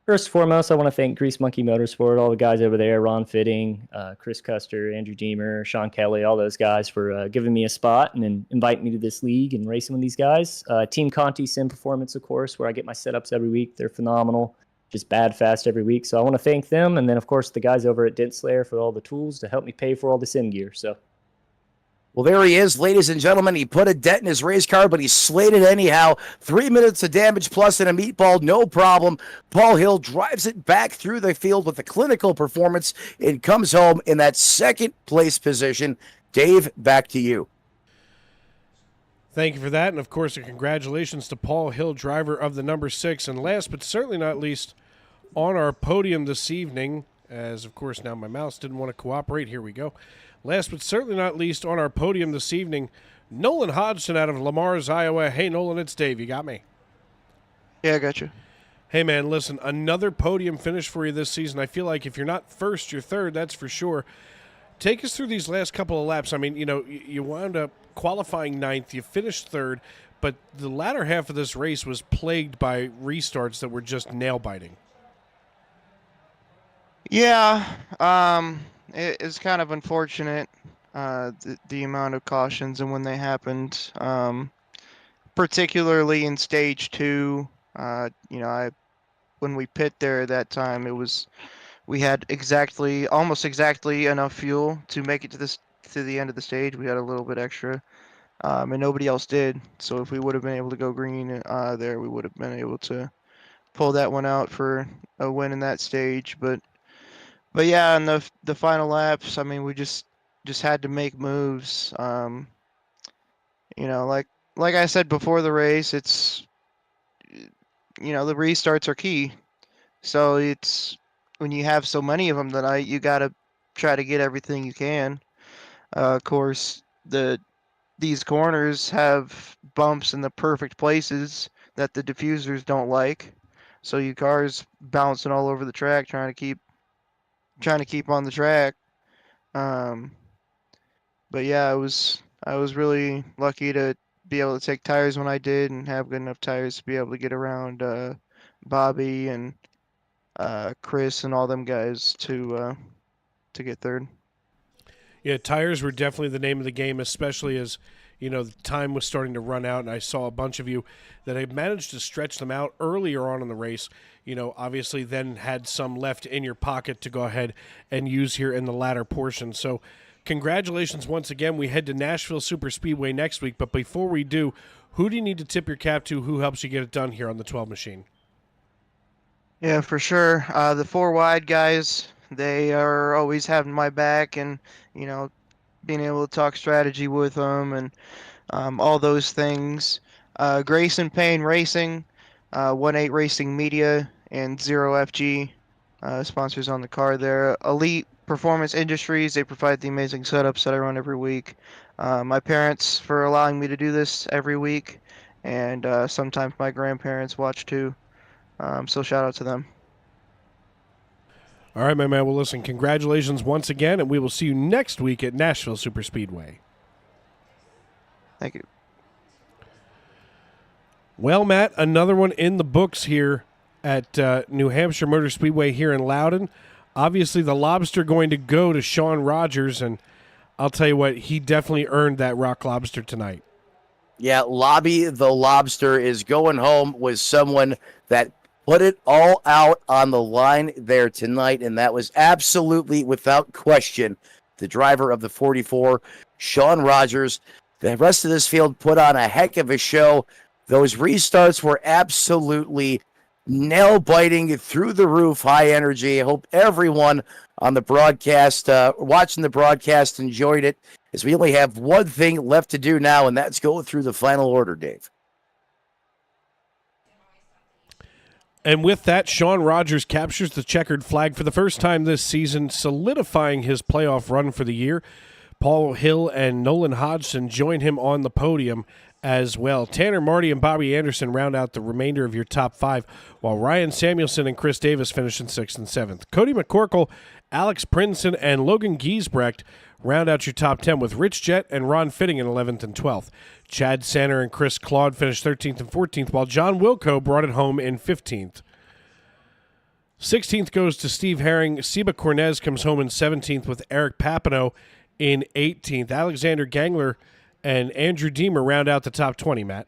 D: First and foremost, I want to thank Grease Monkey Motorsport, all the guys over there, Ron Fitting, Chris Custer, Andrew Deemer, Sean Kelly, all those guys for giving me a spot and then inviting me to this league and racing with these guys. Team Conti Sim Performance, of course, where I get my setups every week. They're phenomenal, just bad fast every week. So I want to thank them. And then, of course, the guys over at Dent Slayer for all the tools to help me pay for all the sim gear. So.
C: Well, there he is, ladies and gentlemen. He put a dent in his race car, but he slayed it anyhow. 3 minutes of damage plus and a meatball, no problem. Paul Hill drives it back through the field with a clinical performance and comes home in that second-place position. Dave, back to you.
B: Thank you for that, and of course, congratulations to Paul Hill, driver of the number 6. And last but certainly not least, on our podium this evening, as of course now my mouse didn't want to cooperate. Here we go. Last but certainly not least, on our podium this evening, Nolan Hodgson out of Lamar's, Iowa. Hey, Nolan, it's Dave. You got me?
E: Yeah, I got you.
B: Hey, man, listen, another podium finish for you this season. I feel like if you're not first, you're third, that's for sure. Take us through these last couple of laps. I mean, you know, you wound up qualifying 9th, you finished 3rd, but the latter half of this race was plagued by restarts that were just nail-biting.
E: Yeah, it's kind of unfortunate, the amount of cautions and when they happened, particularly in stage 2. You know, when we pit there at that time, we had almost exactly enough fuel to make it to the end of the stage. We had a little bit extra, and nobody else did. So if we would have been able to go green there, we would have been able to pull that one out for a win in that stage. But yeah, in the final laps, I mean, we just had to make moves. You know, like I said before the race, it's, you know, the restarts are key. So it's when you have so many of them tonight, you got to try to get everything you can. Of course, these corners have bumps in the perfect places that the diffusers don't like. So your car's bouncing all over the track, trying to keep on the track. But yeah, I was really lucky to be able to take tires when I did and have good enough tires to be able to get around Bobby and Chris and all them guys to get third.
B: Yeah, tires were definitely the name of the game, especially as, you know, the time was starting to run out, and I saw a bunch of you that had managed to stretch them out earlier on in the race. You know, obviously then had some left in your pocket to go ahead and use here in the latter portion. So congratulations once again. We head to Nashville Super Speedway next week, but before we do, who do you need to tip your cap to? Who helps you get it done here on the 12 machine?
E: Yeah, for sure. The 4 wide guys, they are always having my back, and, you know, being able to talk strategy with them and all those things. Grayson Payne Racing, 1-8 Racing Media, and 0FG sponsors on the car there. Elite Performance Industries, they provide the amazing setups that I run every week. My parents for allowing me to do this every week, and sometimes my grandparents watch too. So shout out to them.
B: All right, my man. Well, listen, congratulations once again, and we will see you next week at Nashville Super Speedway.
E: Thank you.
B: Well, Matt, another one in the books here at New Hampshire Motor Speedway here in Loudon. Obviously, the Lobster going to go to Sean Rogers, and I'll tell you what, he definitely earned that Rock Lobster tonight.
C: Yeah, Lobby the Lobster is going home with someone that put it all out on the line there tonight, and that was absolutely, without question, the driver of the 44, Sean Rogers. The rest of this field put on a heck of a show. Those restarts were absolutely nail-biting, through the roof, high energy. I hope everyone on the broadcast, watching the broadcast, enjoyed it, as we only have one thing left to do now, and that's go through the final order, Dave.
B: And with that, Sean Rogers captures the checkered flag for the first time this season, solidifying his playoff run for the year. Paul Hill and Nolan Hodgson join him on the podium as well. Tanner Marty and Bobby Anderson round out the remainder of your top 5, while Ryan Samuelson and Chris Davis finish in 6th and 7th. Cody McCorkle, Alex Princeton, and Logan Giesbrecht round out your top 10, with Rich Jett and Ron Fitting in 11th and 12th. Chad Sanner and Chris Claude finished 13th and 14th, while John Wilco brought it home in 15th. 16th goes to Steve Herring. Seba Cornez comes home in 17th, with Eric Papineau in 18th. Alexander Gangler and Andrew Deemer round out the top 20, Matt.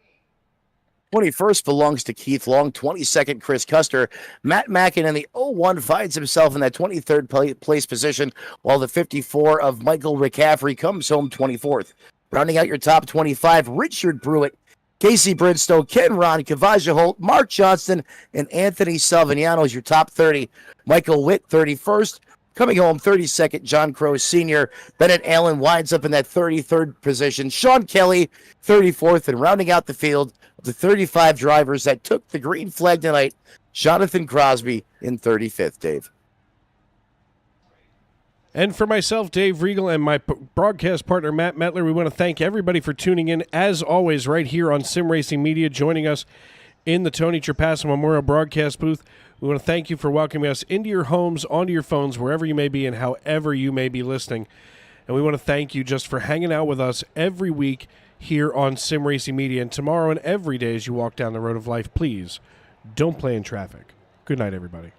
C: 21st belongs to Keith Long. 22nd, Chris Custer. Matt Mackin in the 01 finds himself in that 23rd place position, while the 54 of Michael McCaffrey comes home 24th. Rounding out your top 25, Richard Brewitt, Casey Bridstow, Ken Ron, Kavaja Holt, Mark Johnston, and Anthony Salvignano is your top 30. Michael Witt, 31st. Coming home 32nd, John Crow Sr. Bennett Allen winds up in that 33rd position. Sean Kelly, 34th, and rounding out the field of the 35 drivers that took the green flag tonight, Jonathan Crosby in 35th, Dave.
B: And for myself, Dave Riegel, and my broadcast partner, Matt Metler, we want to thank everybody for tuning in, as always, right here on Sim Racing Media, joining us in the Tony Trapasso Memorial Broadcast booth. We want to thank you for welcoming us into your homes, onto your phones, wherever you may be and however you may be listening. And we want to thank you just for hanging out with us every week here on Sim Racing Media. And tomorrow and every day as you walk down the road of life, please don't play in traffic. Good night, everybody.